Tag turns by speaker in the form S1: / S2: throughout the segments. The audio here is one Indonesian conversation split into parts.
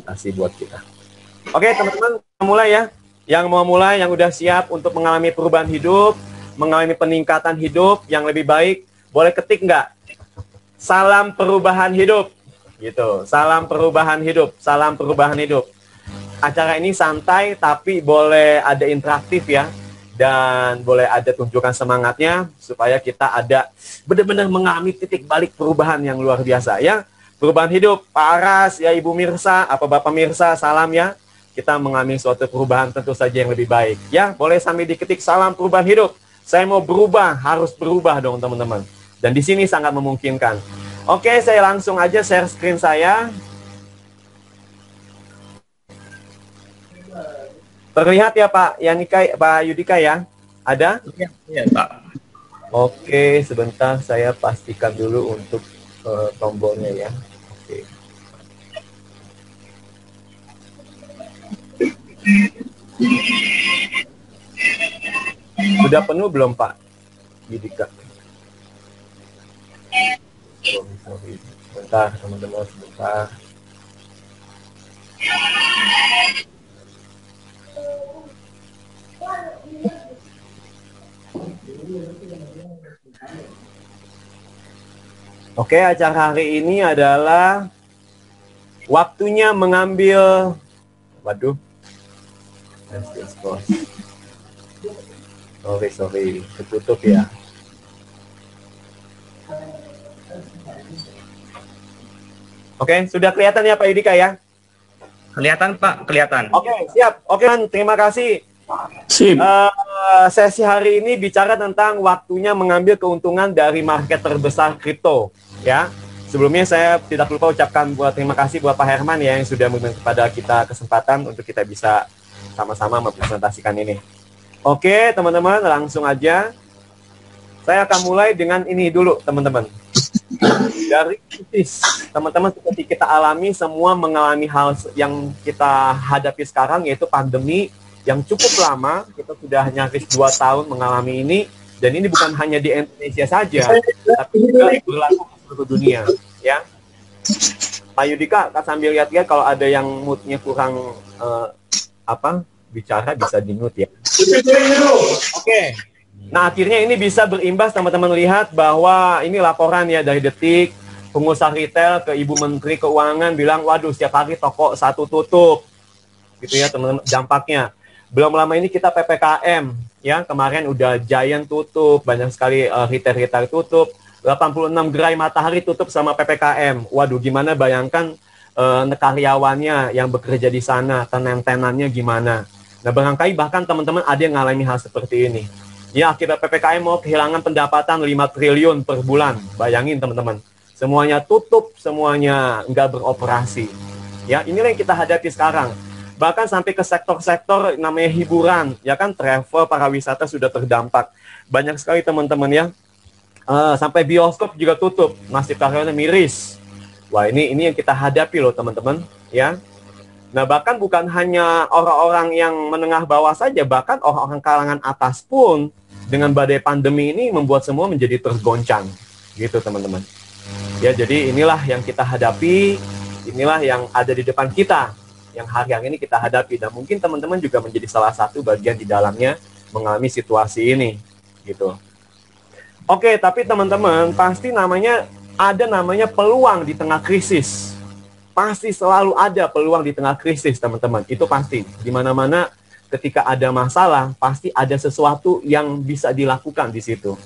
S1: kasih buat kita. Oke, teman-teman, mulai ya. Yang mau mulai, yang udah siap untuk mengalami perubahan hidup, mengalami peningkatan hidup yang lebih baik, boleh ketik nggak? Salam perubahan hidup. Gitu. Salam perubahan hidup. Salam perubahan hidup. Acara ini santai, tapi boleh ada interaktif ya. Dan boleh ada tunjukkan semangatnya, supaya kita ada benar-benar mengalami titik balik perubahan yang luar biasa ya. Perubahan hidup, Pak Aras, ya Ibu Mirsa, apa Bapak Mirsa, salam ya. Kita mengalami suatu perubahan tentu saja yang lebih baik. Ya, boleh sambil diketik salam perubahan hidup. Saya mau berubah, harus berubah dong teman-teman. Dan di sini sangat memungkinkan. Oke, saya langsung aja share screen saya. Terlihat ya Pak Yanika, Pak Yudika ya? Ada?
S2: Iya, Pak.
S1: Oke, sebentar saya pastikan dulu untuk tombolnya ya. Oke. Sudah penuh belum Pak Yudika? Sorry. Sebentar teman-teman, sebentar. Oke, acara hari ini adalah waktunya mengambil, waduh, sorry, ketutup ya. Oke, sudah kelihatan ya Pak Yudika ya?
S2: Kelihatan, Pak, kelihatan.
S1: Oke, siap. Oke, terima kasih.
S3: Sip.
S1: Sesi hari ini bicara tentang waktunya mengambil keuntungan dari market terbesar kripto, ya. Sebelumnya saya tidak lupa ucapkan terima kasih buat Pak Herman ya yang sudah memberikan kepada kita kesempatan untuk kita bisa sama-sama mempresentasikan ini. Oke, teman-teman, langsung aja. Saya akan mulai dengan ini dulu, teman-teman. Dari krisis, teman-teman, seperti kita alami, semua mengalami hal yang kita hadapi sekarang, yaitu pandemi yang cukup lama. Kita sudah nyaris 2 tahun mengalami ini, dan ini bukan hanya di Indonesia saja, tapi juga berlaku di seluruh dunia, ya. Pak Yudika, sambil lihat-lihat kalau ada yang moodnya kurang bicara bisa di-mute ya. Oke. Nah, akhirnya ini bisa berimbas, teman-teman lihat bahwa ini laporan ya dari Detik, pengusaha retail ke Ibu Menteri Keuangan bilang, waduh, setiap hari toko satu tutup. Gitu ya, teman-teman, dampaknya. Belum lama ini kita PPKM, ya, kemarin udah Giant tutup, banyak sekali retail-retail tutup, 86 gerai Matahari tutup sama PPKM. Waduh, gimana bayangkan karyawannya yang bekerja di sana, tenan-tenannya gimana. Nah, barangkali bahkan teman-teman ada yang ngalami hal seperti ini. Ya, akibat PPKM mau kehilangan pendapatan 5 triliun per bulan. Bayangin teman-teman. Semuanya tutup, semuanya nggak beroperasi. Ya, inilah yang kita hadapi sekarang. Bahkan sampai ke sektor-sektor namanya hiburan. Ya kan, travel, pariwisata sudah terdampak. Banyak sekali teman-teman ya. Sampai bioskop juga tutup. Nasib karyawannya miris. Wah, ini yang kita hadapi loh teman-teman. Ya. Nah, bahkan bukan hanya orang-orang yang menengah bawah saja. Bahkan orang-orang kalangan atas pun dengan badai pandemi ini membuat semua menjadi tergoncang, gitu teman-teman. Ya, jadi inilah yang kita hadapi, inilah yang ada di depan kita, yang hari yang ini kita hadapi. Dan mungkin teman-teman juga menjadi salah satu bagian di dalamnya mengalami situasi ini, gitu. Oke, tapi teman-teman pasti ada namanya peluang di tengah krisis. Pasti selalu ada peluang di tengah krisis, teman-teman. Itu pasti. Di mana-mana ketika ada masalah, pasti ada sesuatu yang bisa dilakukan di situ.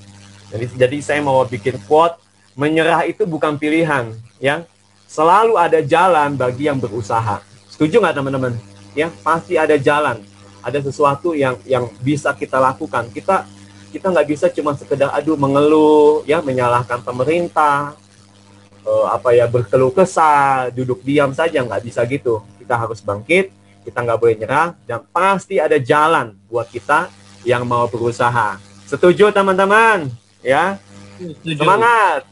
S1: Jadi saya mau bikin quote, menyerah itu bukan pilihan, ya. Selalu ada jalan bagi yang berusaha. Setuju nggak teman-teman? Ya, pasti ada jalan. Ada sesuatu yang bisa kita lakukan. Kita nggak bisa cuma sekedar mengeluh, ya, menyalahkan pemerintah, berkeluh kesah, duduk diam saja, nggak bisa gitu. Kita harus bangkit. Kita nggak boleh nyerah, dan pasti ada jalan buat kita yang mau berusaha. Setuju teman-teman? Ya, setuju. Semangat.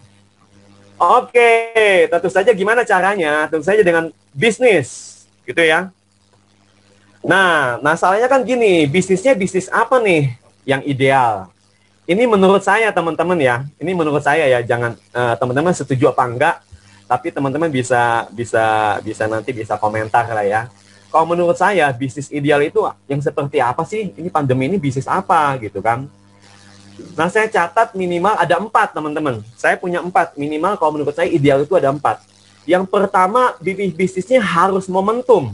S1: Oke, tentu saja gimana caranya? Tentu saja dengan bisnis, gitu ya. Nah, masalahnya kan gini, bisnisnya bisnis apa nih yang ideal? Ini menurut saya teman-teman ya, ini menurut saya ya, jangan teman-teman setuju apa enggak. Tapi teman-teman bisa nanti bisa komentar lah ya. Kalau menurut saya bisnis ideal itu yang seperti apa sih? Ini pandemi ini bisnis apa gitu kan? Nah, saya catat minimal ada 4, teman-teman. Saya punya 4. Minimal kalau menurut saya ideal itu ada 4. Yang pertama, bisnisnya harus momentum.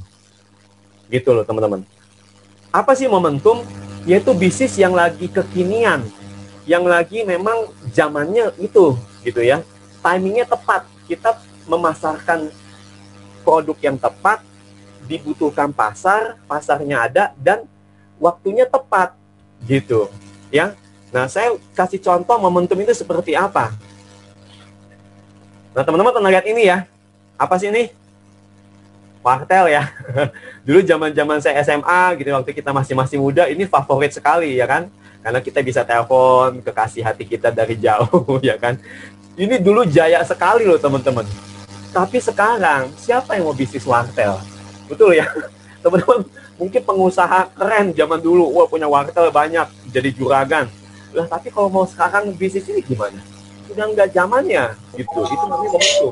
S1: Gitu loh, teman-teman. Apa sih momentum? Yaitu bisnis yang lagi kekinian. Yang lagi memang zamannya itu, gitu ya. Timingnya tepat. Kita memasarkan produk yang tepat, dibutuhkan pasar, pasarnya ada, dan waktunya tepat. Gitu, ya. Nah, saya kasih contoh momentum itu seperti apa. Nah, teman-teman pernah lihat ini ya. Apa sih ini? Wartel ya. Dulu zaman-zaman saya SMA gitu, waktu kita masih muda, ini favorit sekali ya kan. Karena kita bisa telepon kekasih hati kita dari jauh ya kan. Ini dulu jaya sekali loh teman-teman. Tapi sekarang, siapa yang mau bisnis wartel? Betul ya? Teman-teman, mungkin pengusaha keren zaman dulu. Wah, punya wartel banyak, jadi juragan. Lah, tapi kalau mau sekarang bisnis ini gimana? Sudah nggak zamannya, gitu. Itu namanya momentum.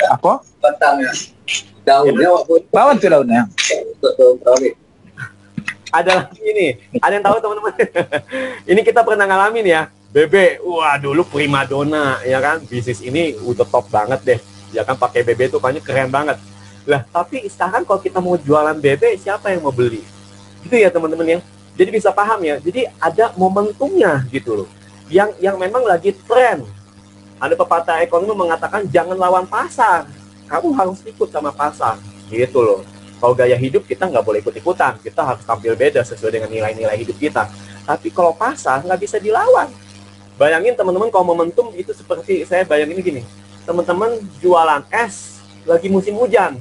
S3: Apa?
S4: Batangnya. Daunnya
S3: Bawang tuh daunnya.
S1: Ada lagi ini. Ada yang tahu teman-teman? Ini kita pernah ngalamin ya. BB, wah dulu primadona ya kan. Bisnis ini udah top banget deh. Ya kan pakai BB itu pokoknya keren banget. Lah, tapi sekarang kalau kita mau jualan BB, siapa yang mau beli? Gitu ya teman-teman ya. Jadi bisa paham ya. Jadi ada momentumnya gitu loh. Yang memang lagi tren. Ada pepatah ekonomi mengatakan jangan lawan pasar. Kamu harus ikut sama pasar. Gitu loh. Kalau gaya hidup kita nggak boleh ikut-ikutan. Kita harus tampil beda sesuai dengan nilai-nilai hidup kita. Tapi kalau pasar nggak bisa dilawan. Bayangin teman-teman kalau momentum itu seperti saya bayangin gini. Teman-teman jualan es lagi musim hujan.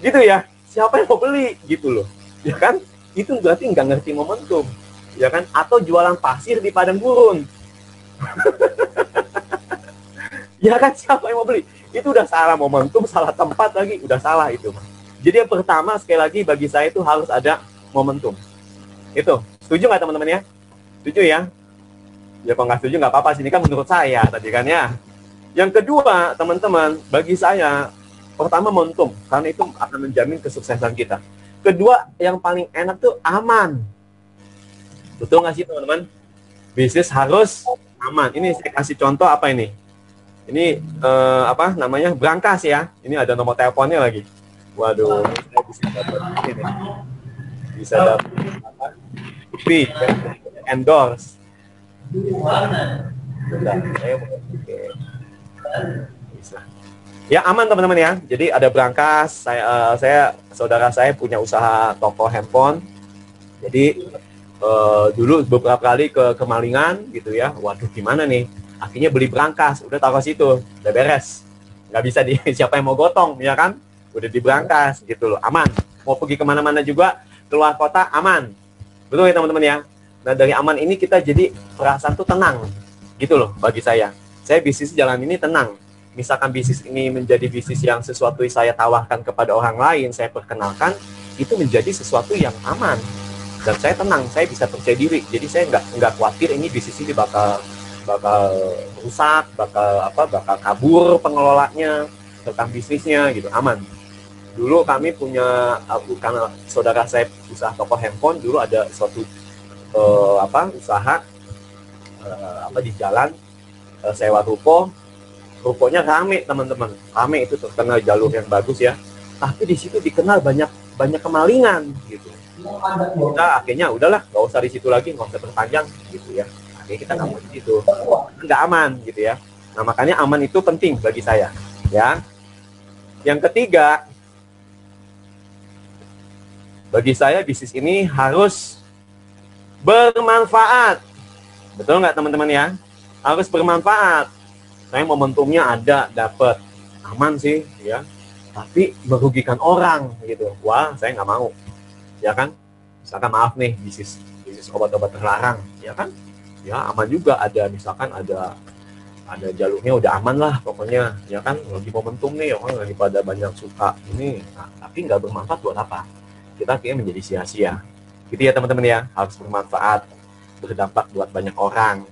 S1: Gitu ya. Siapa yang mau beli? Gitu loh. Ya kan? Itu berarti nggak ngerti momentum, ya kan? Atau jualan pasir di padang gurun, ya kan? Siapa yang mau beli? Itu udah salah momentum, salah tempat lagi, udah salah itu. Jadi yang pertama sekali lagi bagi saya itu harus ada momentum. Itu, setuju nggak teman-teman ya? Setuju ya? Ya kalau nggak setuju nggak apa-apa, sini kan menurut saya tadi kan ya. Yang kedua teman-teman, bagi saya pertama momentum, karena itu akan menjamin kesuksesan kita. Kedua, yang paling enak tuh aman. Betul nggak sih teman-teman? Bisnis harus aman. Ini saya kasih contoh apa ini? Ini apa namanya? Brankas ya. Ini ada nomor teleponnya lagi. Waduh, saya bisa dapat ini. Bisa dapat apa? Bukti, endorse. Bentar, saya mau bisa. Ya aman teman-teman ya. Jadi ada Brankas. Saudara saya punya usaha toko handphone. Jadi dulu beberapa kali ke kemalingan gitu ya. Waduh gimana nih? Akhirnya beli Brankas. Udah taruh situ. Udah beres. Nggak bisa siapa yang mau gotong ya kan? Udah di Brankas gitu loh. Aman. Mau pergi kemana-mana juga keluar kota aman. Betul ya teman-teman ya. Nah dari aman ini kita jadi perasaan tuh tenang gitu loh bagi saya. Saya bisnis jalan ini tenang. Misalkan bisnis ini menjadi bisnis yang sesuatu yang saya tawarkan kepada orang lain, saya perkenalkan, itu menjadi sesuatu yang aman. Dan saya tenang, saya bisa percaya diri. Jadi saya nggak khawatir ini bisnis ini bakal rusak, bakal kabur pengelolanya tentang bisnisnya gitu, aman. Dulu kami punya, karena saudara saya usaha toko handphone, dulu ada suatu usaha di jalan, sewa rukonya rame teman-teman, rame itu terkenal jalur yang bagus ya. Tapi di situ dikenal banyak kemalingan gitu. Kita akhirnya udahlah, nggak usah di situ lagi, nggak usah berpanjang gitu ya. Akhirnya kita nggak mau di situ, nggak aman gitu ya. Nah makanya aman itu penting bagi saya ya. Yang ketiga, bagi saya bisnis ini harus bermanfaat. Betul nggak teman-teman ya? Harus bermanfaat. Saya momentumnya ada, dapat, aman sih, ya. Tapi merugikan orang, gitu. Wah, saya nggak mau, ya kan? Misalkan maaf nih, bisnis obat-obat terlarang, ya kan? Ya aman juga ada, misalkan ada jalurnya udah aman lah, pokoknya, ya kan? Lagi momentum nih, orang lagi pada banyak suka ini, nah, tapi nggak bermanfaat buat apa? Kita kayaknya menjadi sia-sia. Gitu ya teman-teman ya, harus bermanfaat, berdampak buat banyak orang.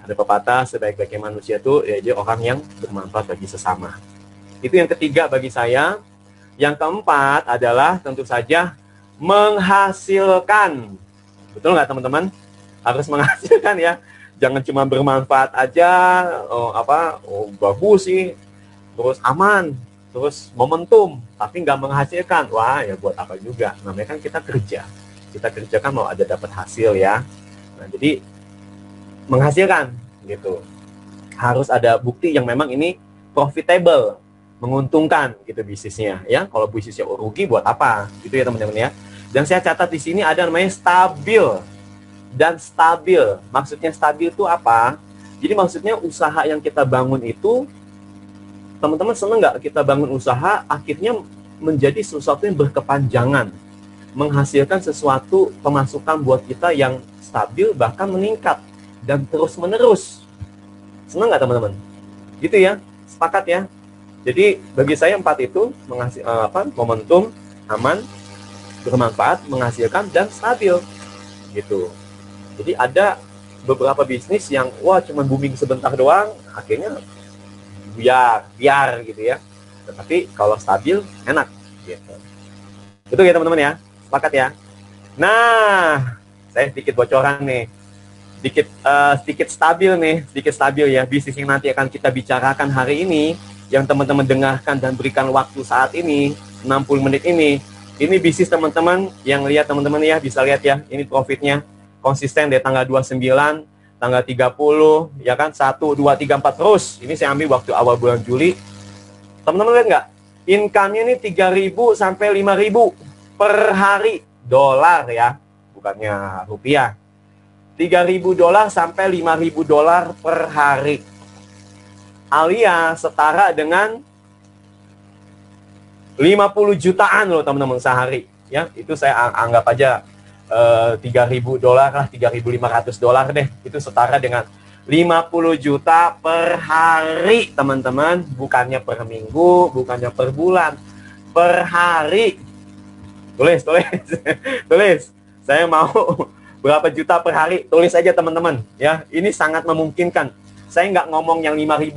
S1: Ada pepatah, sebaik-baiknya manusia itu ya orang yang bermanfaat bagi sesama. Itu yang ketiga bagi saya. Yang keempat adalah tentu saja menghasilkan. Betul nggak teman-teman? Harus menghasilkan ya. Jangan cuma bermanfaat aja, bagus sih, terus aman, terus momentum, tapi nggak menghasilkan. Wah, ya buat apa juga? Namanya kan kita kerja. Kita kerjakan mau ada dapat hasil ya. Nah, jadi menghasilkan gitu. Harus ada bukti yang memang ini profitable, menguntungkan gitu bisnisnya ya. Kalau bisnisnya rugi buat apa? Gitu ya teman-teman ya. Dan saya catat di sini ada namanya stabil dan stabil. Maksudnya stabil itu apa? Jadi maksudnya usaha yang kita bangun itu, teman-teman seneng nggak kita bangun usaha akhirnya menjadi sesuatu yang berkepanjangan, menghasilkan sesuatu pemasukan buat kita yang stabil bahkan meningkat dan terus menerus. Senang nggak teman-teman? Gitu ya, sepakat ya. Jadi bagi saya 4 itu momentum, aman, bermanfaat, menghasilkan dan stabil. Gitu. Jadi ada beberapa bisnis yang wah cuma booming sebentar doang, akhirnya biar gitu ya. Tetapi kalau stabil enak. Gitu. Itu ya teman-teman ya, sepakat ya. Nah, saya sedikit bocoran nih. Sedikit stabil ya bisnis yang nanti akan kita bicarakan hari ini, yang teman-teman dengarkan dan berikan waktu saat ini 60 menit ini bisnis teman-teman yang lihat teman-teman ya, bisa lihat ya, ini profitnya konsisten dari tanggal 29, tanggal 30 ya kan, 1, 2, 3, 4 terus. Ini saya ambil waktu awal bulan Juli. Teman-teman lihat nggak? Income-nya ini 3.000 sampai 5.000 per hari, dolar ya, bukannya rupiah. $3.000 sampai $5.000 per hari, alias setara dengan 50 jutaan loh teman-teman sehari ya. Itu saya anggap aja $3.000 lah, $3.500 deh, itu setara dengan 50 juta per hari teman-teman, bukannya per minggu, bukannya per bulan, per hari. Tulis tulis, saya mau berapa juta per hari, tulis aja teman-teman ya. Ini sangat memungkinkan. Saya nggak ngomong yang $5.000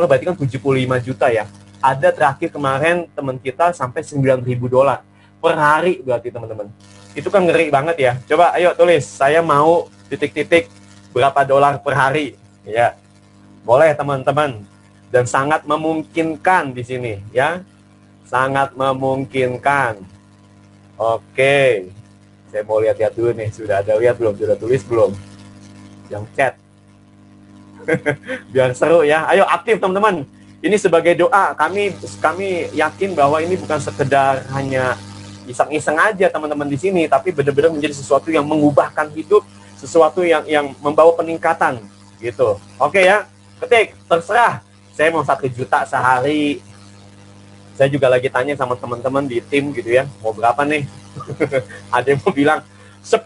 S1: berarti kan 75 juta ya. Ada terakhir kemarin teman kita sampai $9.000 per hari berarti teman-teman. Itu kan ngeri banget ya. Coba ayo tulis, saya mau titik-titik berapa dolar per hari ya. Boleh teman-teman. Dan sangat memungkinkan di sini ya. Sangat memungkinkan. Oke. Saya mau lihat-lihat dulu nih, sudah ada lihat belum? Sudah tulis belum? Yang chat. Biar seru ya. Ayo aktif teman-teman. Ini sebagai doa, kami yakin bahwa ini bukan sekedar hanya iseng-iseng aja teman-teman di sini, tapi benar-benar menjadi sesuatu yang mengubahkan hidup, sesuatu yang membawa peningkatan gitu. Oke ya. Ketik, terserah. Saya mau 1 juta sehari. Saya juga lagi tanya sama teman-teman di tim gitu ya, mau berapa nih? Ada yang mau bilang 10.000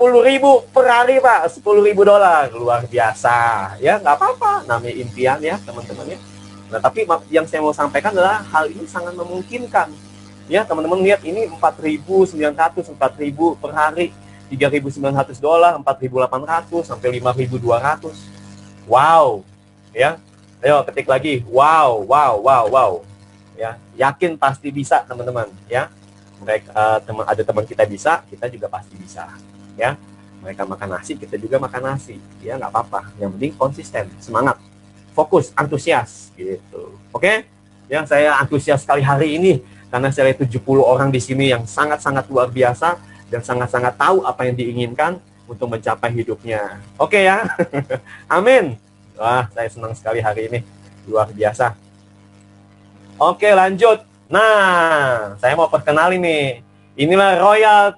S1: per hari Pak, $10.000, luar biasa ya, nggak apa-apa, namanya impian ya teman-teman ya. Nah tapi yang saya mau sampaikan adalah hal ini sangat memungkinkan ya teman-teman. Lihat ini 4.900, 4.000 per hari, $3.900, 4.800 sampai 5.200. Wow ya, ayo ketik lagi, wow ya, yakin pasti bisa teman-teman ya. Mereka ada teman kita bisa, kita juga pasti bisa ya. Mereka makan nasi, kita juga makan nasi ya, nggak apa-apa, yang penting konsisten, semangat, fokus, antusias gitu. Oke ya, saya antusias sekali hari ini karena saya lihat 70 orang di sini yang sangat-sangat luar biasa dan sangat-sangat tahu apa yang diinginkan untuk mencapai hidupnya. Oke ya. Amin. Wah, saya senang sekali hari ini, luar biasa. Oke, lanjut. Nah, saya mau perkenalin nih. Inilah Royal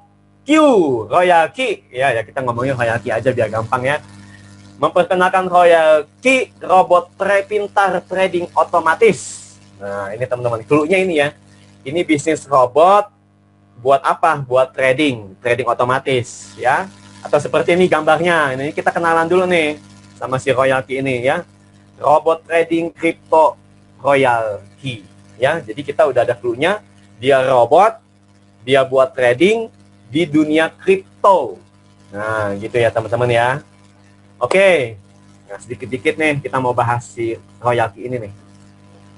S1: Key. Ya, kita ngomongin Royal Key aja biar gampang ya. Memperkenalkan Royal Key, robot pintar trading otomatis. Nah, ini teman-teman, clue-nya ini ya. Ini bisnis robot buat apa? Buat trading otomatis ya. Atau seperti ini gambarnya. Ini kita kenalan dulu nih sama si Royal Key ini ya. Robot trading crypto Royal Key. Ya, jadi kita udah ada clue-nya, dia robot, dia buat trading di dunia kripto. Nah, gitu ya teman-teman ya. Oke. Nah, sedikit-dikit nih kita mau bahas si royalti ini nih.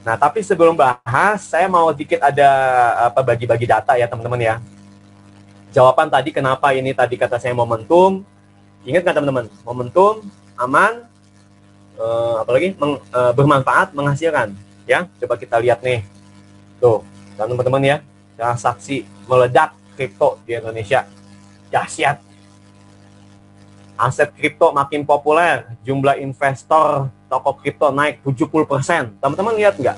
S1: Nah, tapi sebelum bahas, saya mau dikit ada bagi-bagi data ya teman-teman ya. Jawaban tadi kenapa ini tadi kata saya momentum. Ingat nggak teman-teman? Momentum, aman, apalagi bermanfaat, menghasilkan. Ya, coba kita lihat nih. Tuh, teman-teman ya, transaksi meledak kripto di Indonesia. Dahsyat. Aset kripto makin populer, jumlah investor toko kripto naik 70%. Teman-teman lihat nggak?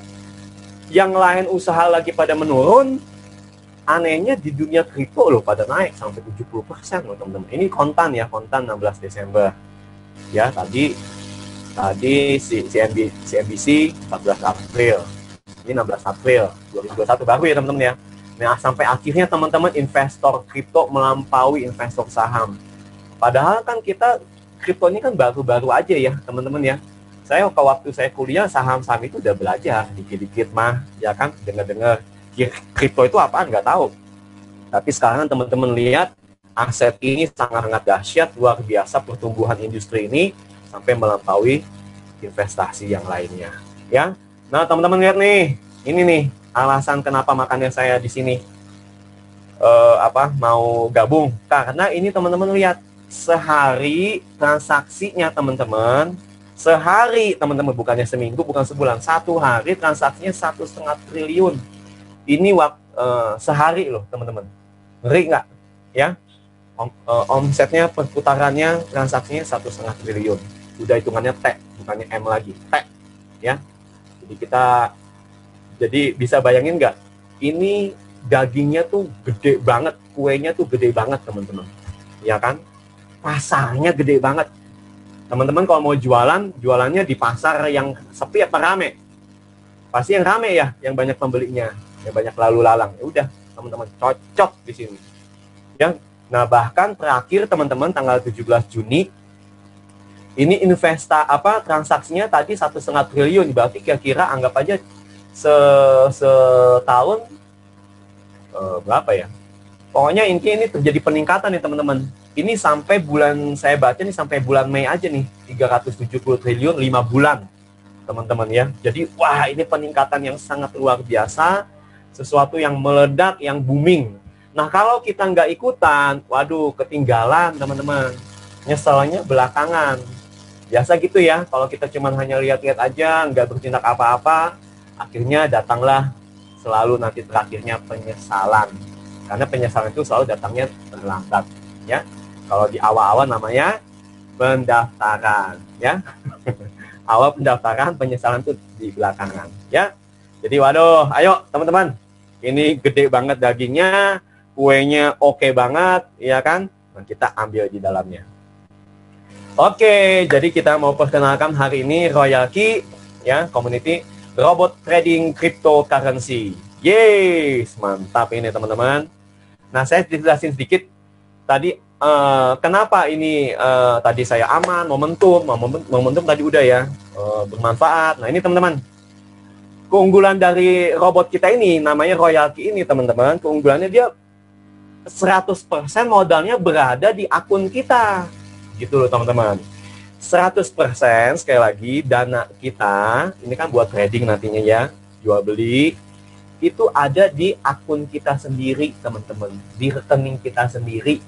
S1: Yang lain usaha lagi pada menurun, anehnya di dunia kripto loh pada naik sampai 70% loh teman-teman. Ini kontan ya, kontan 16 Desember. Ya, tadi si CNBC 14 April. Ini 16 April 2021 baru ya teman-teman ya. Nah, sampai akhirnya teman-teman investor kripto melampaui investor saham. Padahal kan kita kripto ini kan baru-baru aja ya teman-teman ya. Saya waktu saya kuliah saham-saham itu udah belajar dikit-dikit mah ya kan, dengar-dengar kripto itu apaan nggak tahu. Tapi sekarang teman-teman lihat aset ini sangat-sangat dahsyat, luar biasa pertumbuhan industri ini sampai melampaui investasi yang lainnya ya. Nah teman-teman lihat nih, ini nih alasan kenapa makanya saya di sini mau gabung, karena ini teman-teman lihat sehari transaksinya teman-teman, sehari teman-teman, bukannya seminggu, bukan sebulan, satu hari transaksinya 1,5 triliun. Ini sehari loh teman-teman, ngeri nggak ya? Omsetnya, perputarannya, transaksinya 1,5 triliun. Udah hitungannya T, bukannya M lagi, T ya. Jadi bisa bayangin nggak? Ini dagingnya tuh gede banget, kuenya tuh gede banget teman-teman, ya kan? Pasarnya gede banget. Teman-teman kalau mau jualannya di pasar yang sepi apa rame? Pasti yang rame ya, yang banyak pembelinya, yang banyak lalu lalang. Ya udah, teman-teman cocok di sini. Ya. Nah, bahkan terakhir teman-teman tanggal 17 Juni ini transaksinya tadi 1,5 triliun, berarti kira-kira anggap aja setahun berapa ya? Pokoknya intinya ini terjadi peningkatan nih teman-teman. Ini sampai saya baca nih sampai bulan Mei aja nih 370 triliun 5 bulan teman-teman ya. Jadi wah, ini peningkatan yang sangat luar biasa, sesuatu yang meledak, yang booming. Nah kalau kita nggak ikutan, waduh ketinggalan teman-teman, nyeselnya belakangan. Biasa gitu ya, kalau kita cuma hanya lihat-lihat aja, nggak bertindak apa-apa, akhirnya datanglah selalu nanti terakhirnya penyesalan. Karena penyesalan itu selalu datangnya terlambat ya. Kalau di awal-awal namanya pendaftaran ya. Awal pendaftaran, penyesalan itu di belakangan ya. Jadi waduh, ayo teman-teman, ini gede banget dagingnya, kuenya oke banget ya kan. Nah, kita ambil di dalamnya. Oke, jadi kita mau perkenalkan hari ini Royalty ya, community robot trading cryptocurrency. Yes, mantap ini teman-teman. Nah, saya jelasin sedikit tadi kenapa ini tadi saya aman, momentum tadi udah ya, bermanfaat. Nah, ini teman-teman, keunggulan dari robot kita ini namanya Royalty ini teman-teman, keunggulannya dia 100% modalnya berada di akun kita. Gitu loh teman-teman. 100% sekali lagi dana kita, ini kan buat trading nantinya ya, jual beli, itu ada di akun kita sendiri teman-teman, di rekening kita sendiri.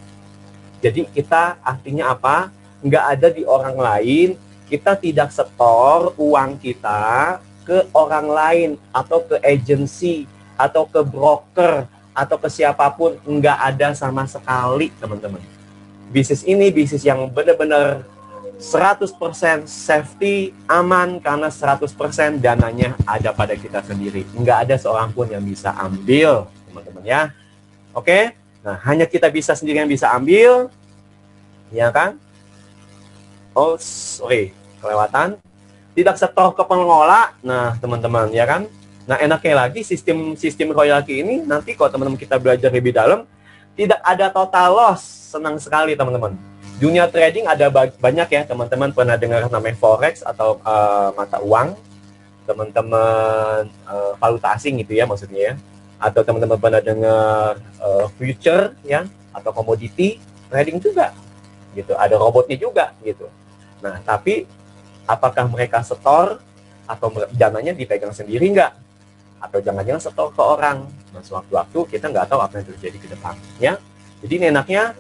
S1: Jadi kita artinya apa? Nggak ada di orang lain, kita tidak setor uang kita ke orang lain, atau ke agensi, atau ke broker, atau ke siapapun, nggak ada sama sekali teman-teman. Bisnis ini bisnis yang benar-benar 100% safety, aman, karena 100% dananya ada pada kita sendiri. Nggak ada seorang pun yang bisa ambil, teman-teman ya. Oke? Nah, hanya kita bisa sendiri yang bisa ambil, ya kan? Oh, sorry, kelewatan. Tidak setor ke pengelola. Nah, teman-teman, ya kan? Nah, enaknya lagi sistem Royalty ini, nanti kalau teman-teman kita belajar lebih dalam, tidak ada total loss. Senang sekali teman-teman. Dunia trading ada banyak ya, teman-teman pernah dengar namanya forex atau mata uang, teman-teman valuta asing gitu ya maksudnya ya, atau teman-teman pernah dengar future ya, atau commodity trading juga gitu, ada robotnya juga gitu. Nah tapi Apakah mereka setor atau dananya dipegang sendiri nggak? Atau jangan-jangan setor ke orang. Nah, sewaktu-waktu kita nggak tahu apa yang terjadi ke depan. Ya, jadi ini enaknya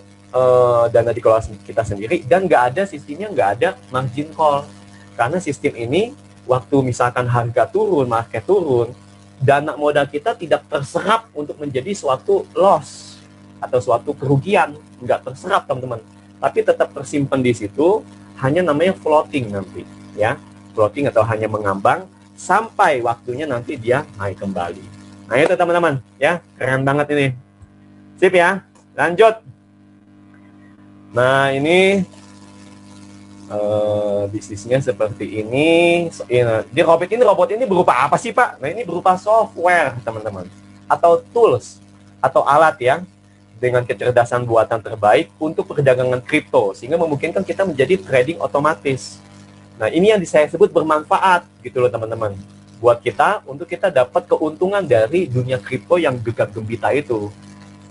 S1: dana dikelola kita sendiri dan nggak ada sistemnya, nggak ada margin call. Karena sistem ini waktu misalkan harga turun, market turun, dana modal kita tidak terserap untuk menjadi suatu loss atau suatu kerugian, nggak terserap teman-teman. Tapi tetap tersimpan di situ, hanya namanya floating nanti, ya, floating atau hanya mengambang sampai waktunya nanti dia naik kembali. Nah itu teman-teman, ya, keren banget ini. Sip ya, lanjut. Nah ini bisnisnya seperti ini. Di robot ini berupa apa sih Pak? Nah ini berupa software teman-teman, atau tools, atau alat ya, dengan kecerdasan buatan terbaik untuk perdagangan kripto, sehingga memungkinkan kita menjadi trading otomatis. Nah ini yang saya sebut bermanfaat gitu loh teman-teman, buat kita, untuk kita dapat keuntungan dari dunia kripto yang gegap gempita itu,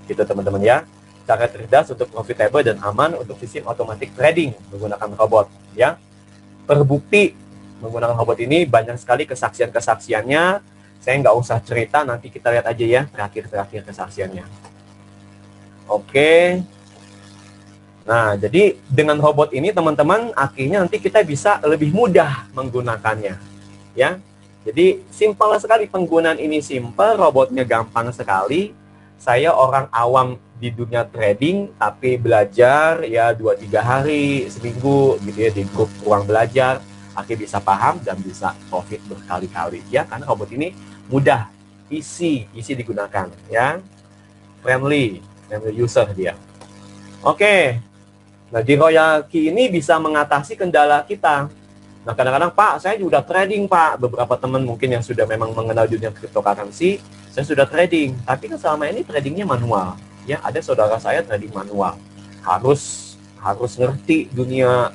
S1: gitu teman-teman ya. Cara cerdas untuk profitable dan aman untuk sistem automatic trading menggunakan robot ya. Terbukti menggunakan robot ini banyak sekali kesaksian-kesaksiannya. Saya nggak usah cerita, nanti kita lihat aja ya terakhir kesaksiannya. Oke. Nah, jadi dengan robot ini teman-teman akhirnya nanti kita bisa lebih mudah menggunakannya ya. Jadi simpel sekali penggunaan ini, simpel, robotnya gampang sekali. Saya orang awam di dunia trading, tapi belajar ya 2-3 hari, seminggu gitu ya, di grup ruang belajar, akhirnya bisa paham dan bisa profit berkali-kali ya, karena robot ini mudah, easy digunakan ya, friendly user dia. Oke, nah di Royal Key ini bisa mengatasi kendala kita. Nah kadang-kadang Pak, saya juga trading Pak, beberapa teman mungkin yang sudah memang mengenal dunia cryptocurrency, saya sudah trading, tapi kan selama ini tradingnya manual. Ya, ada saudara saya trading manual. Harus ngerti dunia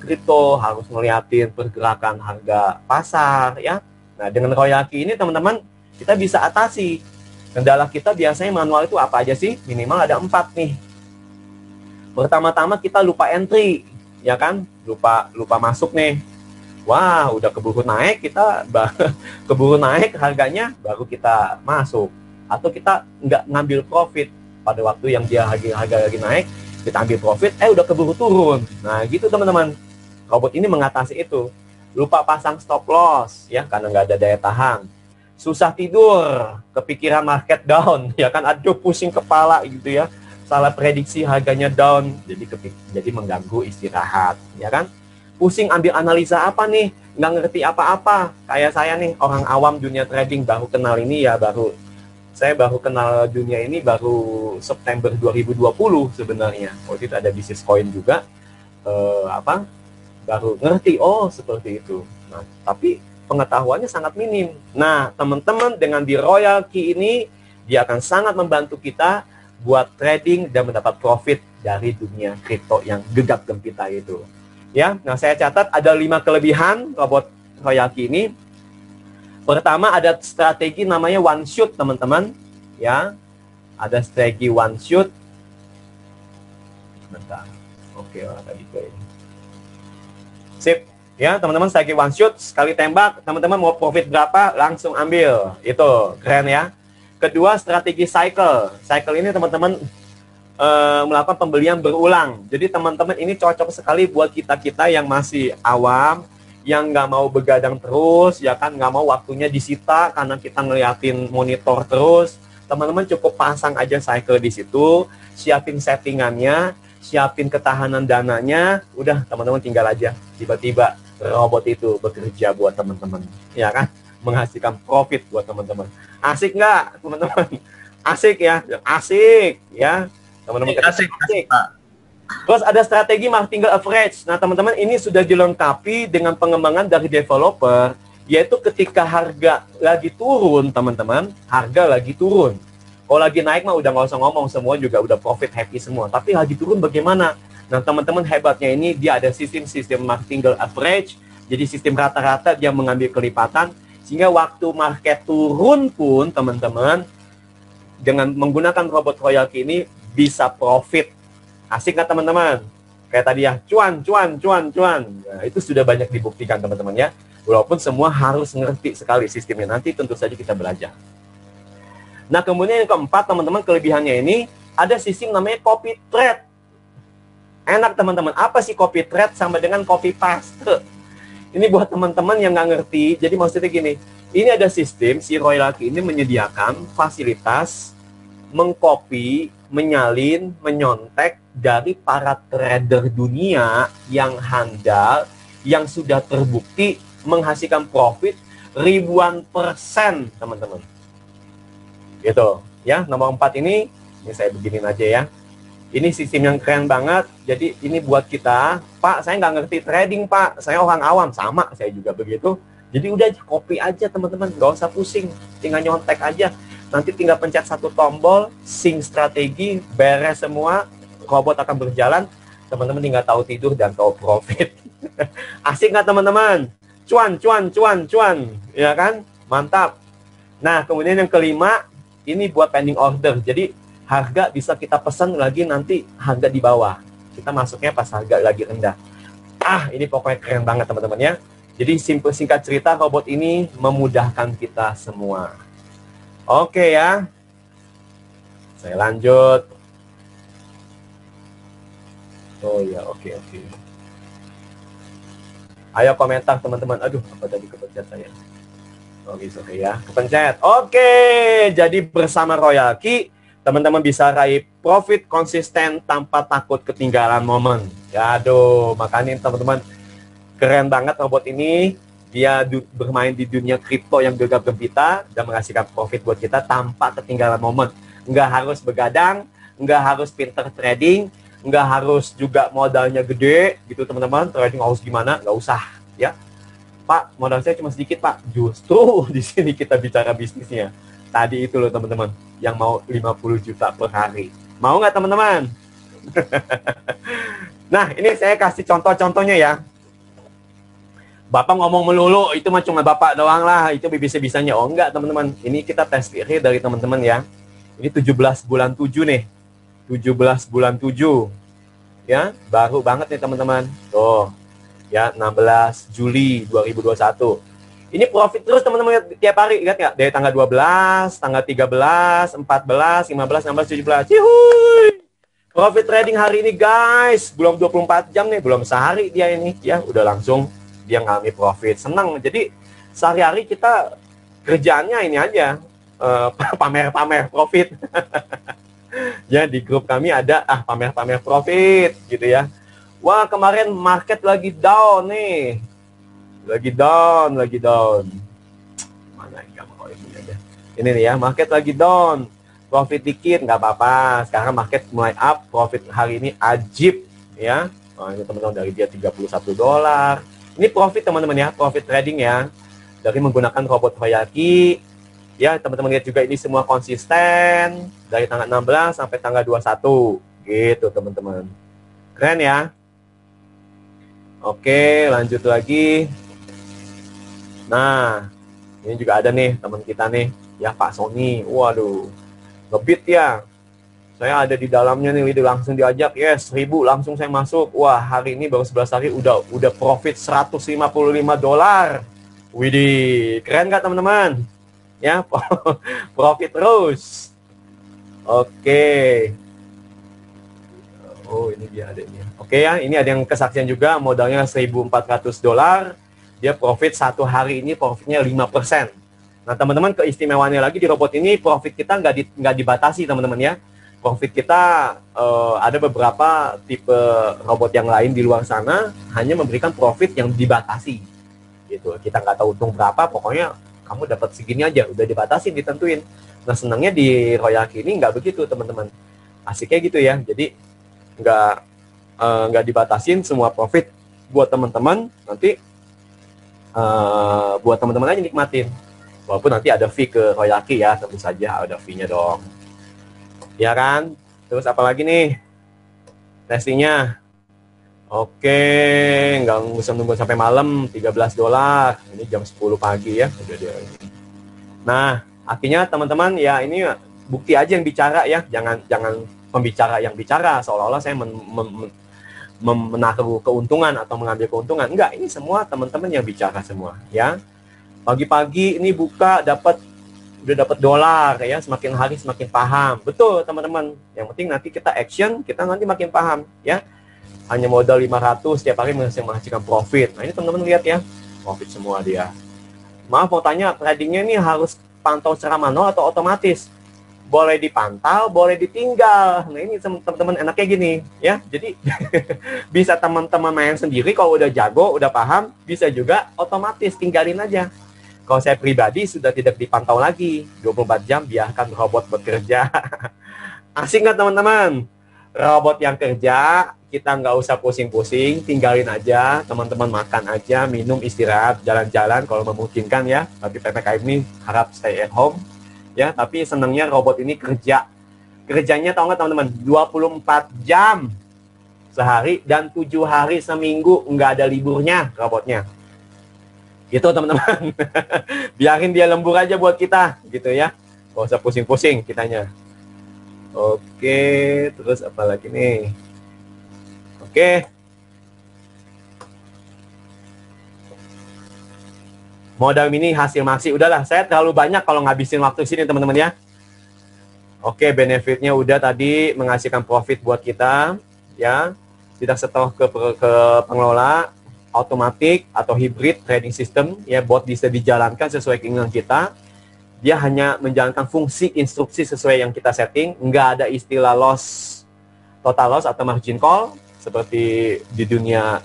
S1: kripto, harus ngeliatin pergerakan harga pasar ya. Nah, dengan Royal Key ini teman-teman, kita bisa atasi. Kendala kita biasanya manual itu apa aja sih? Minimal ada 4 nih. Pertama-tama kita lupa entry, ya kan? Lupa masuk nih. Wah, udah keburu naik, keburu naik harganya, baru kita masuk. Atau kita nggak ngambil profit pada waktu yang dia harga lagi naik, kita ambil profit, udah keburu turun. Nah, gitu teman-teman. Robot ini mengatasi itu. Lupa pasang stop loss, ya, karena nggak ada daya tahan. Susah tidur, kepikiran market down, ya kan, aduh pusing kepala gitu ya. Salah prediksi harganya down, jadi mengganggu istirahat, ya kan. Pusing ambil analisa apa nih, nggak ngerti apa-apa. Kayak saya nih, orang awam dunia trading, baru kenal ini ya, saya baru kenal dunia ini baru September 2020 sebenarnya. Waktu itu ada bisnis coin juga, baru ngerti, oh seperti itu. Nah, tapi pengetahuannya sangat minim. Nah, teman-teman dengan di Royal Key ini, dia akan sangat membantu kita buat trading dan mendapat profit dari dunia kripto yang gegap gempita itu. Ya, nah saya catat ada 5 kelebihan robot Royal Key ini. Pertama ada strategi namanya one shoot teman-teman. Ya, ada strategi one shoot. Bentar. Oke, tadi ini. Sip. Ya, teman-teman strategi one shoot, sekali tembak, teman-teman mau profit berapa langsung ambil. Itu keren ya. Kedua strategi cycle. Cycle ini teman-teman melakukan pembelian berulang. Jadi teman-teman ini cocok sekali buat kita-kita yang masih awam, yang nggak mau begadang terus, ya kan, nggak mau waktunya disita karena kita ngeliatin monitor terus. Teman-teman cukup pasang aja cycle di situ, siapin settingannya, siapin ketahanan dananya, udah teman-teman tinggal aja. Tiba-tiba robot itu bekerja buat teman-teman, ya kan, menghasilkan profit buat teman-teman. Asik nggak teman-teman? Asik ya, asik ya. Teman-teman asik. Terus ada strategi martingale average. Nah, teman-teman ini sudah dilengkapi dengan pengembangan dari developer, yaitu ketika harga lagi turun, teman-teman, harga lagi turun. Kalau lagi naik mah udah nggak usah ngomong, semua juga udah profit happy semua. Tapi lagi turun bagaimana? Nah, teman-teman hebatnya ini dia ada sistem martingale average. Jadi sistem rata-rata dia mengambil kelipatan, sehingga waktu market turun pun, teman-teman, dengan menggunakan robot Royal Key ini bisa profit. Asik nggak teman-teman? Kayak tadi ya, cuan. Nah, itu sudah banyak dibuktikan teman-teman ya. Walaupun semua harus ngerti sekali sistemnya. Nanti tentu saja kita belajar. Nah, kemudian yang keempat, teman-teman, kelebihannya ini ada sistem namanya copy trade. Enak teman-teman. Apa sih copy trade sama dengan copy paste? Ini buat teman-teman yang nggak ngerti. Jadi maksudnya gini, ini ada sistem, si Royalty ini menyediakan fasilitas mengcopy, menyalin, menyontek dari para trader dunia yang handal, yang sudah terbukti menghasilkan profit ribuan persen, teman-teman. Gitu, ya. Nomor 4 ini saya beginin aja ya. Ini sistem yang keren banget. Jadi ini buat kita, Pak, saya nggak ngerti trading, Pak. Saya orang awam, sama, saya juga begitu. Jadi udah copy aja, teman-teman. Nggak usah pusing, tinggal nyontek aja. Nanti tinggal pencet satu tombol, sync strategi, beres semua, robot akan berjalan, teman-teman tinggal tahu tidur dan tahu profit. Asik nggak teman-teman? Cuan, ya kan? Mantap. Nah, kemudian yang kelima, ini buat pending order. Jadi, harga bisa kita pesan lagi nanti harga di bawah. Kita masuknya pas harga lagi rendah. Ini pokoknya keren banget teman-teman ya. Jadi, singkat cerita, robot ini memudahkan kita semua. Oke ya, saya lanjut. Oh ya, oke. Ayo komentar teman-teman. Aduh, apa tadi kepencet saya? Oke ya, kepencet. Oke, jadi bersama Royalty, teman-teman bisa raih profit konsisten tanpa takut ketinggalan momen. Ya, aduh, makanya teman-teman keren banget robot ini. Dia bermain di dunia kripto yang gegap gempita dan menghasilkan profit buat kita tanpa ketinggalan momen. Nggak harus begadang, nggak harus pinter trading, nggak harus juga modalnya gede gitu teman-teman. Trading harus gimana? Nggak usah ya. Pak, modal saya cuma sedikit Pak. Justru di sini kita bicara bisnisnya. Tadi itu loh teman-teman, yang mau 50 juta per hari. Mau nggak teman-teman? Nah, ini saya kasih contoh-contohnya ya. Bapak ngomong melulu, itu mah cuma Bapak doang lah, itu bisa-bisanya. Oh enggak teman-teman, ini kita tes diri dari teman-teman ya. Ini 17 bulan 7 nih. 17 bulan 7. Ya, baru banget nih teman-teman. Tuh, ya 16 Juli 2021. Ini profit terus teman-teman tiap hari, lihat nggak? Dari tanggal 12, tanggal 13, 14, 15, 16, 17. Cihuy! Profit trading hari ini guys, belum 24 jam nih, belum sehari dia ini. Ya, udah langsung dia ngalami profit, senang. Jadi sehari-hari kita kerjaannya ini aja, pamer-pamer profit. Ya di grup kami ada pamer-pamer profit gitu ya. Wah kemarin market lagi down nih, lagi down. Mana ini aja. Ini nih ya, market lagi down, profit dikit nggak apa-apa. Sekarang market mulai up, profit hari ini ajib ya. Ini teman-teman dari dia $31. Ini profit teman-teman ya, profit trading ya. Dari menggunakan robot Royalty. Ya, teman-teman lihat juga ini semua konsisten. Dari tanggal 16 sampai tanggal 21. Gitu teman-teman. Keren ya. Oke, lanjut lagi. Nah, ini juga ada nih teman kita nih. Ya, Pak Sony. Waduh, ngebit ya. Saya ada di dalamnya nih, langsung diajak, yes, 1000 langsung saya masuk. Wah, hari ini baru 11 hari udah profit $155. Widih, keren nggak teman-teman? Ya, profit terus. Oke. Oh, ini dia adanya. Oke ya, ini ada yang kesaksian juga, modalnya $1.400. Dia profit satu hari ini, profitnya 5%. Nah, teman-teman, keistimewaannya lagi di robot ini, profit kita nggak dibatasi, teman-teman ya. Profit kita ada beberapa tipe robot yang lain di luar sana hanya memberikan profit yang dibatasi gitu. Kita nggak tahu untung berapa, pokoknya kamu dapat segini aja, udah dibatasi, ditentuin. Nah senangnya di Royalty ini nggak begitu teman-teman, asiknya gitu ya. Jadi nggak dibatasin, semua profit buat teman-teman, nanti buat teman-teman aja nikmatin. Walaupun nanti ada fee ke Royalty ya, tentu saja ada fee-nya dong. Ya kan? Terus apa lagi nih? Testingnya. Oke, nggak usah nunggu sampai malam, $13. Ini jam 10 pagi ya. Nah, akhirnya teman-teman ya ini bukti aja yang bicara ya. Jangan pembicara yang bicara, seolah-olah saya menaruh keuntungan atau mengambil keuntungan. Enggak, ini semua teman-teman yang bicara semua, ya. Pagi-pagi ini buka udah dapat dolar, ya, semakin hari semakin paham. Betul, teman-teman. Yang penting nanti kita action, kita nanti makin paham, ya. Hanya modal 500 setiap hari menghasilkan profit. Nah, ini teman-teman lihat ya, profit semua dia. Maaf mau tanya, tradingnya ini harus pantau secara manual atau otomatis? Boleh dipantau, boleh ditinggal. Nah, ini teman-teman enaknya gini, ya. Jadi bisa teman-teman main sendiri kalau udah jago, udah paham, bisa juga otomatis tinggalin aja. Kalau saya pribadi sudah tidak dipantau lagi, 24 jam biarkan robot bekerja. Asik nggak teman-teman? Robot yang kerja, kita nggak usah pusing-pusing, tinggalin aja, teman-teman makan aja, minum, istirahat, jalan-jalan kalau memungkinkan ya. Tapi PPKM ini harap stay at home. Ya, tapi senangnya robot ini kerjanya tahu nggak teman-teman, 24 jam sehari dan 7 hari seminggu, nggak ada liburnya robotnya. Gitu teman-teman. Biarin dia lembur aja buat kita gitu ya, nggak usah pusing-pusing kitanya. Oke, terus apa lagi nih? Oke, modal mini hasil maksi. Udahlah, saya terlalu banyak kalau ngabisin waktu sini teman-teman ya. Oke, benefitnya udah tadi menghasilkan profit buat kita ya. Tidak setor ke pengelola, otomatis atau hybrid trading system ya, bot bisa dijalankan sesuai keinginan kita. Dia hanya menjalankan fungsi instruksi sesuai yang kita setting, nggak ada istilah loss, total loss atau margin call seperti di dunia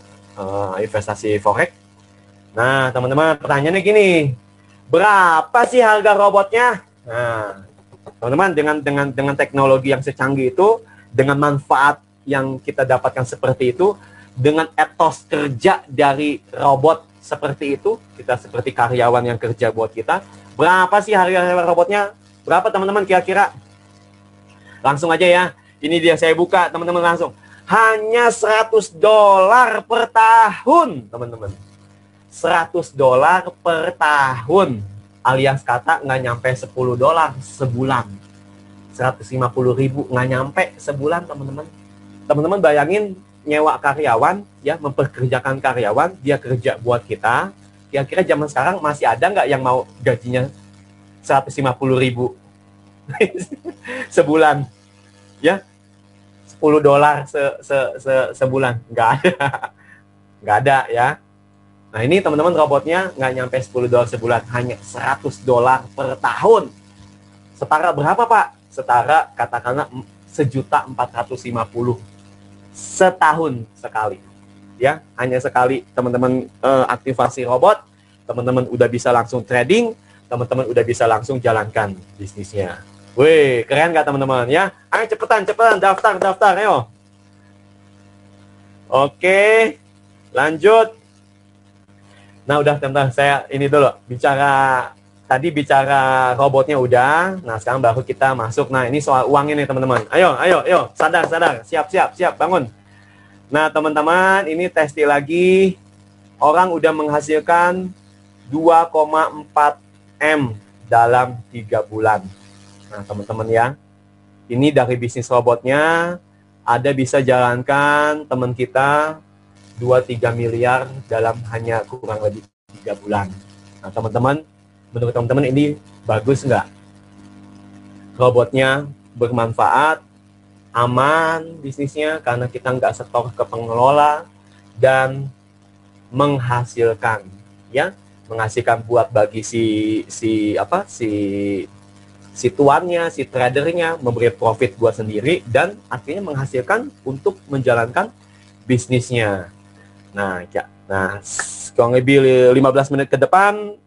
S1: investasi forex. Nah, teman-teman, pertanyaannya gini, berapa sih harga robotnya? Nah, teman-teman, dengan teknologi yang secanggih itu, dengan manfaat yang kita dapatkan seperti itu, dengan etos kerja dari robot seperti itu, kita seperti karyawan yang kerja buat kita, berapa sih harga robotnya? Berapa teman-teman kira-kira? Langsung aja ya, ini dia saya buka, teman-teman langsung. Hanya $100 per tahun, teman-teman. $100 per tahun, alias kata nggak nyampe $10 sebulan. 150.000 nggak nyampe sebulan, teman-teman. Teman-teman bayangin nyewa karyawan, ya, memperkerjakan karyawan, dia kerja buat kita. Kira-kira zaman sekarang masih ada nggak yang mau gajinya 150.000 sebulan, ya? $10 sebulan, nggak ada, nggak ada ya. Nah, ini teman-teman robotnya nggak nyampe $10 sebulan, hanya $100 per tahun. Setara berapa, Pak? Setara katakanlah 1.450.000 setahun sekali. Ya, hanya sekali teman-teman aktivasi robot, teman-teman udah bisa langsung trading, teman-teman udah bisa langsung jalankan bisnisnya. Wih, keren nggak teman-teman ya? Ayo cepetan, daftar, ayo. Oke, lanjut. Nah, udah teman-teman, saya ini dulu tadi bicara robotnya udah. Nah, sekarang baru kita masuk. Nah, ini soal uangnya nih teman-teman. Ayo, sadar, siap, bangun. Nah, teman-teman, ini testi lagi. Orang udah menghasilkan 2,4 M dalam 3 bulan. Nah, teman-teman ya, ini dari bisnis robotnya, ada bisa jalankan teman kita 2-3 miliar dalam hanya kurang lebih 3 bulan. Nah, teman-teman, menurut teman-teman ini bagus nggak? Robotnya bermanfaat, aman bisnisnya karena kita nggak setor ke pengelola dan menghasilkan, ya, menghasilkan buat bagi si tuannya, si tradernya, memberi profit buat sendiri dan akhirnya menghasilkan untuk menjalankan bisnisnya. Nah, kurang lebih 15 menit ke depan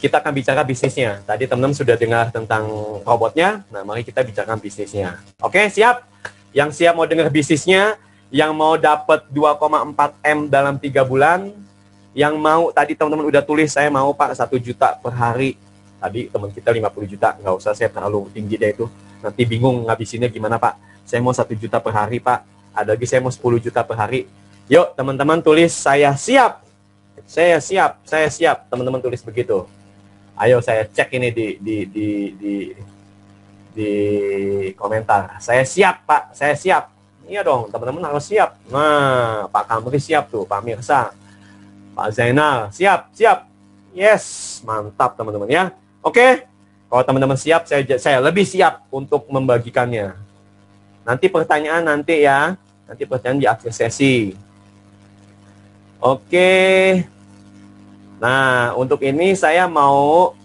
S1: kita akan bicara bisnisnya. Tadi teman-teman sudah dengar tentang robotnya, nah mari kita bicarakan bisnisnya. Oke, siap? Yang siap mau dengar bisnisnya, yang mau dapat 2,4 M dalam 3 bulan, yang mau, tadi teman-teman udah tulis, saya mau Pak 1 juta per hari. Tadi teman kita 50 juta, nggak usah saya terlalu tinggi deh itu. Nanti bingung ngabisinnya gimana Pak. Saya mau 1 juta per hari Pak. Ada lagi saya mau 10 juta per hari. Yuk teman-teman tulis saya siap. Teman-teman tulis begitu. Ayo saya cek ini di komentar. Saya siap Pak, saya siap. Iya dong, teman-teman harus siap. Nah, Pak Kamri siap tuh, Pak Mirsa, Pak Zainal siap. Yes, mantap teman-teman ya. Oke, kalau teman-teman siap, saya lebih siap untuk membagikannya. Nanti pertanyaan ya. Nanti pertanyaan di akhir sesi. Oke. Nah, untuk ini saya mau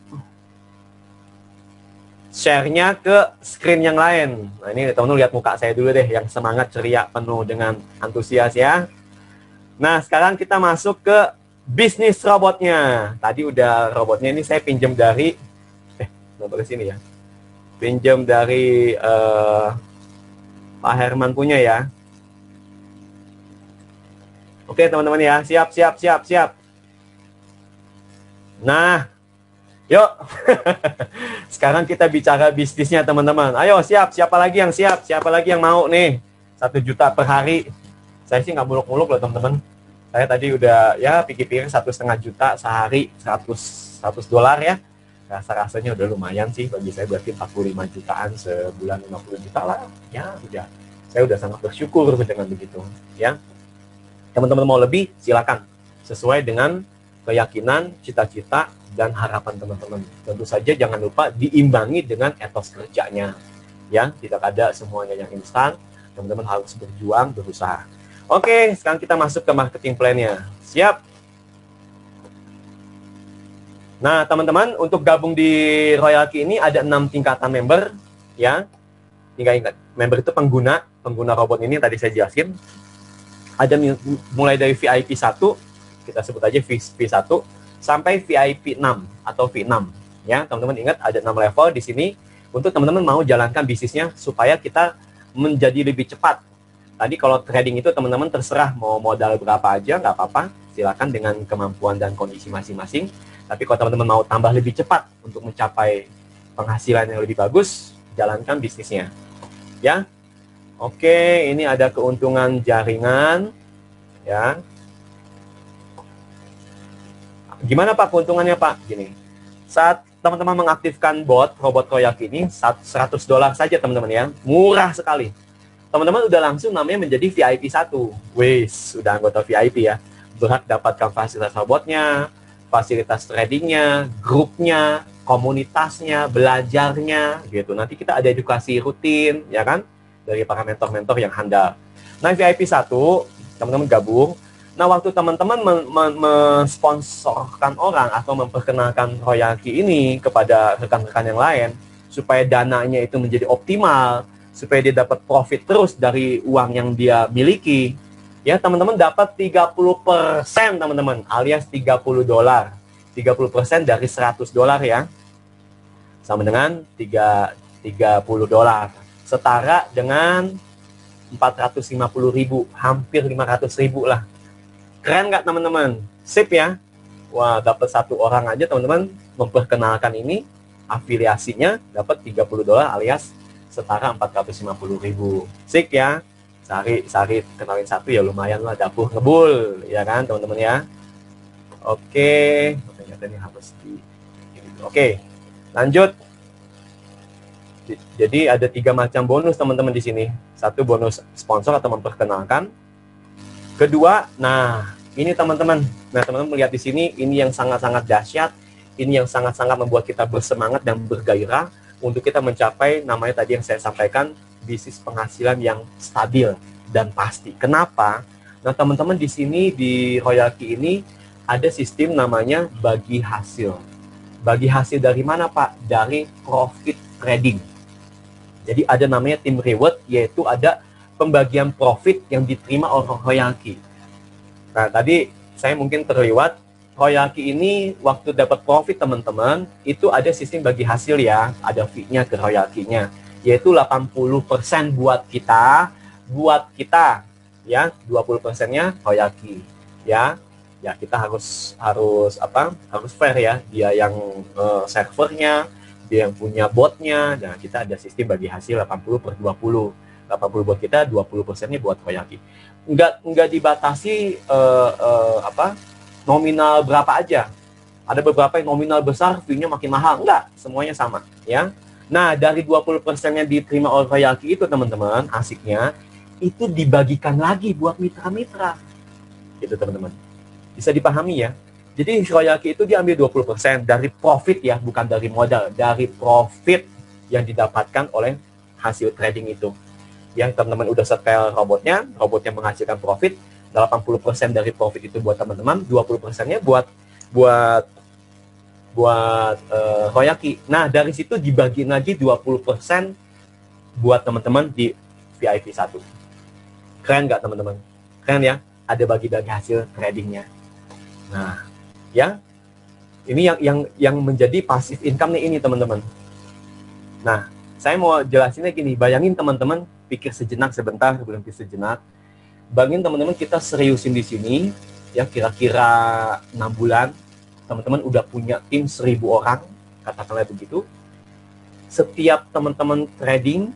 S1: share-nya ke screen yang lain. Nah, ini teman-teman lihat muka saya dulu deh, yang semangat, ceria, penuh dengan antusias ya. Nah, sekarang kita masuk ke bisnis robotnya. Tadi udah robotnya ini saya pinjam dari, nomor sini ya. Pinjam dari Pak Herman punya ya. Oke teman-teman ya, siap. Nah, yuk. Sekarang kita bicara bisnisnya teman-teman. Ayo siapa lagi yang siap? Siapa lagi yang mau nih? 1 juta per hari. Saya sih nggak muluk-muluk loh teman-teman. Saya tadi udah ya pikir-pikir 1,5 juta sehari, 100 dolar ya. Rasa-rasanya udah lumayan sih bagi saya, berarti 45 jutaan sebulan, 50 juta lah. Ya udah. Saya udah sangat bersyukur dengan begitu ya. Teman-teman mau lebih, silakan. Sesuai dengan keyakinan, cita-cita, dan harapan teman-teman. Tentu saja jangan lupa diimbangi dengan etos kerjanya. Ya, tidak ada semuanya yang instan. Teman-teman harus berjuang, berusaha. Oke, sekarang kita masuk ke marketing plan-nya. Siap? Nah, teman-teman, untuk gabung di Royalki ini ada 6 tingkatan member. Ya, ingat, member itu pengguna robot ini tadi saya jelasin. Ada mulai dari VIP 1, kita sebut aja V1, sampai VIP 6 atau V6. Ya, teman-teman ingat ada 6 level di sini untuk teman-teman mau jalankan bisnisnya supaya kita menjadi lebih cepat. Tadi kalau trading itu teman-teman terserah mau modal berapa aja, nggak apa-apa. Silakan dengan kemampuan dan kondisi masing-masing. Tapi kalau teman-teman mau tambah lebih cepat untuk mencapai penghasilan yang lebih bagus, jalankan bisnisnya. Ya. Oke, ini ada keuntungan jaringan, ya. Gimana Pak keuntungannya Pak? Gini, saat teman-teman mengaktifkan robot Royalki ini, 100 dolar saja teman-teman ya, murah sekali. Teman-teman udah langsung namanya menjadi VIP 1. Wis, sudah anggota VIP ya. Berhak dapatkan fasilitas robotnya, fasilitas tradingnya, grupnya, komunitasnya, belajarnya, gitu. Nanti kita ada edukasi rutin, ya kan? Dari para mentor-mentor yang handal. Nah, VIP 1, teman-teman gabung. Nah, waktu teman-teman mensponsorkan orang atau memperkenalkan Royalki ini kepada rekan-rekan yang lain, supaya dananya itu menjadi optimal, supaya dia dapat profit terus dari uang yang dia miliki, ya teman-teman dapat 30%, teman-teman, alias 30 dolar. 30% dari 100 dolar ya. Sama dengan 30 dolar. Setara dengan 450.000, hampir 500.000 lah. Keren nggak teman-teman? Sip ya. Wah, dapat 1 orang aja teman-teman memperkenalkan ini, afiliasinya dapat 30 dolar alias setara 450.000. Sip ya. Sehari kenalin 1 ya lumayan lah, dapur ngebul ya kan teman-teman ya. Oke, ternyata ini harus Oke, lanjut. Jadi ada 3 macam bonus teman-teman di sini. 1 bonus sponsor atau memperkenalkan. Kedua, nah ini teman-teman. Nah teman-teman melihat di sini, ini yang sangat-sangat dahsyat. Ini yang sangat-sangat membuat kita bersemangat dan bergairah untuk kita mencapai namanya tadi yang saya sampaikan, bisnis penghasilan yang stabil dan pasti. Kenapa? Nah teman-teman di sini di Royalki ini ada sistem namanya bagi hasil. Bagi hasil dari mana Pak? Dari profit trading. Jadi ada namanya tim reward, yaitu ada pembagian profit yang diterima oleh Royalki. Nah, tadi saya mungkin terlewat, Royalki ini waktu dapat profit teman-teman, itu ada sistem bagi hasil ya, ada fee-nya ke Royalki-nya, yaitu 80% buat kita, ya, 20%-nya Royalki, ya. Ya, kita harus fair ya, dia yang servernya, dia yang punya botnya, dan kita ada sistem bagi hasil 80/20. 80 buat kita, 20%-nya buat Royalki. Enggak dibatasi nominal berapa aja. Ada beberapa yang nominal besar, fee-nya makin mahal. Enggak, semuanya sama, ya. Nah, dari 20%-nya diterima oleh Royalki itu, teman-teman, asiknya, itu dibagikan lagi buat mitra-mitra. Gitu teman-teman. Bisa dipahami ya. Jadi royalti itu diambil 20% dari profit ya, bukan dari modal, dari profit yang didapatkan oleh hasil trading itu. Yang teman-teman udah setel robotnya menghasilkan profit, 80% dari profit itu buat teman-teman, 20%-nya buat royalti. Nah, dari situ dibagi lagi 20% buat teman-teman di VIP 1. Keren nggak teman-teman? Keren ya? Ada bagi-bagi hasil tradingnya. Nah, ya, ini yang menjadi passive income nih ini teman-teman. Nah, saya mau jelasinnya gini, bayangin teman-teman, pikir sejenak sebentar, berhenti sejenak. Bayangin teman-teman kita seriusin di sini, ya kira-kira 6 bulan, teman-teman udah punya tim 1.000 orang, katakanlah begitu. Setiap teman-teman trading,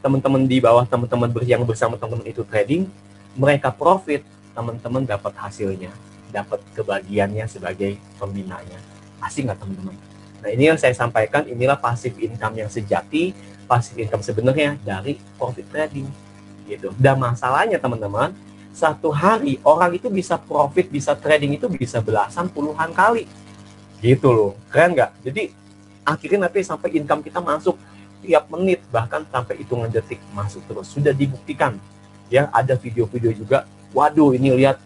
S1: teman-teman di bawah teman-teman yang bersama teman-teman itu trading, mereka profit, teman-teman dapat hasilnya, dapat kebagiannya sebagai pembinanya. Asik nggak teman-teman? Nah, ini yang saya sampaikan, inilah passive income yang sejati, passive income sebenarnya dari profit trading. Gitu. Dan masalahnya teman-teman, satu hari orang itu bisa profit, bisa trading itu bisa belasan puluhan kali. Gitu loh, keren nggak? Jadi akhirnya nanti sampai income kita masuk tiap menit, bahkan sampai hitungan detik masuk terus. Sudah dibuktikan. Ya, ada video-video juga. Waduh, ini lihat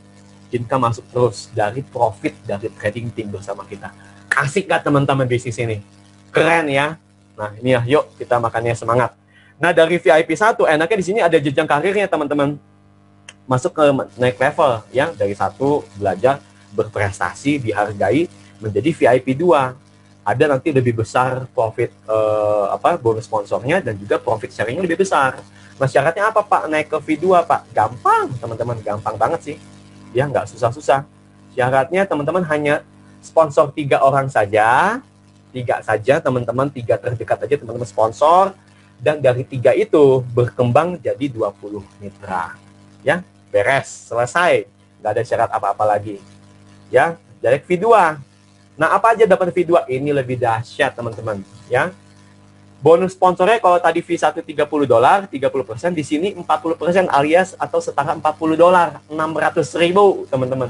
S1: income masuk terus dari profit dari trading tim bersama kita. Asik gak teman-teman bisnis ini? Keren ya. Nah, ini ya, yuk kita makannya semangat. Nah, dari VIP 1 enaknya di sini ada jenjang karirnya teman-teman. Masuk ke naik level ya, dari 1 belajar berprestasi, dihargai, menjadi VIP 2. Ada nanti lebih besar profit bonus sponsornya dan juga profit sharingnya lebih besar. Nah, syaratnya apa Pak naik ke V2 Pak? Gampang teman-teman, gampang banget sih. Ya, nggak susah-susah. Syaratnya teman-teman hanya sponsor 3 orang saja. 3 saja teman-teman, 3 terdekat aja teman-teman sponsor. Dan dari 3 itu berkembang jadi 20 mitra. Ya, beres, selesai. Nggak ada syarat apa-apa lagi. Ya, direct V2. Nah, apa aja dapat V2? Ini lebih dahsyat teman-teman. Ya, bonus sponsornya kalau tadi V1 $30, 30%, di sini 40% alias atau setara $40, 600.000 teman-teman.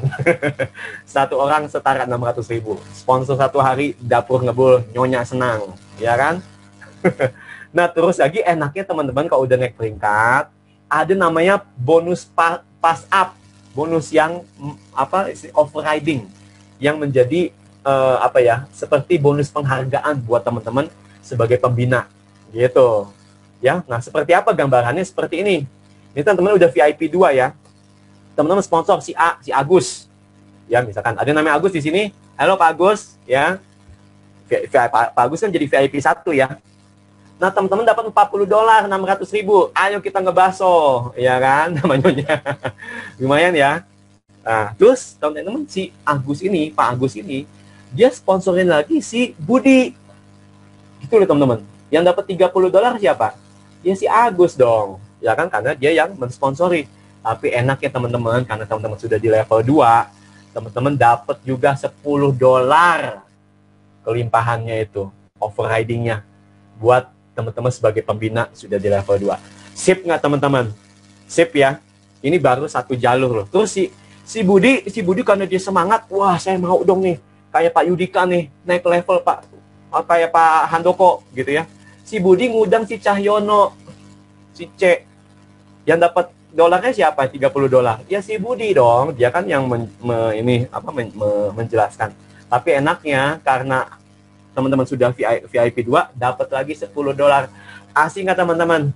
S1: Satu orang setara 600.000. Sponsor 1 hari, dapur ngebul, nyonya senang, ya kan? Nah, terus lagi enaknya teman-teman kalau udah naik peringkat, ada namanya bonus pass up, bonus yang overriding, yang menjadi seperti bonus penghargaan buat teman-teman sebagai pembina, gitu. Ya, nah seperti apa gambarannya seperti ini. Ini teman-teman udah VIP 2 ya. Teman-teman sponsor si A, si Agus. Ya, misalkan ada namanya Agus di sini. Halo Pak Agus, ya. Pak Agus kan jadi VIP 1 ya. Nah, teman-teman dapat $40, 600.000. Ayo kita ngebaso, ya kan? Namanya. Lumayan ya. Nah, terus teman-teman si Agus ini, Pak Agus ini, dia sponsorin lagi si Budi. Itu loh teman-teman. Yang dapat $30 siapa? Ya si Agus dong. Ya kan, karena dia yang mensponsori. Tapi enaknya teman-teman, karena teman-teman sudah di level 2, teman-teman dapat juga $10 kelimpahannya itu, overridingnya. Buat teman-teman sebagai pembina sudah di level 2. Sip nggak teman-teman? Sip ya. Ini baru 1 jalur loh. Terus si Budi karena dia semangat, wah saya mau dong nih. Kayak Pak Yudika nih, naik level Pak. Kayak Pak Handoko gitu ya. Si Budi ngundang si Cahyono, si C. Yang dapat dolarnya siapa? $30. Ya si Budi dong, dia kan yang menjelaskan. Tapi enaknya karena teman-teman sudah VIP 2, dapat lagi $10. Asik nggak teman-teman?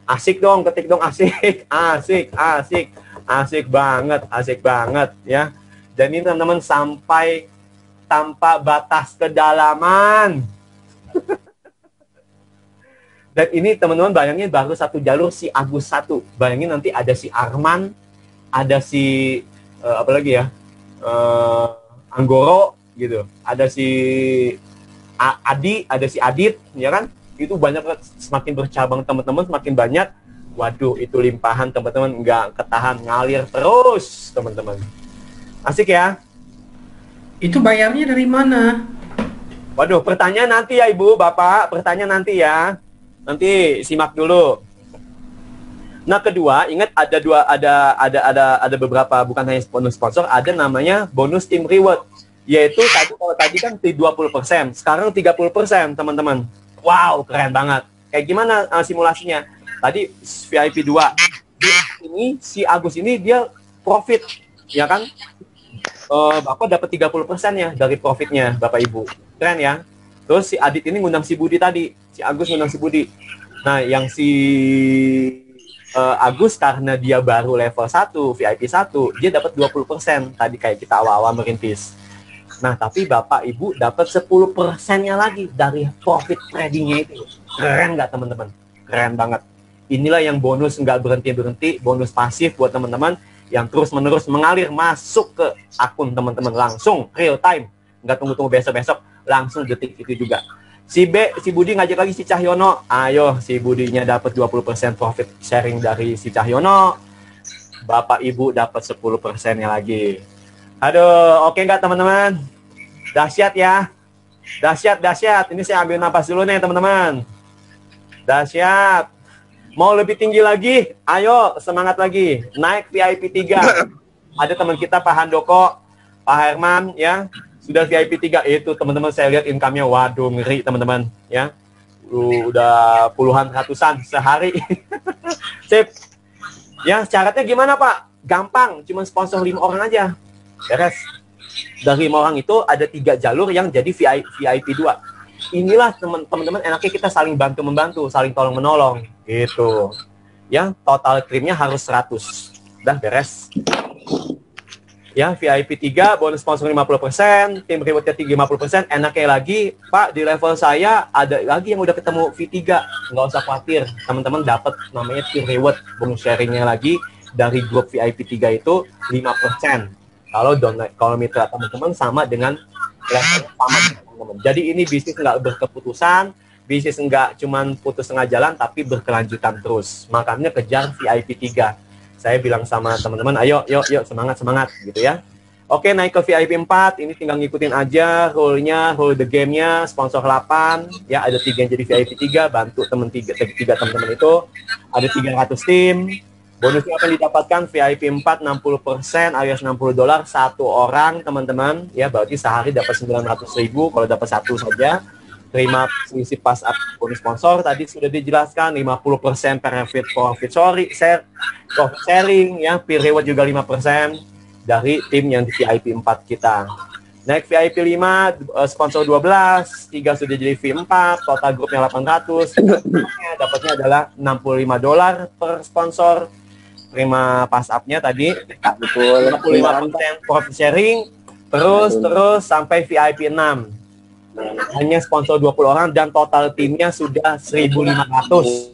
S1: Asik dong, ketik dong asik. Asik banget ya. Dan ini teman-teman sampai tanpa batas kedalaman. Dan ini teman-teman bayangin baru 1 jalur si Agus 1. Bayangin nanti ada si Arman, ada si Anggoro gitu. Ada si Adi, ada si Adit, ya kan? Itu banyak, semakin bercabang teman-teman, semakin banyak. Waduh, itu limpahan teman-teman, nggak ketahan, ngalir terus teman-teman. Asik ya?
S3: Itu bayarnya dari mana?
S1: Waduh, pertanyaan nanti ya Ibu, Bapak. Pertanyaan nanti ya. Nanti simak dulu. Nah, kedua, ingat ada beberapa, bukan hanya bonus sponsor, ada namanya bonus team reward. Yaitu kalau tadi kan 20%, sekarang 30%, teman-teman. Wow, keren banget. Kayak gimana simulasinya? Tadi VIP 2. Ini si Agus ini dia profit, ya kan? Bapak dapat 30% ya dari profitnya, Bapak Ibu. Keren ya. Terus si Adit ini ngundang si Budi tadi. Si Agus ngundang si Budi. Nah, yang si Agus karena dia baru level 1, VIP 1, dia dapat 20% tadi kayak kita awal-awal merintis. Nah, tapi Bapak Ibu dapat 10%-nya lagi dari profit tradingnya itu. Keren nggak, teman-teman? Keren banget. Inilah yang bonus nggak berhenti-berhenti, bonus pasif buat teman-teman yang terus-menerus mengalir masuk ke akun teman-teman langsung, real time. Nggak tunggu-tunggu besok-besok, langsung detik itu juga. Si Budi ngajak lagi si Cahyono. Ayo, si Budinya dapat 20% profit sharing dari si Cahyono. Bapak Ibu dapat 10%-nya lagi. Aduh, oke nggak teman-teman? Dahsyat ya. Dahsyat. Ini saya ambil napas dulu nih teman-teman. Dahsyat. Mau lebih tinggi lagi? Ayo, semangat lagi. Naik VIP 3. Ada teman kita Pak Handoko, Pak Herman ya. Sudah VIP 3 itu teman-teman, saya lihat income-nya waduh ngeri teman-teman ya. Udah puluhan ratusan sehari. Sip. Ya, syaratnya gimana Pak? Gampang, cuma sponsor 5 orang aja. Beres. Dari 5 orang itu ada 3 jalur yang jadi VIP 2. Inilah teman-teman enaknya kita saling bantu-membantu, saling tolong-menolong gitu. Ya, total krimnya harus 100. Udah beres. Ya, VIP 3, bonus sponsor 50%, tim rewardnya 50%, enaknya lagi, Pak, di level saya ada lagi yang udah ketemu V3, nggak usah khawatir, teman-teman dapat namanya tim reward, bonus sharingnya lagi, dari grup VIP 3 itu 5%. Kalau mitra teman-teman sama dengan level sama teman-teman. Jadi ini bisnis nggak berkeputusan, bisnis nggak cuman putus tengah jalan, tapi berkelanjutan terus. Makanya kejar VIP 3. Saya bilang sama teman-teman, ayo semangat gitu ya. Oke, naik ke VIP 4, ini tinggal ngikutin aja rule the game-nya, sponsor 8, ya ada 3 yang jadi VIP 3, bantu tiga teman-teman itu, ada 300 tim, bonusnya akan didapatkan VIP 4 60% alias $60 satu orang teman-teman, ya berarti sehari dapat 900.000 kalau dapat satu saja. Terima selisih pas up bonus sponsor tadi sudah dijelaskan 50% profit sharing ya, peer reward juga 5% dari tim yang di VIP 4 kita. Naik VIP 5 sponsor 12, 3 sudah jadi VIP 4, total grupnya 800. Dapatnya adalah $65 per sponsor. Terima pas up-nya tadi 55% profit sharing terus sampai VIP 6. Hanya sponsor 20 orang dan total timnya sudah 1.500.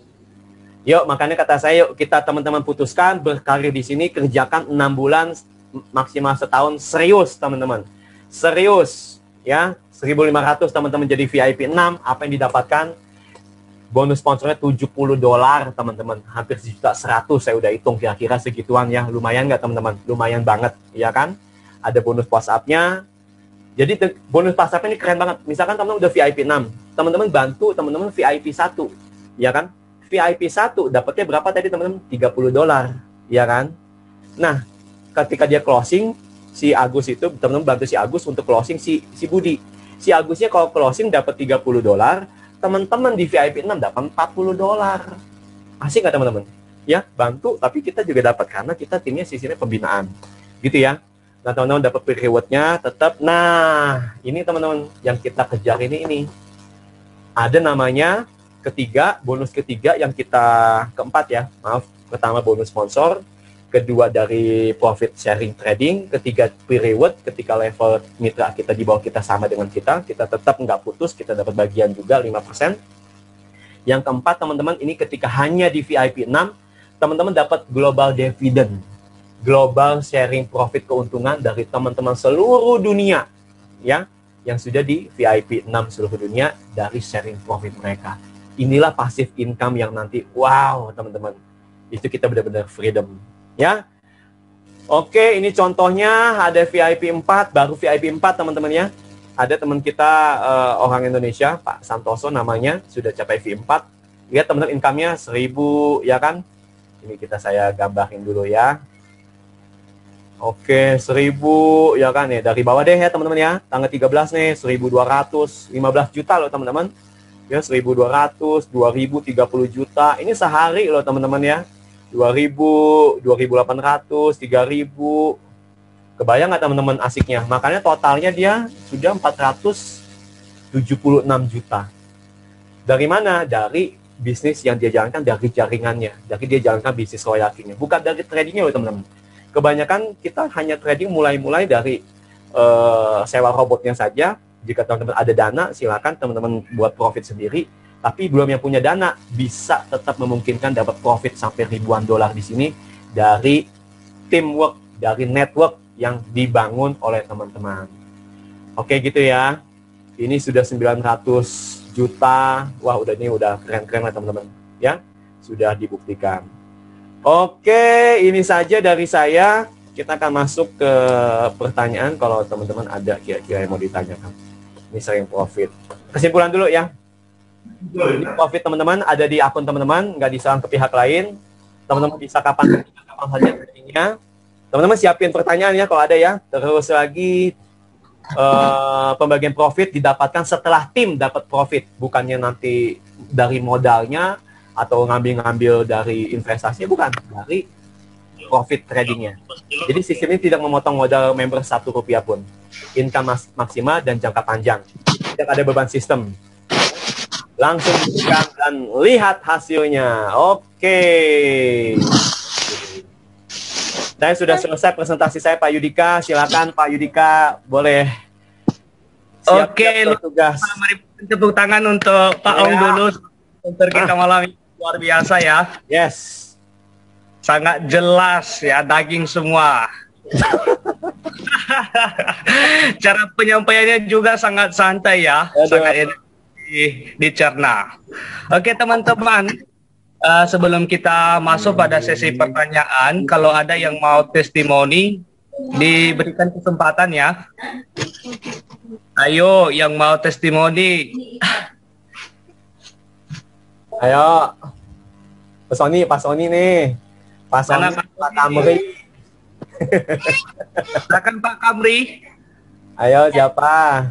S1: Yuk, makanya kata saya, yuk kita teman-teman putuskan berkarir di sini, kerjakan 6 bulan maksimal setahun, serius teman-teman. Serius ya, 1.500 teman-teman jadi VIP 6, apa yang didapatkan? Bonus sponsornya $70 teman-teman, hampir 1.100.000 saya udah hitung kira-kira segituan ya. Lumayan nggak teman-teman? Lumayan banget ya kan? Ada bonus WhatsApp-nya. Jadi bonus WhatsApp ini keren banget. Misalkan teman-teman udah VIP 6, teman-teman bantu teman-teman VIP 1, ya kan? VIP 1 dapatnya berapa tadi teman-teman? $30, ya kan? Nah, ketika dia closing, si Agus itu, teman-teman bantu si Agus untuk closing si Budi. Si Agusnya kalau closing dapat $30, teman-teman di VIP 6 dapat $40. Asik nggak teman-teman? Ya, bantu, tapi kita juga dapat karena kita timnya sisinya pembinaan. Gitu ya. Nah, teman-teman dapat reward-nya tetap. Nah, ini teman-teman yang kita kejar ini. Ada namanya bonus ketiga yang kita keempat ya. Maaf, pertama bonus sponsor, kedua dari profit sharing trading, ketiga reward ketika level mitra kita di bawah kita sama dengan kita tetap nggak putus, kita dapat bagian juga 5%. Yang keempat teman-teman, ini ketika hanya di VIP 6, teman-teman dapat global dividend. Global sharing profit keuntungan dari teman-teman seluruh dunia ya, yang sudah di VIP 6 seluruh dunia dari sharing profit mereka. Inilah passive income yang nanti wow teman-teman, itu kita benar-benar freedom ya. Oke, ini contohnya ada VIP 4, baru VIP 4 teman-teman ya. Ada teman kita orang Indonesia, Pak Santoso namanya, sudah capai VIP 4. Lihat teman-teman income-nya 1.000 ya kan. Ini saya gambarin dulu ya. Oke, 1000 ya kan ya. Dari bawah deh ya teman-teman ya. Tanggal 13 nih, 1215 juta loh teman-teman. Ya, 1200, 2000, 30 juta. Ini sehari loh teman-teman ya. 2000, 2800, 3000. Kebayang nggak teman-teman asiknya? Makanya totalnya dia sudah 476 juta. Dari mana? Dari bisnis yang dia jalankan, dari jaringannya. Dari dia jalankan bisnis royaltinya. Bukan dari tradingnya loh teman-teman. Kebanyakan kita hanya trading mulai dari sewa robotnya saja. Jika teman-teman ada dana, silakan teman-teman buat profit sendiri. Tapi belum yang punya dana, bisa tetap memungkinkan dapat profit sampai ribuan dolar di sini dari teamwork, dari network yang dibangun oleh teman-teman. Oke gitu ya. Ini sudah 900 juta. Wah, udah keren-keren lah teman-teman. Ya, sudah dibuktikan. Oke, ini saja dari saya. Kita akan masuk ke pertanyaan kalau teman-teman ada kira-kira yang mau ditanyakan. Ini sering profit. Kesimpulan dulu ya. Ini profit teman-teman ada di akun teman-teman, nggak diserang ke pihak lain. Teman-teman bisa kapan saja tradingnya. Teman-teman siapin pertanyaannya kalau ada ya. Terus lagi pembagian profit didapatkan setelah tim dapat profit, bukannya nanti dari modalnya atau ngambil dari investasinya, bukan, dari profit tradingnya. Jadi sistem ini tidak memotong modal member Rp1 pun. Income maksimal dan jangka panjang. Tidak ada beban sistem. Langsung buka dan lihat hasilnya. Oke. Saya sudah selesai presentasi saya, Pak Yudika. Silakan Pak Yudika, boleh.
S2: Oke,
S1: tugas.
S2: Mari tepuk tangan untuk Pak Ong dulu. Untuk kita malam ini luar biasa ya.
S1: Yes.
S2: Sangat jelas ya, daging semua. Cara penyampaiannya juga sangat santai ya. Sangat enak dicerna. Oke teman-teman, sebelum kita masuk pada sesi pertanyaan, kalau ada yang mau testimoni, diberikan kesempatan ya. Ayo yang mau testimoni.
S1: Ayo. Pak Sony nih. Pak Sony, Pak Kamri.
S2: Silakan Pak Kamri.
S1: Ayo siapa?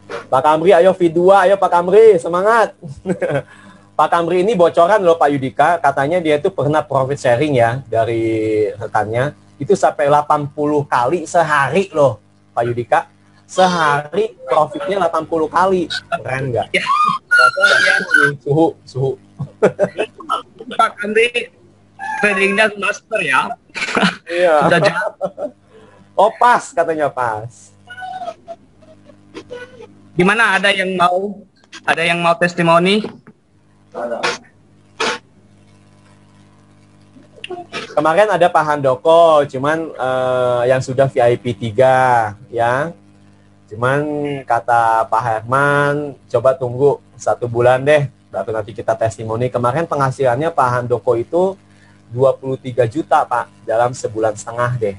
S1: Pak Kamri, ayo V2, ayo Pak Kamri, semangat. Pak Kamri ini bocoran loh Pak Yudika, katanya dia itu pernah profit sharing ya dari rekannya. Itu sampai 80 kali sehari loh Pak Yudika. Sehari profitnya 80 kali. Keren nggak?
S2: Ya.
S1: Suhu.
S2: Pak Kamri tradingnya master ya.
S1: Iya.
S2: Sudah jalan.
S1: Oh pas, katanya pas.
S2: Gimana, ada yang mau testimoni?
S1: Kemarin ada Pak Handoko, cuman yang sudah VIP 3 ya. Cuman kata Pak Herman, coba tunggu 1 bulan deh, baru nanti kita testimoni. Kemarin penghasilannya Pak Handoko itu 23 juta Pak, dalam sebulan setengah deh.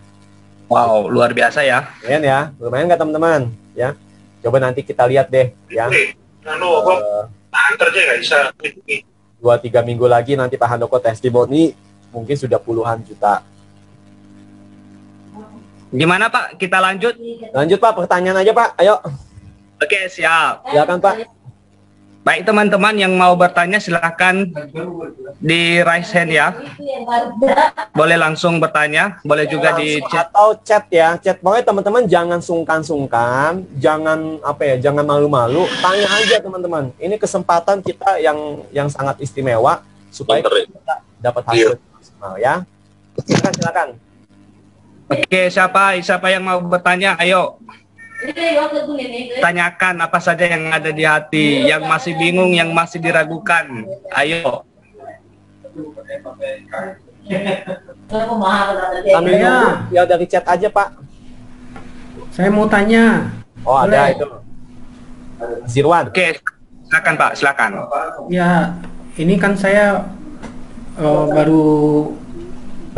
S2: Wow, luar biasa ya.
S1: Lumayan ya, lumayan nggak teman-teman? Ya, coba nanti kita lihat deh ya. 2-3 minggu lagi nanti Pak Handoko testimoni, mungkin sudah puluhan juta.
S2: Gimana Pak, kita lanjut?
S1: Lanjut Pak, pertanyaan aja Pak, ayo.
S2: Oke, siap.
S1: Silakan Pak.
S2: Baik teman-teman yang mau bertanya silahkan di raise hand ya. Boleh langsung bertanya, boleh juga di chat.
S1: Atau chat ya, chat. Pokoknya teman-teman jangan sungkan-sungkan, jangan jangan malu-malu, tanya aja teman-teman. Ini kesempatan kita yang sangat istimewa supaya kita dapat hasil maksimal ya. Silakan.
S2: Oke, siapa yang mau bertanya? Ayo. Tanyakan apa saja yang ada di hati, yang masih bingung, yang masih diragukan. Ayo.
S1: Kami ya dari chat aja Pak.
S3: Saya mau tanya.
S1: Oh ada itu. Zirwan.
S2: Oke, silakan Pak, silakan.
S3: Ya, ini kan saya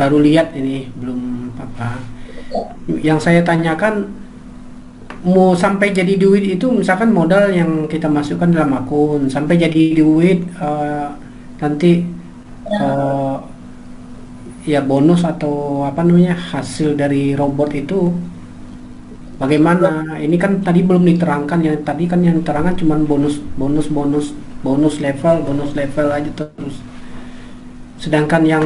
S3: baru lihat ini, belum apa. Yang saya tanyakan, mau sampai jadi duit itu misalkan modal yang kita masukkan dalam akun sampai jadi duit nanti eh, ya bonus atau apa namanya hasil dari robot itu bagaimana? Ini kan tadi belum diterangkan, yang tadi kan yang diterangkan cuma bonus level aja terus. Sedangkan yang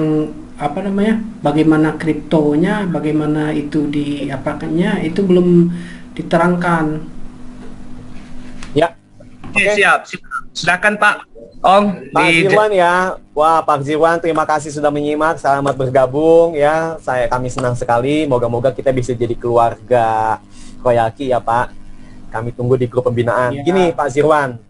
S3: apa namanya? Bagaimana kriptonya, bagaimana itu diapakannya itu belum diterangkan.
S1: Ya.
S2: Oke, siap. Silakan Pak Ong.
S1: Pak Zirwan ya. Wah, Pak Zirwan, terima kasih sudah menyimak. Selamat bergabung ya. Kami senang sekali. Moga-moga kita bisa jadi keluarga Royalki ya, Pak. Kami tunggu di grup pembinaan.
S3: Ya.
S1: Gini, Pak Zirwan.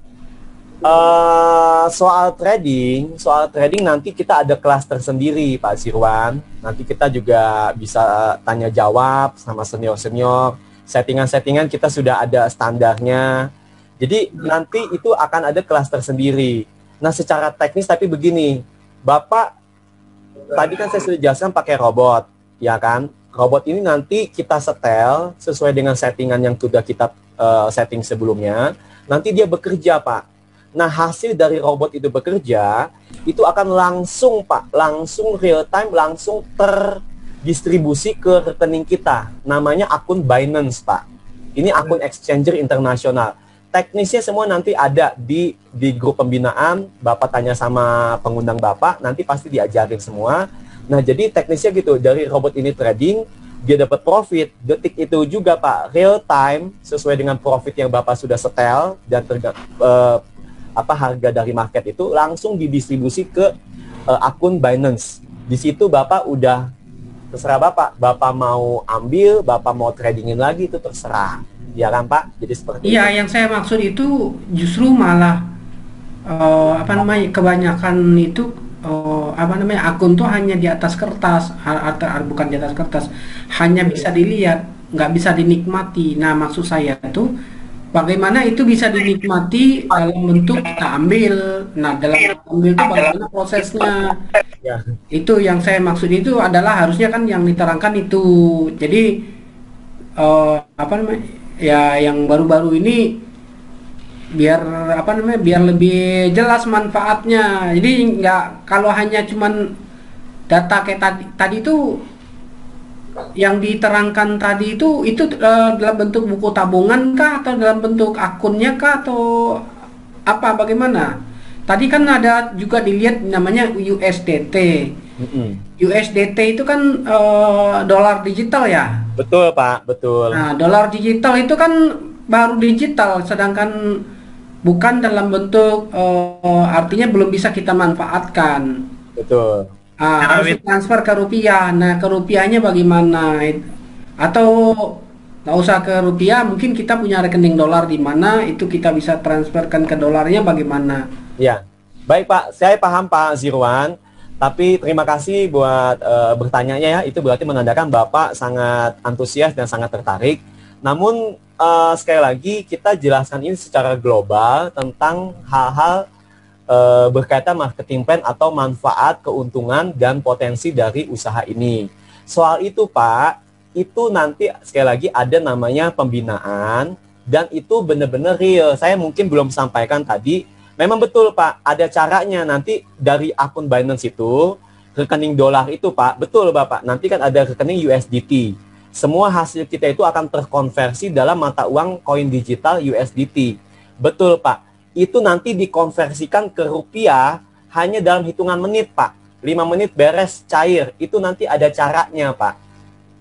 S1: Soal trading nanti kita ada kelas tersendiri, Pak Zirwan. Nanti kita juga bisa tanya jawab sama senior-senior. Settingan-settingan kita sudah ada standarnya. Jadi nanti itu akan ada kelas tersendiri. Nah, secara teknis tapi begini, Bapak tadi kan saya sudah jelaskan pakai robot, ya kan? Robot ini nanti kita setel sesuai dengan settingan yang sudah kita setting sebelumnya. Nanti dia bekerja, Pak. Nah, hasil dari robot itu bekerja, itu akan langsung, Pak, langsung real time, langsung terdistribusi ke rekening kita. Namanya akun Binance, Pak. Ini akun exchanger internasional. Teknisnya semua nanti ada di grup pembinaan. Bapak tanya sama pengundang Bapak, nanti pasti diajarin semua. Nah, jadi teknisnya gitu, dari robot ini trading, dia dapat profit. Detik itu juga, Pak, real time, sesuai dengan profit yang Bapak sudah setel, dan harga dari market itu langsung didistribusi ke akun Binance. Di situ Bapak udah terserah Bapak mau ambil, Bapak mau tradingin lagi itu terserah. Ya kan, Pak? Jadi seperti
S3: Iya,
S1: itu.
S3: yang saya maksud itu justru malah kebanyakan itu akun tuh hanya di atas kertas atau bukan di atas kertas, hanya bisa dilihat, nggak bisa dinikmati. Nah, maksud saya tuh bagaimana itu bisa dinikmati dalam bentuk kita ambil. Nah, dalam ambil itu bagaimana prosesnya?
S1: Ya.
S3: Itu yang saya maksud itu adalah harusnya kan yang diterangkan itu. Jadi ya yang baru-baru ini biar biar lebih jelas manfaatnya. Jadi nggak kalau hanya cuman data kayak tadi itu yang diterangkan tadi itu dalam bentuk buku tabungan kah atau dalam bentuk akunnya kah atau apa bagaimana? Tadi kan ada juga dilihat namanya USDT. USDT itu kan dolar digital ya.
S1: Betul, Pak, betul.
S3: Nah, dolar digital itu kan baru digital, sedangkan bukan dalam bentuk artinya belum bisa kita manfaatkan.
S1: Betul.
S3: Harus transfer ke rupiah. Nah, ke rupiahnya bagaimana? Atau nggak usah ke rupiah, mungkin kita punya rekening dolar di mana itu kita bisa transferkan ke dolarnya bagaimana?
S1: Ya, baik Pak, saya paham Pak Zirwan. Tapi terima kasih buat bertanyanya ya. Itu berarti menandakan Bapak sangat antusias dan sangat tertarik. Namun sekali lagi kita jelaskan ini secara global tentang hal-hal berkaitan marketing plan atau manfaat, keuntungan, dan potensi dari usaha ini. Soal itu Pak, itu nanti sekali lagi ada namanya pembinaan dan itu benar-benar real. Saya mungkin belum sampaikan tadi. Memang betul Pak, ada caranya nanti dari akun Binance itu, rekening dolar itu Pak, betul Bapak, nanti kan ada rekening USDT. Semua hasil kita itu akan terkonversi dalam mata uang koin digital USDT. Betul Pak, itu nanti dikonversikan ke rupiah hanya dalam hitungan menit Pak. 5 menit beres, cair, itu nanti ada caranya Pak.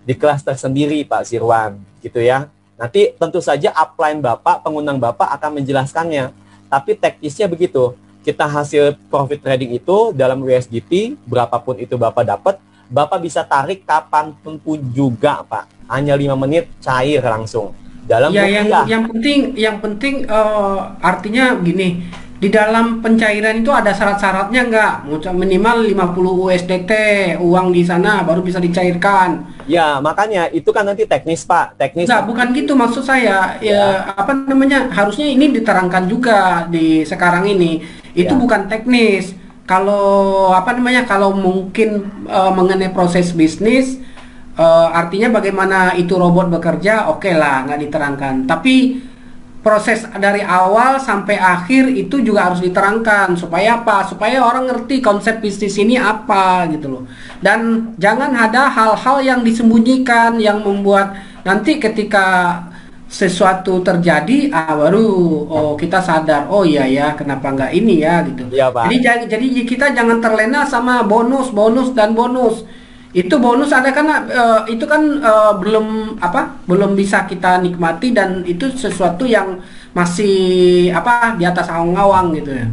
S1: Di kelas tersendiri Pak Zirwan, gitu ya. Nanti tentu saja upline Bapak, pengundang Bapak akan menjelaskannya. Tapi teknisnya begitu, kita hasil profit trading itu dalam USDT, berapapun itu Bapak dapat, Bapak bisa tarik kapanpun juga Pak. Hanya 5 menit cair langsung. Dalam
S3: ya, yang penting artinya gini, di dalam pencairan itu ada syarat-syaratnya nggak? Minimal 50 USDT uang di sana baru bisa dicairkan.
S1: Ya, makanya itu kan nanti teknis Pak, teknis.
S3: Nggak, bukan gitu maksud saya. Ya, harusnya ini diterangkan juga di sekarang ini. Itu bukan teknis. Kalau kalau mungkin mengenai proses bisnis artinya bagaimana itu robot bekerja, oke lah, nggak diterangkan. Tapi proses dari awal sampai akhir itu juga harus diterangkan supaya apa? Supaya orang ngerti konsep bisnis ini apa gitu loh. Dan jangan ada hal-hal yang disembunyikan yang membuat nanti ketika sesuatu terjadi baru kita sadar, oh iya ya, kenapa nggak ini ya gitu.
S1: Iya, Pak.
S3: Jadi kita jangan terlena sama bonus dan bonus. Itu bonus ada karena itu kan belum bisa kita nikmati, dan itu sesuatu yang masih di atas awang-awang gitu ya.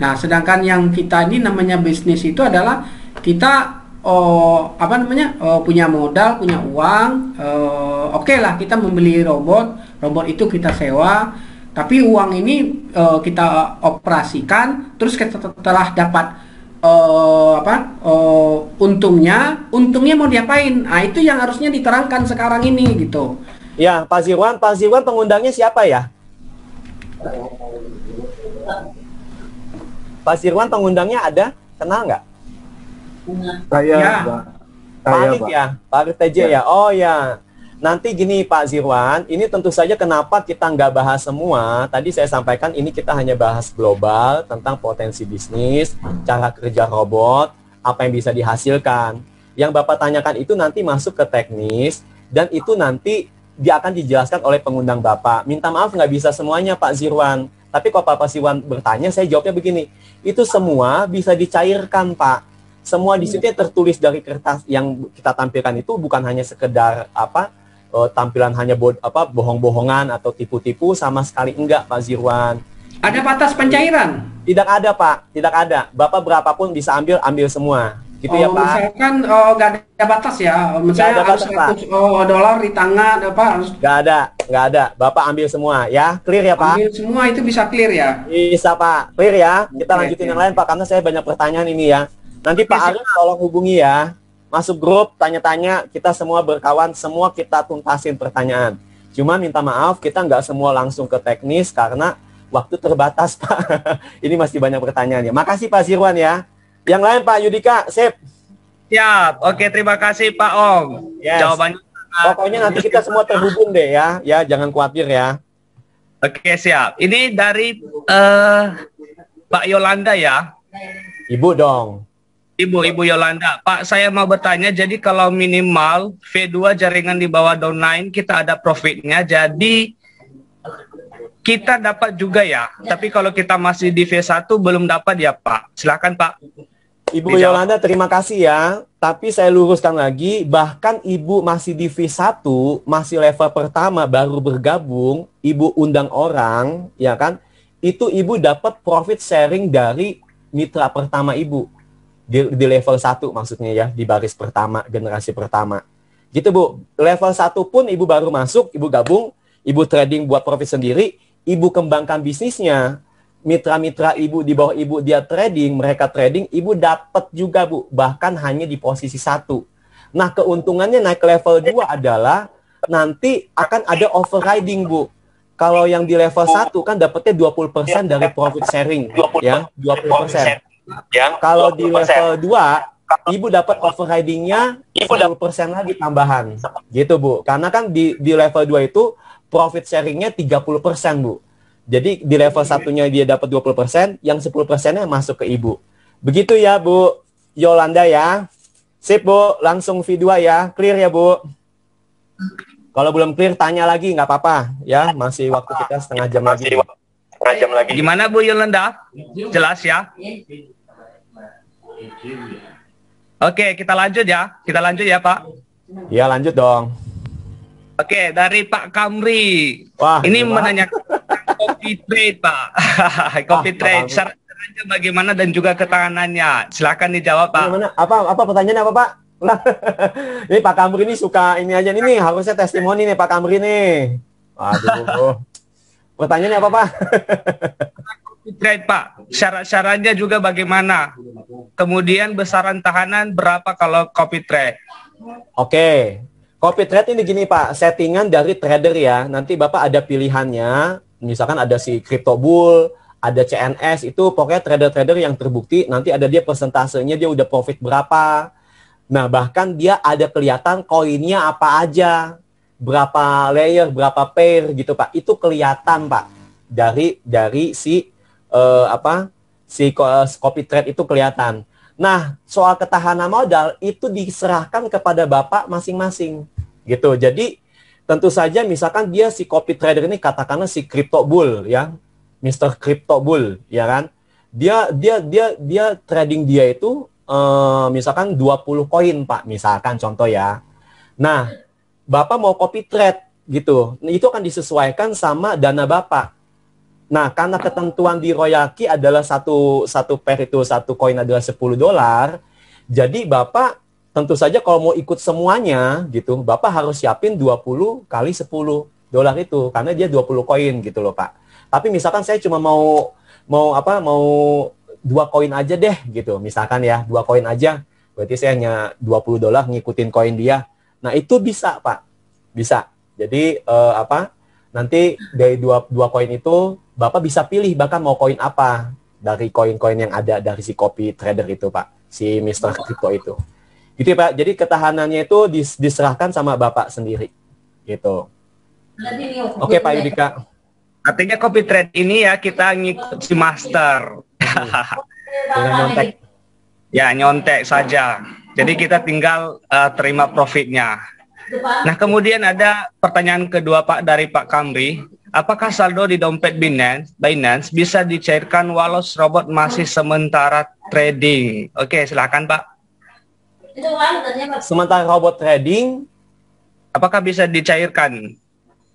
S3: Nah, sedangkan yang kita ini namanya bisnis itu adalah kita punya modal, punya uang, oke lah kita membeli robot itu kita sewa, tapi uang ini kita operasikan, terus kita setelah dapat untungnya mau diapain? Nah, itu yang harusnya diterangkan sekarang ini gitu.
S1: Ya, Pak Zirwan pengundangnya siapa ya? Pak Zirwan pengundangnya ada? Kenal nggak?
S5: Saya,
S3: Ya.
S5: Pak.
S1: Pak
S5: Saya,
S1: Arif
S5: Pak.
S1: ya? Pak Arif TJ ya? Oh ya. Nanti gini Pak Zirwan, ini tentu saja kenapa kita nggak bahas semua. Tadi saya sampaikan ini kita hanya bahas global tentang potensi bisnis, cara kerja robot, apa yang bisa dihasilkan. Yang Bapak tanyakan itu nanti masuk ke teknis, dan itu nanti dia akan dijelaskan oleh pengundang Bapak. Minta maaf nggak bisa semuanya Pak Zirwan. Tapi kalau Pak Zirwan bertanya, saya jawabnya begini. Itu semua bisa dicairkan Pak. Semua di situ yang tertulis dari kertas yang kita tampilkan itu bukan hanya sekedar tampilan hanya bohong-bohongan atau tipu-tipu, sama sekali enggak Pak Zirwan.
S3: Ada batas pencairan?
S1: Tidak ada Pak, tidak ada. Bapak berapapun bisa ambil semua. Gitu ya Pak.
S3: Misalkan nggak ada batas ya. Misalnya
S1: Nggak ada
S3: harus
S1: batas,
S3: 100 dolar di tangan harus
S1: Nggak ada. Bapak ambil semua ya. Clear ya Pak?
S3: ambil semua, itu bisa clear ya.
S1: Bisa Pak, clear ya. Kita
S3: Oke,
S1: lanjutin
S3: oke.
S1: yang lain Pak, karena saya banyak pertanyaan ini ya. Nanti Pak Arif tolong hubungi ya. Masuk grup, tanya-tanya, kita semua berkawan, semua kita tuntasin pertanyaan. Cuma minta maaf, kita nggak semua langsung ke teknis karena waktu terbatas Pak. Ini masih banyak pertanyaannya. Makasih Pak Zirwan ya. Yang lain Pak Yudika, sip.
S2: Siap. Oke, terima kasih Pak Ong.
S1: Yes.
S2: Jawabannya
S1: Pokoknya nanti kita semua terhubung deh ya. Ya, jangan khawatir ya.
S2: oke, siap. Ini dari Pak Yolanda ya.
S1: Ibu dong.
S2: Ibu Yolanda, Pak, saya mau bertanya, jadi kalau minimal V2 jaringan di bawah downline kita ada profitnya, jadi kita dapat juga ya. Tapi kalau kita masih di V1 belum dapat ya Pak. Silakan Pak.
S1: Ibu
S2: Dijawab.
S1: Yolanda, terima kasih ya. Tapi saya luruskan lagi, bahkan Ibu masih di V1, masih level pertama, baru bergabung, Ibu undang orang, ya kan? Itu Ibu dapat profit sharing dari mitra pertama Ibu. Di level 1 maksudnya ya, di baris pertama, generasi pertama. Gitu Bu, level 1 pun Ibu baru masuk, Ibu gabung, Ibu trading buat profit sendiri, Ibu kembangkan bisnisnya. Mitra-mitra Ibu di bawah Ibu dia trading, mereka trading, Ibu dapat juga Bu, bahkan hanya di posisi 1. Nah, keuntungannya naik ke level 2 adalah nanti akan ada overriding Bu. Kalau yang di level 1 kan dapatnya 20% dari profit sharing, ya, 20%. Kalau di level 2, Ibu dapat overridingnya 10% lagi tambahan. Gitu Bu, karena kan di level 2 itu profit sharingnya 30% Bu. Jadi di level satunya dia dapat 20%, yang 10%-nya masuk ke Ibu. Begitu ya Bu Yolanda ya. Sip Bu, langsung V2 ya. Clear ya Bu. Kalau belum clear tanya lagi, nggak apa-apa ya. Masih waktu kita setengah jam lagi.
S2: Gimana Bu Yolanda? Jelas ya? Oke, kita lanjut ya. Kita lanjut ya Pak.
S1: Ya lanjut dong.
S2: Oke, dari Pak Kamri.
S1: Wah,
S2: Ini
S1: gimana?
S2: menanyakan copy trade, Pak. Copy
S1: Pak
S2: trade,
S1: Kamri.
S2: syarat-syaratnya bagaimana dan juga ketanganannya. Silakan dijawab, Pak.
S1: Gimana? Apa pertanyaannya apa Pak? Ulang. Ini Pak Kamri ini suka ini aja nih, harusnya testimoni nih Pak Kamri nih. Waduh. Pertanyaannya apa Pak?
S2: Copy trade, Pak. Syarat-syaratnya juga bagaimana? Kemudian besaran tahanan berapa kalau copy trade?
S1: Oke. Copy trade ini gini Pak, settingan dari trader ya. Nanti Bapak ada pilihannya, misalkan ada si Crypto Bull, ada CNS, itu pokoknya trader-trader yang terbukti, nanti ada dia persentasenya, dia udah profit berapa. Nah, bahkan dia ada kelihatan koinnya apa aja, berapa layer, berapa pair gitu Pak. Itu kelihatan Pak dari si copy trade itu kelihatan. Nah, soal ketahanan modal itu diserahkan kepada Bapak masing-masing gitu. Jadi tentu saja misalkan dia si copy trader ini katakanlah si crypto bull ya, Mr. Crypto Bull ya kan. Dia trading dia itu misalkan 20 koin Pak, misalkan contoh ya. Nah, Bapak mau copy trade gitu. Nah, itu akan disesuaikan sama dana Bapak. Nah, karena ketentuan di Royalty adalah satu pair itu satu koin adalah $10. Jadi Bapak tentu saja kalau mau ikut semuanya gitu, Bapak harus siapin 20 kali $10 itu karena dia 20 koin gitu loh, Pak. Tapi misalkan saya cuma mau 2 koin aja deh gitu. Misalkan ya, 2 koin aja. Berarti saya hanya $20 ngikutin koin dia. Nah, itu bisa, Pak. Bisa. Jadi nanti dari dua koin itu Bapak bisa pilih bahkan mau koin apa dari koin-koin yang ada dari si copy trader itu, Pak. Si Mr. Crypto itu. Gitu ya, Pak. Jadi ketahanannya itu diserahkan sama Bapak sendiri. Gitu. Oke, Pak Yudika.
S2: Artinya copy trade ini ya kita ngikut si master.
S1: Dengan nyontek.
S2: Ya, nyontek saja. Jadi kita tinggal terima profitnya. Nah, kemudian ada pertanyaan kedua Pak dari Pak Kamri. Apakah saldo di dompet Binance bisa dicairkan walau robot masih sementara trading? Oke, silakan Pak.
S1: Sementara robot trading,
S2: apakah bisa dicairkan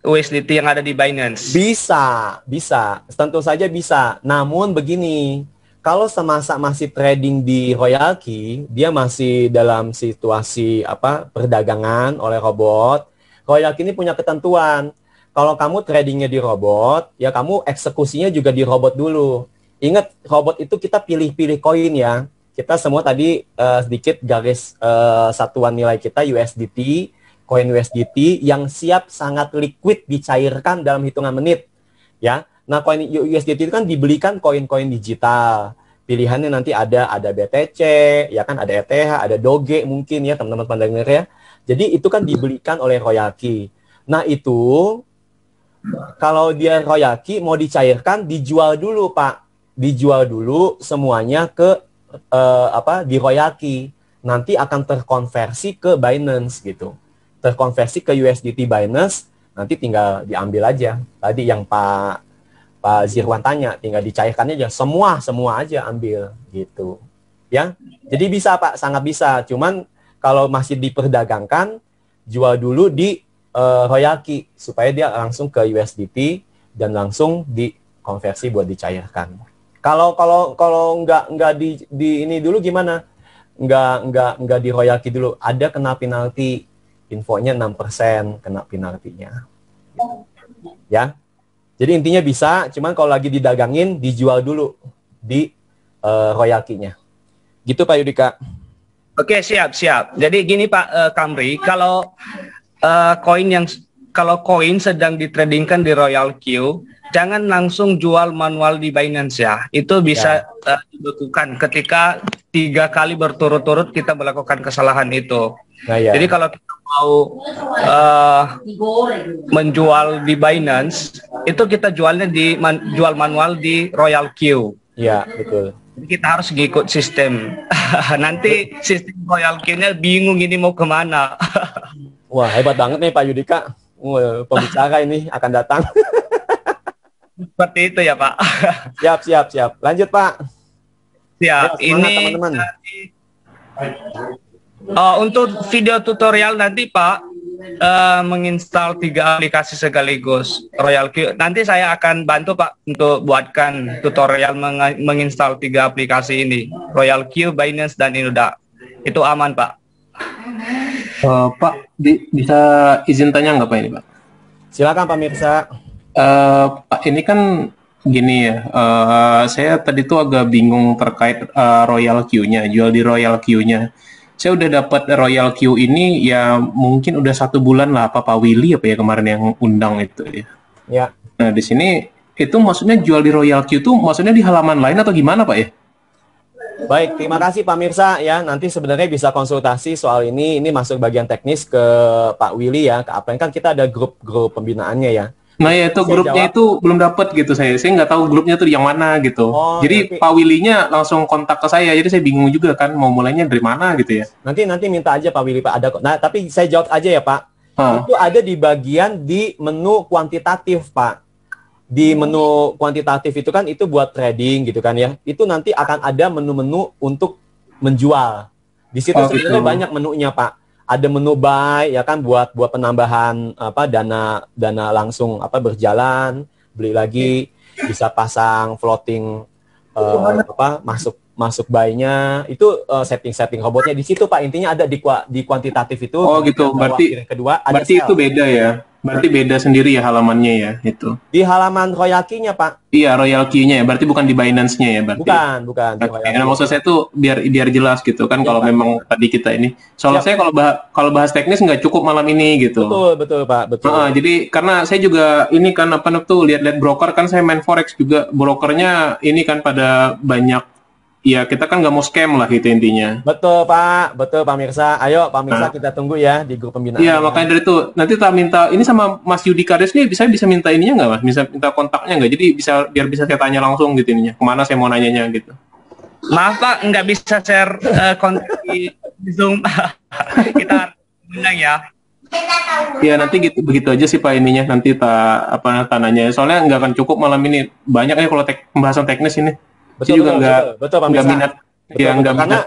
S2: USDT yang ada di Binance?
S1: bisa. Tentu saja bisa. Namun begini, kalau semasa masih trading di Royalty, dia masih dalam situasi perdagangan oleh robot. Royalty ini punya ketentuan. Kalau kamu tradingnya di robot, ya kamu eksekusinya juga di robot dulu. Ingat, robot itu kita pilih-pilih koin ya. Kita semua tadi sedikit garis satuan nilai kita USDT, koin USDT yang siap sangat liquid dicairkan dalam hitungan menit. Ya. Nah, koin USDT itu kan dibelikan koin-koin digital. Pilihannya nanti ada BTC, ya kan, ada ETH, ada Doge mungkin ya teman-teman pendengar ya. Jadi itu kan dibelikan oleh Royalty. Nah, itu kalau dia Royalty mau dicairkan dijual dulu, Pak. Dijual dulu semuanya ke di Royalty. Nanti akan terkonversi ke Binance gitu. Terkonversi ke USDT Binance, nanti tinggal diambil aja. Tadi yang Pak Zirwan tanya, tinggal dicairkannya aja, semua aja ambil gitu. Ya. Jadi bisa Pak, sangat bisa. Cuman kalau masih diperdagangkan, jual dulu di Royalty supaya dia langsung ke USDT dan langsung dikonversi buat dicairkan. Kalau nggak di ini dulu gimana? Nggak di Royalty dulu, ada kena penalti. Infonya 6% kena penaltinya. Ya. Jadi intinya bisa, cuman kalau lagi didagangin, dijual dulu di Royalty-nya. Gitu Pak Yudika.
S2: Oke, siap. Jadi gini Pak Kamri, kalau koin sedang ditradingkan di Royalty, jangan langsung jual manual di Binance ya. Itu bisa dibekukan ketika 3 kali berturut-turut kita melakukan kesalahan itu.
S1: Nah, ya.
S2: Jadi kalau kita mau menjual di Binance, itu kita jualnya jual manual di Royalty.
S1: Iya, betul.
S2: Jadi kita harus ngikut sistem. Nanti sistem Royalty-nya bingung ini mau kemana.
S1: Wah, hebat banget nih Pak Yudika. Pembicara ini akan datang.
S2: Seperti itu ya Pak.
S1: Siap. Lanjut Pak.
S2: Siap.
S1: Ya, semangat, teman-teman.
S2: Untuk video tutorial nanti Pak, menginstal 3 aplikasi sekaligus Royalty. Nanti saya akan bantu Pak untuk buatkan tutorial menginstal 3 aplikasi ini, Royalty, Binance, dan Inoda. Itu aman Pak.
S5: Pak, bisa izin tanya nggak Pak ini Pak?
S1: Silakan Pak Mirsa.
S5: Pak, ini kan gini ya, saya tadi tuh agak bingung terkait Royal Q-nya, jual di Royal Q-nya. Saya udah dapat Royal Q ini ya mungkin udah 1 bulan lah, Pak Willy apa ya kemarin yang undang itu ya.
S1: Ya.
S5: Nah di sini itu maksudnya jual di Royal Q itu maksudnya di halaman lain atau gimana Pak ya?
S1: Baik, terima kasih Pak Mirsa ya. Nanti sebenarnya bisa konsultasi soal ini. Ini masuk bagian teknis ke Pak Willy ya. Ke apa kan kita ada grup-grup pembinaannya ya.
S5: Nah ya itu
S1: Saya
S5: grupnya
S1: jawab.
S5: itu belum dapat gitu saya nggak tahu grupnya tuh yang mana gitu.
S1: Oh,
S5: Jadi
S1: nanti
S5: Pak Willy-nya langsung kontak ke saya, jadi saya bingung juga kan mau mulainya dari mana gitu ya.
S1: nanti minta aja Pak Willy Pak ada kok. Nah, tapi saya jawab aja ya Pak.
S5: Ah,
S1: Itu ada di bagian di menu kuantitatif Pak. Di menu kuantitatif itu kan itu buat trading gitu kan ya. Itu nanti akan ada menu-menu untuk menjual. Di situ
S5: oh
S1: sebenarnya
S5: gitu.
S1: banyak menunya Pak. Ada menu buy ya kan buat penambahan apa dana langsung apa berjalan, beli lagi, bisa pasang floating apa masuk buy-nya. Itu setting-setting robotnya di situ Pak. Intinya ada di kuantitatif itu
S5: Oh gitu.
S1: bagian bawah kiri kedua ada
S5: Berarti itu
S1: sell.
S5: beda ya. Berarti beda sendiri ya halamannya ya itu.
S1: Di halaman Royal Key-nya Pak.
S5: Iya, Royal Key-nya ya. Berarti bukan di Binance-nya ya berarti.
S1: Bukan di
S5: Oke,
S1: Royal
S5: nah
S1: Key.
S5: maksud saya tuh biar jelas gitu kan
S1: Ya,
S5: kalau
S1: Pak.
S5: memang tadi kita ini. Soalnya
S1: Siap.
S5: saya kalau bahas teknis nggak cukup malam ini gitu.
S1: Betul Pak, betul.
S5: Jadi karena saya juga ini kan apa tuh lihat-lihat broker kan saya main forex juga brokernya ini kan pada banyak ya kita kan nggak mau scam lah gitu intinya.
S1: Betul Pak Mirsa. Ayo Pak Mirsa kita tunggu ya di grup pembinaan.
S5: Iya makanya dari itu nanti tak minta ini sama Mas Yudi Kades nih bisa minta ininya nggak Mas? Bisa minta kontaknya nggak? Jadi biar bisa saya tanya langsung gitu ininya kemana saya mau nanyanya gitu.
S2: Maaf Pak, nggak bisa share kontak di Zoom. Kita undang ya.
S5: Ya nanti gitu begitu aja sih Pak ininya nanti tak nanya. Soalnya nggak akan cukup malam ini banyak ya kalau pembahasan teknis ini. Saya juga
S1: Betul Pak
S5: nggak
S1: Mirsa.
S5: minat.
S1: Betul,
S5: Ya
S1: betul.
S5: nggak minat.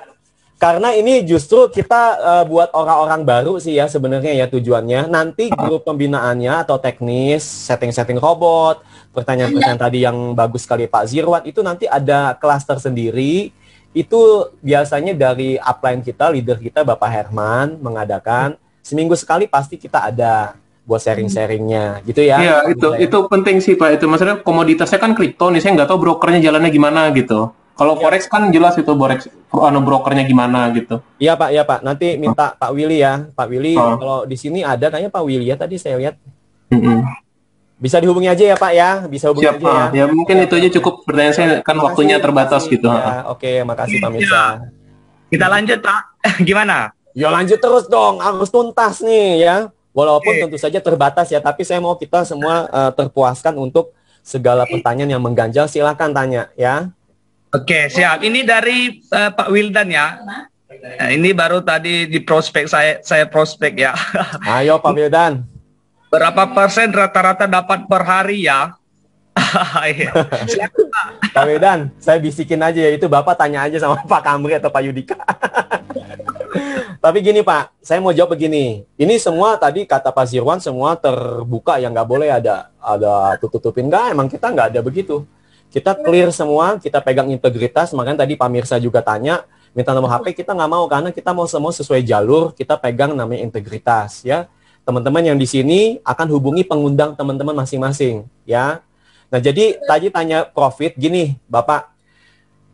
S1: Karena ini justru kita buat orang-orang baru sih ya sebenarnya ya tujuannya. Nanti grup pembinaannya atau teknis, setting-setting robot, pertanyaan-pertanyaan tadi yang bagus sekali Pak Zirwan itu nanti ada klaster sendiri. Itu biasanya dari upline kita, leader kita Bapak Herman mengadakan seminggu sekali pasti kita ada buat sharing-sharingnya gitu ya.
S5: Iya itu penting sih Pak itu maksudnya komoditasnya kan kripto nih saya nggak tahu brokernya jalannya gimana gitu. Kalau forex kan jelas itu brokernya gimana gitu.
S1: Iya Pak. Nanti minta Pak Willy ya. Pak Willy
S5: Oh.
S1: kalau di sini ada kayaknya Pak Willy ya tadi saya lihat.
S5: Mm-mm.
S1: Bisa dihubungi aja ya Pak ya. Bisa hubungi
S5: Siap
S1: aja ya.
S5: ya mungkin itu aja cukup pertanyaan saya kan
S1: Makasih,
S5: waktunya terbatas
S1: makasih.
S5: gitu.
S1: Ya, oke, makasih Pak Mirsa.
S2: Kita lanjut Pak. Gimana?
S1: Ya lanjut terus dong, harus tuntas nih ya. Walaupun tentu saja terbatas ya, tapi saya mau kita semua terpuaskan untuk segala pertanyaan yang mengganjal. Silakan tanya ya.
S2: Oke, siap. Ini dari Pak Wildan ya. Nah, ini baru tadi di prospek saya prospek ya.
S1: Ayo Pak Wildan.
S2: Berapa persen rata-rata dapat per hari ya? Iya. Silakan, Pak.
S1: Pak Wildan, saya bisikin aja ya. Itu Bapak tanya aja sama Pak Kamri atau Pak Yudika. Tapi gini Pak, saya mau jawab begini. Ini semua tadi kata Pak Zirwan semua terbuka yang nggak boleh ada tutup-tutupin. Nggak, emang kita nggak ada begitu. Kita clear semua, kita pegang integritas. Makanya tadi Pak Mirsa juga tanya, minta nomor HP, kita nggak mau karena kita mau semua sesuai jalur, kita pegang namanya integritas ya. Teman-teman yang di sini akan hubungi pengundang teman-teman masing-masing ya. Nah jadi tadi tanya profit, gini Bapak,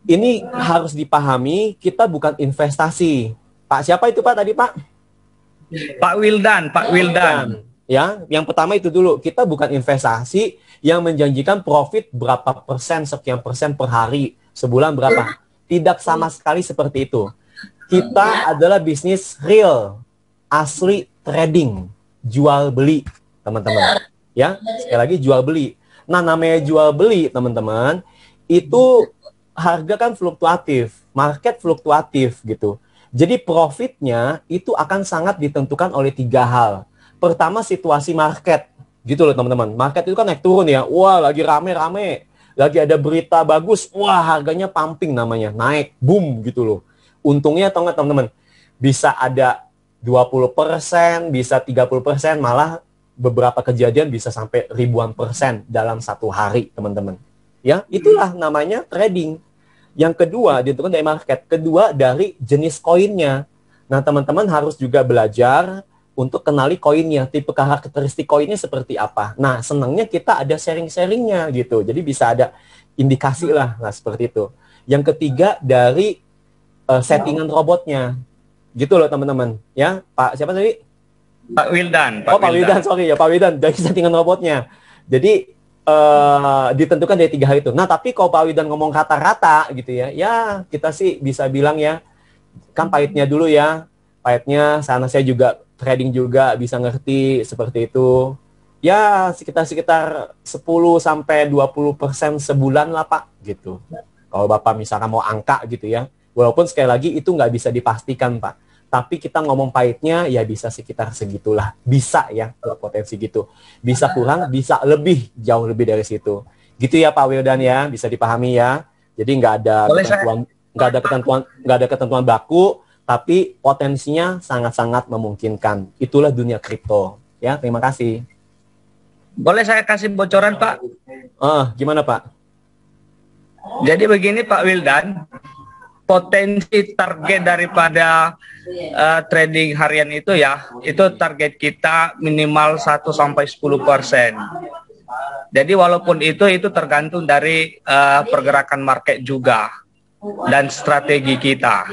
S1: ini harus dipahami kita bukan investasi. Pak siapa itu Pak tadi Pak?
S2: Pak Wildan.
S1: Ya, yang pertama itu dulu, kita bukan investasi yang menjanjikan profit berapa persen, sekian persen per hari, sebulan berapa. Tidak sama sekali seperti itu. Kita adalah bisnis real, asli trading, jual beli, teman-teman. Ya, sekali lagi jual beli. Nah, namanya jual beli, teman-teman, itu harga kan fluktuatif, market fluktuatif gitu. Jadi profitnya itu akan sangat ditentukan oleh 3 hal. Pertama situasi market, gitu loh teman-teman. Market itu kan naik turun ya, wah lagi rame-rame, lagi ada berita bagus, wah harganya pumping namanya, naik, boom gitu loh. Untungnya atau enggak teman-teman, bisa ada 20%, bisa 30%, malah beberapa kejadian bisa sampai ribuan persen dalam 1 hari teman-teman. Ya, itulah namanya trading. Yang kedua, ditentukan dari market. Kedua, dari jenis koinnya. Nah, teman-teman harus juga belajar untuk kenali koinnya. Tipe karakteristik koinnya seperti apa. Nah, senangnya kita ada sharing-sharingnya gitu. Jadi bisa ada indikasi lah seperti itu. Yang ketiga, dari settingan robotnya. Gitu loh, teman-teman. Ya, Pak, siapa tadi?
S2: Pak Wildan.
S1: Pak Wildan, sorry ya, Pak Wildan. Dari settingan robotnya. Jadi, ditentukan dari 3 hal itu. Nah, tapi kalau Pak Wildan ngomong rata-rata gitu ya, ya kita sih bisa bilang ya, kan pahitnya dulu ya, pahitnya sana saya juga trading juga bisa ngerti seperti itu. Ya sekitar 10-20% sebulan lah Pak, gitu. Kalau Bapak misalkan mau angka gitu ya, walaupun sekali lagi itu nggak bisa dipastikan Pak. Tapi kita ngomong pahitnya ya bisa sekitar segitulah. Bisa ya, potensi gitu. Bisa kurang, bisa lebih, jauh lebih dari situ. Gitu ya Pak Wildan ya, bisa dipahami ya. Jadi nggak ada ketentuan baku, tapi potensinya sangat-sangat memungkinkan. Itulah dunia kripto. Ya, terima kasih.
S2: Boleh saya kasih bocoran, Pak?
S1: Gimana Pak?
S2: Jadi begini Pak Wildan, potensi target daripada trading harian itu ya, itu target kita minimal 1-10%. Jadi walaupun itu tergantung dari pergerakan market juga dan strategi kita.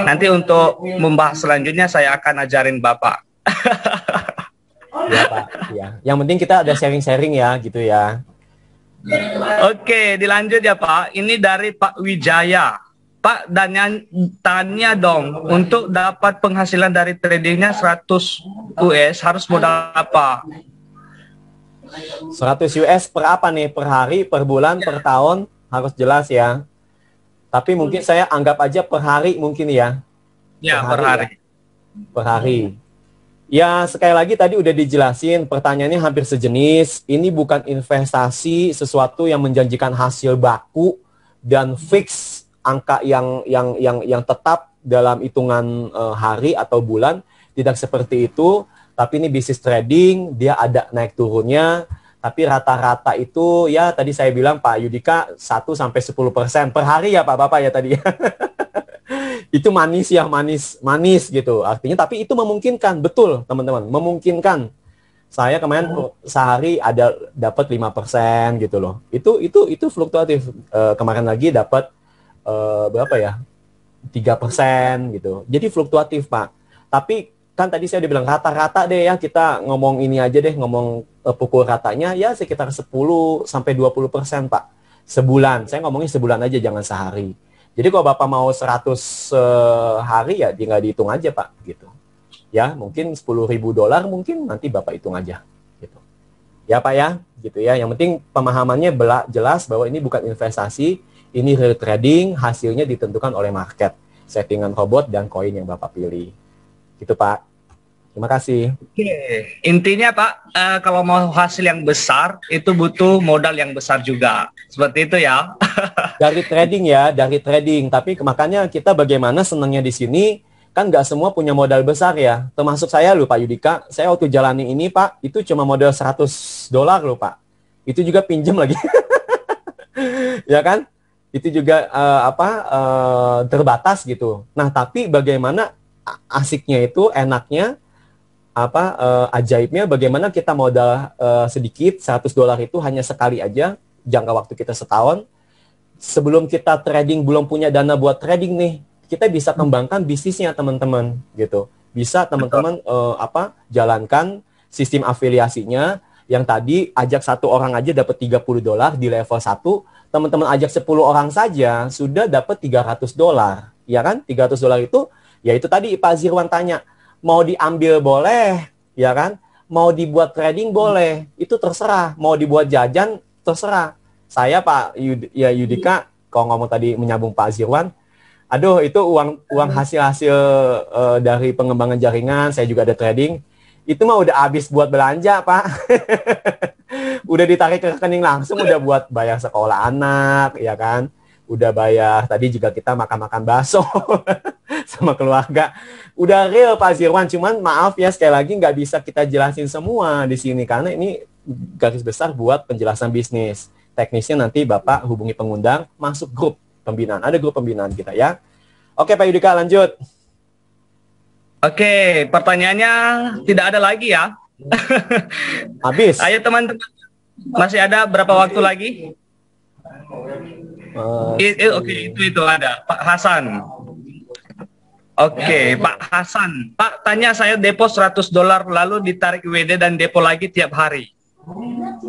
S2: Nanti untuk membahas selanjutnya saya akan ajarin Bapak.
S1: Ya Pak, ya. Yang penting kita ada sharing-sharing ya, gitu ya.
S2: Oke, dilanjut ya Pak. Ini dari Pak Wijaya. Pak, tanya dong, untuk dapat penghasilan dari tradingnya 100 US harus modal apa?
S1: 100 US per apa nih? Per hari, per bulan, per tahun? Harus jelas ya. Tapi mungkin saya anggap aja per hari mungkin ya.
S2: Ya, per hari.
S1: Ya. Per hari. Ya, sekali lagi tadi udah dijelasin, pertanyaannya hampir sejenis. Ini bukan investasi, sesuatu yang menjanjikan hasil baku dan fix angka yang tetap dalam hitungan hari atau bulan. Tidak seperti itu, tapi ini bisnis trading, dia ada naik turunnya. Tapi rata-rata itu ya tadi saya bilang Pak Yudika 1-10% per hari ya Pak Bapak ya tadi. Itu manis ya, manis gitu artinya, tapi itu memungkinkan, betul teman-teman, memungkinkan. Saya kemarin sehari ada dapat 5% gitu loh, itu fluktuatif. Kemarin lagi dapat berapa ya, 3% gitu, jadi fluktuatif Pak. Tapi kan tadi saya udah bilang rata-rata deh ya, kita ngomong ini aja deh, ngomong pukul ratanya ya sekitar 10-20% Pak sebulan. Saya ngomongin sebulan aja, jangan sehari. Jadi kalau Bapak mau 100 hari ya tinggal dihitung aja Pak gitu. Ya, mungkin $10.000 mungkin nanti Bapak hitung aja gitu. Ya Pak ya, gitu ya. Yang penting pemahamannya jelas bahwa ini bukan investasi, ini real trading, hasilnya ditentukan oleh market, settingan robot dan koin yang Bapak pilih. Gitu Pak. Terima kasih.
S2: Oke, intinya Pak, kalau mau hasil yang besar itu butuh modal yang besar juga. Seperti itu ya.
S1: Dari trading ya, dari trading. Tapi makanya kita bagaimana senangnya di sini, kan nggak semua punya modal besar ya. Termasuk saya loh Pak Yudika. Saya waktu jalani ini Pak, itu cuma modal $100 loh Pak. Itu juga pinjam lagi. Ya kan? Itu juga terbatas gitu. Nah tapi bagaimana asiknya itu, enaknya, ajaibnya bagaimana kita modal sedikit, $100 itu hanya sekali aja, jangka waktu kita setahun. Sebelum kita trading, belum punya dana buat trading nih, kita bisa kembangkan bisnisnya teman-teman gitu. Bisa teman-teman jalankan sistem afiliasinya, yang tadi ajak 1 orang aja dapat $30 di level 1, teman-teman ajak 10 orang saja sudah dapat $300. Ya kan? $300 itu, ya itu tadi Pak Zirwan tanya, mau diambil boleh, ya kan? Mau dibuat trading boleh, itu terserah. Mau dibuat jajan, terserah. Saya Pak Yudika, kalau ngomong tadi menyambung Pak Zirwan, aduh itu uang hasil dari pengembangan jaringan, saya juga ada trading, itu mah udah habis buat belanja Pak. Udah ditarik ke rekening langsung, udah buat bayar sekolah anak, ya kan? Udah bayar, tadi juga kita makan-makan bakso sama keluarga. Udah real Pak Zirwan, cuman maaf ya sekali lagi nggak bisa kita jelasin semua di sini karena ini garis besar buat penjelasan bisnis. Teknisnya nanti Bapak hubungi pengundang, masuk grup pembinaan. Ada grup pembinaan kita ya. Oke Pak Yudika, lanjut.
S2: Oke, pertanyaannya tidak ada lagi ya.
S1: Habis.
S2: Ayo teman-teman, masih ada berapa waktu lagi? Oke, itu ada Pak Hasan. Oke, Pak Hasan. Pak, tanya saya depo $100 lalu ditarik WD dan depo lagi tiap hari.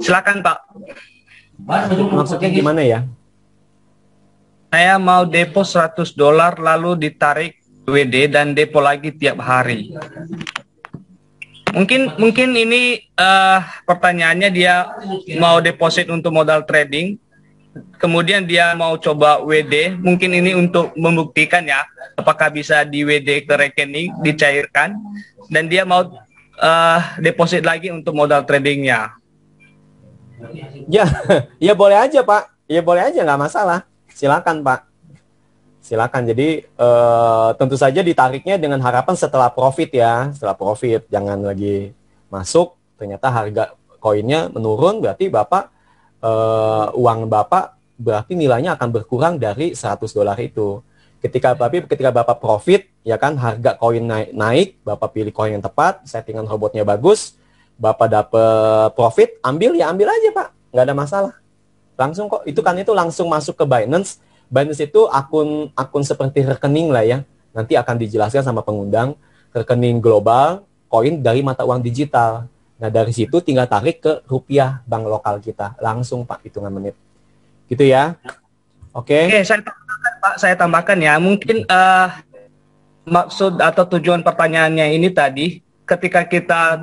S2: Silakan Pak.
S1: Maksudnya gimana ya?
S2: Saya mau depo $100 lalu ditarik WD dan depo lagi tiap hari. Mungkin ini pertanyaannya dia mau deposit untuk modal trading, kemudian dia mau coba WD. Mungkin ini untuk membuktikan ya, apakah bisa di WD ke rekening dicairkan, dan dia mau deposit lagi untuk modal tradingnya.
S1: Ya, ya boleh aja Pak. Ya boleh aja, nggak masalah. Silakan Pak. Silakan. Jadi tentu saja ditariknya dengan harapan setelah profit ya, setelah profit, jangan lagi masuk ternyata harga koinnya menurun, berarti Bapak uang Bapak berarti nilainya akan berkurang dari $100 itu. Ketika Bapak profit ya kan, harga koin naik, Bapak pilih koin yang tepat, settingan robotnya bagus, Bapak dapat profit, ambil aja Pak, nggak ada masalah. Langsung kok, itu langsung masuk ke Binance. Binance itu akun seperti rekening lah ya. Nanti akan dijelaskan sama pengundang, rekening global, koin dari mata uang digital. Nah dari situ tinggal tarik ke rupiah bank lokal kita. Langsung Pak, hitungan menit. Gitu ya. Oke,
S2: saya tambahkan ya. Mungkin maksud atau tujuan pertanyaannya ini tadi, ketika kita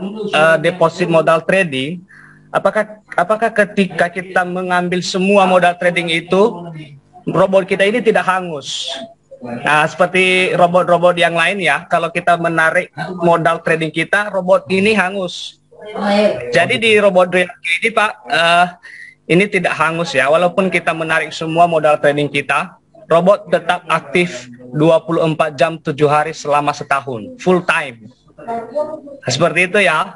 S2: deposit modal trading, apakah ketika kita mengambil semua modal trading itu, robot kita ini tidak hangus? Nah, seperti robot-robot yang lain ya, kalau kita menarik modal trading kita, robot ini hangus. Jadi di robot ini Pak, ini tidak hangus ya, walaupun kita menarik semua modal trading kita, robot tetap aktif 24 jam 7 hari selama setahun, full time. Seperti itu ya.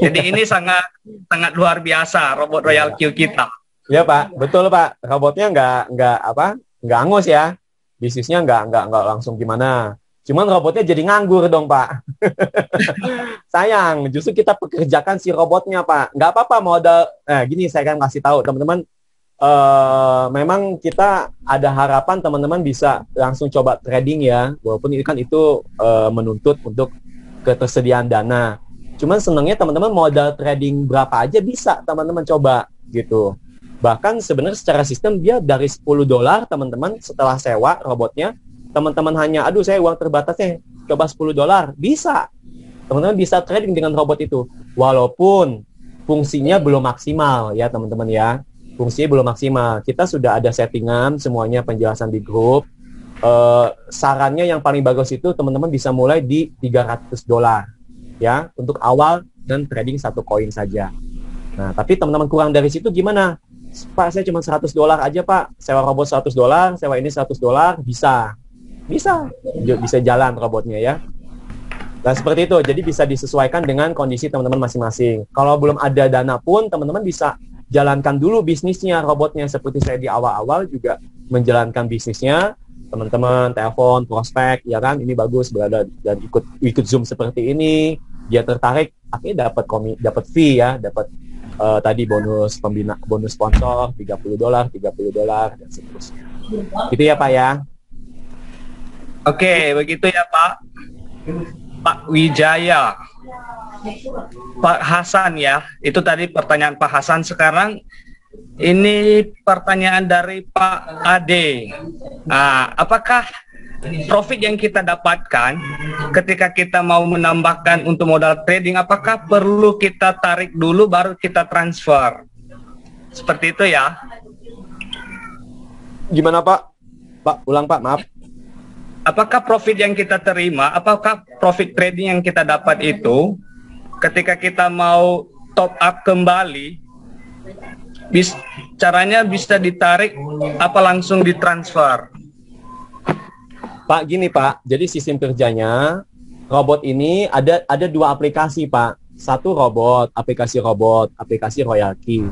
S2: Jadi ini sangat luar biasa robot Royal Q kita.
S1: ya Pak, betul Pak. Robotnya nggak angus ya. Bisnisnya nggak langsung gimana. Cuman robotnya jadi nganggur dong Pak. Sayang, justru kita pekerjakan si robotnya Pak. Nggak apa-apa modal. Gini saya kan kasih tahu teman-teman. Memang kita ada harapan teman-teman bisa langsung coba trading ya. Walaupun ini kan itu menuntut untuk ketersediaan dana. Cuman senangnya teman-teman modal trading berapa aja bisa teman-teman coba gitu. Bahkan sebenarnya secara sistem dia dari $10 teman-teman setelah sewa robotnya, teman-teman hanya saya uang terbatasnya coba $10 bisa. Teman-teman bisa trading dengan robot itu. Walaupun fungsinya belum maksimal ya teman-teman ya. Fungsinya belum maksimal. Kita sudah ada settingan semuanya penjelasan di grup. Sarannya yang paling bagus itu teman-teman bisa mulai di $300 ya untuk awal dan trading satu koin saja. Nah, tapi teman-teman kurang dari situ gimana? Pak, saya cuma $100 aja Pak. Sewa robot $100, sewa ini $100, bisa jalan robotnya ya. Nah, seperti itu. Jadi bisa disesuaikan dengan kondisi teman-teman masing-masing. Kalau belum ada dana pun teman-teman bisa jalankan dulu bisnisnya robotnya. Seperti saya di awal-awal juga menjalankan bisnisnya. Teman-teman telepon, prospek, ya kan, ini bagus berada dan ikut Zoom seperti ini, dia tertarik, akhirnya dapat fee ya, dapat tadi bonus sponsor $30 dan seterusnya. Gitu ya Pak ya.
S2: Oke, begitu ya Pak. Pak Wijaya. Pak Hasan ya, itu tadi pertanyaan Pak Hasan. Sekarang ini pertanyaan dari Pak Ade. Apakah profit yang kita dapatkan ketika kita mau menambahkan untuk modal trading, apakah perlu kita tarik dulu baru kita transfer? Seperti itu ya.
S1: Gimana Pak? Pak, ulang Pak, maaf.
S2: Apakah profit yang kita terima, apakah profit trading yang kita dapat itu ketika kita mau top up kembali, caranya bisa ditarik apa langsung ditransfer?
S1: Pak, gini Pak, jadi sistem kerjanya robot ini ada dua aplikasi Pak. Satu aplikasi Royal Key.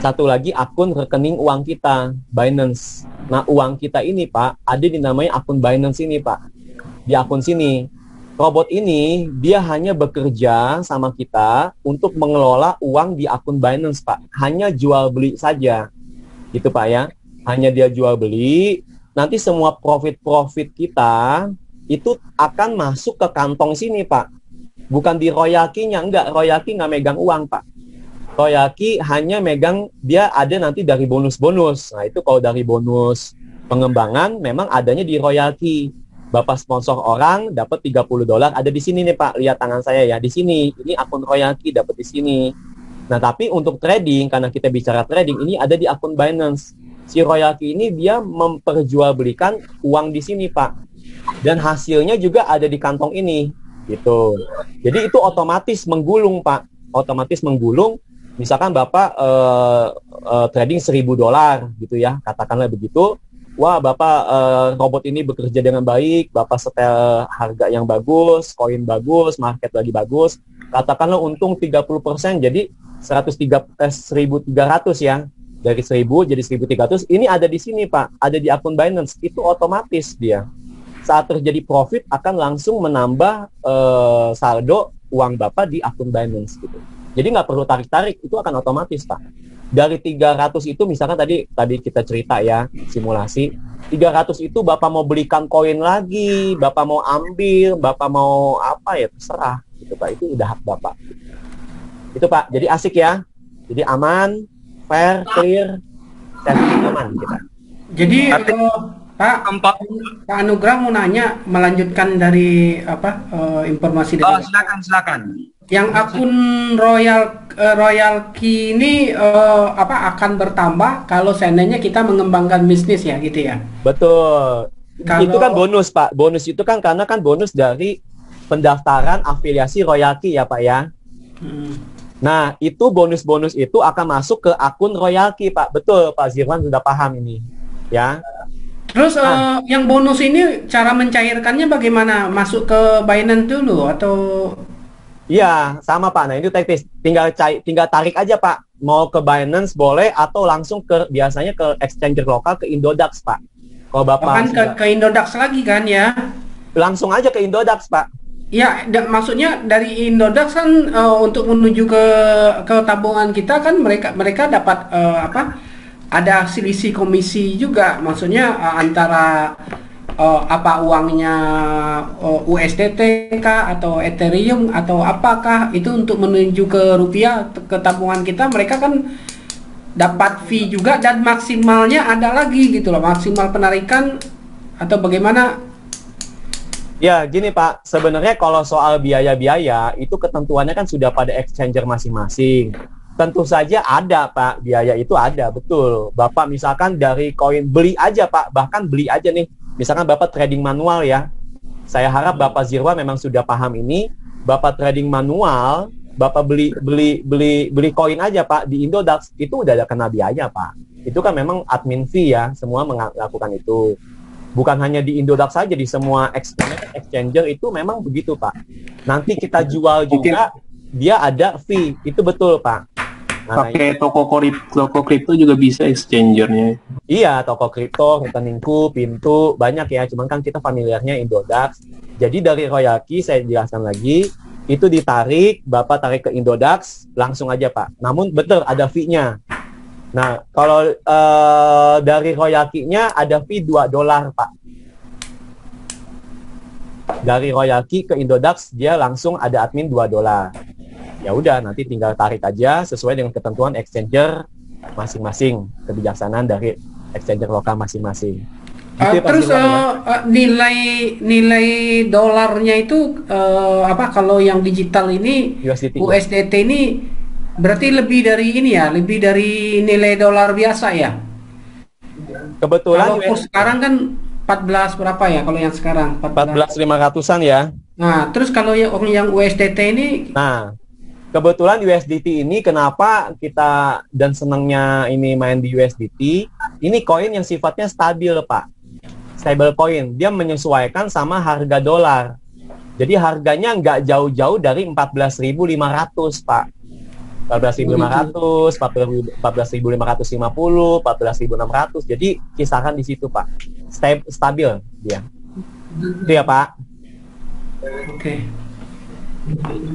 S1: Satu lagi akun rekening uang kita, Binance. Nah, uang kita ini Pak, ada dinamanya akun Binance ini Pak. Di akun sini, robot ini dia hanya bekerja sama kita untuk mengelola uang di akun Binance Pak. Hanya jual beli saja, gitu Pak ya. Hanya dia jual beli. Nanti semua profit kita itu akan masuk ke kantong sini Pak. Bukan di Royal Key-nya, enggak. Royal Key nggak megang uang Pak. royalty hanya megang, dia ada nanti dari bonus-bonus. Nah, itu kalau dari bonus pengembangan memang adanya di royalty. Bapak sponsor orang dapat $30, ada di sini nih Pak, lihat tangan saya ya, di sini. Ini akun royalty dapat di sini. Nah, tapi untuk trading, karena kita bicara trading, ini ada di akun Binance. Si royalty ini dia memperjualbelikan uang di sini Pak. Dan hasilnya juga ada di kantong ini, gitu. Jadi itu otomatis menggulung Pak, otomatis menggulung. Misalkan Bapak trading $1.000 gitu ya, katakanlah begitu. Wah, Bapak robot ini bekerja dengan baik, Bapak setel harga yang bagus, koin bagus, market lagi bagus. Katakanlah untung 30%, jadi 1.300 ya. Dari 1.000 jadi 1.300, ini ada di sini Pak, ada di akun Binance. Itu otomatis dia. Saat terjadi profit akan langsung menambah saldo uang Bapak di akun Binance gitu. Jadi nggak perlu tarik-tarik, itu akan otomatis Pak. Dari 300 itu misalkan tadi kita cerita ya, simulasi. 300 itu Bapak mau belikan koin lagi, Bapak mau ambil, Bapak mau apa ya, terserah. Gitu Pak, itu udah hak Bapak. Itu Pak, jadi asik ya. Jadi aman, fair, clear, safety, aman kita.
S3: Jadi Pak Anugrah mau nanya, melanjutkan dari informasi dari
S2: Silakan.
S3: yang akun Royal Key ini akan bertambah kalau seandainya kita mengembangkan bisnis ya gitu ya.
S1: Betul. Itu kan bonus Pak. Bonus itu kan karena kan bonus dari pendaftaran afiliasi royalty ya Pak ya. Nah, itu bonus-bonus itu akan masuk ke akun royalty Pak. Betul, Pak Zirwan sudah paham ini. Ya.
S3: Terus yang bonus ini cara mencairkannya bagaimana? Masuk ke Binance dulu atau?
S1: Iya, sama Pak. Nah, itu teknis. Tinggal tarik aja Pak. Mau ke Binance boleh atau langsung biasanya ke exchanger lokal, ke Indodax Pak. Kalau Bapak
S3: kan ke Indodax lagi kan ya?
S1: Langsung aja ke Indodax Pak.
S3: Ya, maksudnya dari Indodax kan untuk menuju ke tabungan kita kan mereka dapat ada selisih komisi juga. Maksudnya antara uangnya USDT kah atau Ethereum atau apakah itu untuk menuju ke rupiah ke tabungan kita, mereka kan dapat fee juga dan maksimalnya ada lagi gitu loh, maksimal penarikan atau bagaimana?
S1: Ya gini Pak, sebenarnya kalau soal biaya-biaya itu ketentuannya kan sudah pada exchanger masing-masing. Tentu saja ada Pak, biaya itu ada, betul. Bapak misalkan dari koin beli aja Pak, bahkan beli aja nih. Misalkan Bapak trading manual ya, saya harap Bapak Zirwan memang sudah paham ini. Bapak trading manual, Bapak beli koin aja Pak di Indodax, itu udah ada kena biaya Pak. Itu kan memang admin fee ya, semua melakukan itu. Bukan hanya di Indodax saja, di semua exchanger itu memang begitu Pak. Nanti kita jual juga, dia ada fee, itu betul Pak. Nah,
S5: pakai toko kripto juga bisa exchangernya.
S1: Iya, toko kripto, rekeningku, pintu, banyak ya. Cuman kan kita familiarnya Indodax. Jadi dari royalty, saya jelaskan lagi, itu ditarik, Bapak tarik ke Indodax, langsung aja Pak. Namun betul, ada fee-nya. Nah, kalau dari royalty-nya ada fee $2 Pak. Dari royalty ke Indodax, dia langsung ada admin $2. Ya udah, nanti tinggal tarik aja sesuai dengan ketentuan exchanger masing-masing, kebijaksanaan dari exchanger lokal masing-masing.
S3: Terus nilai dolarnya itu kalau yang digital ini USDT ini berarti lebih dari ini ya, lebih dari nilai dolar biasa ya.
S1: Kebetulan
S3: kalau sekarang kan 14 berapa ya kalau yang sekarang?
S1: 14.500-an ya.
S3: Nah, terus kalau yang USDT ini,
S1: nah kebetulan USDT ini kenapa kita dan senangnya ini main di USDT, ini koin yang sifatnya stabil Pak. Stable coin, dia menyesuaikan sama harga dolar. Jadi harganya nggak jauh-jauh dari 14.500 Pak. 14.500, 14.550, 14.600. Jadi kisaran di situ Pak. Stabil dia. Itu ya Pak.
S3: Oke.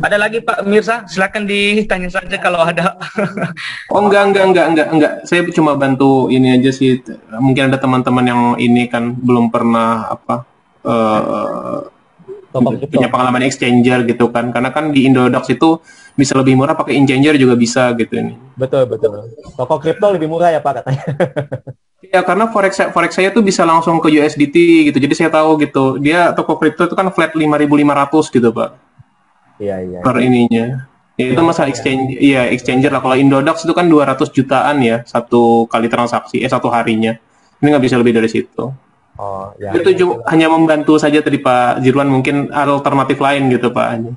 S2: Ada lagi Pak Mirsa, silakan ditanya saja kalau ada.
S5: Oh enggak. Saya cuma bantu ini aja sih. Mungkin ada teman-teman yang ini kan belum pernah
S1: Toko kripto.
S5: punya pengalaman exchanger gitu kan, karena kan di Indodax itu bisa lebih murah, pakai exchanger juga bisa gitu ini.
S1: Betul. Toko kripto lebih murah ya Pak katanya.
S5: Ya karena forex saya tuh bisa langsung ke USDT gitu, jadi saya tahu gitu dia toko kripto itu kan flat 5.500 gitu Pak.
S1: Iya.
S5: Per ininya. Ya, itu masalah exchange, iya exchanger lah. Kalau Indodax itu kan 200 jutaan ya satu kali transaksi, satu harinya. Ini nggak bisa lebih dari situ.
S1: Oh ya.
S5: Itu hanya membantu saja tadi Pak Jirwan, mungkin alternatif lain gitu Pak.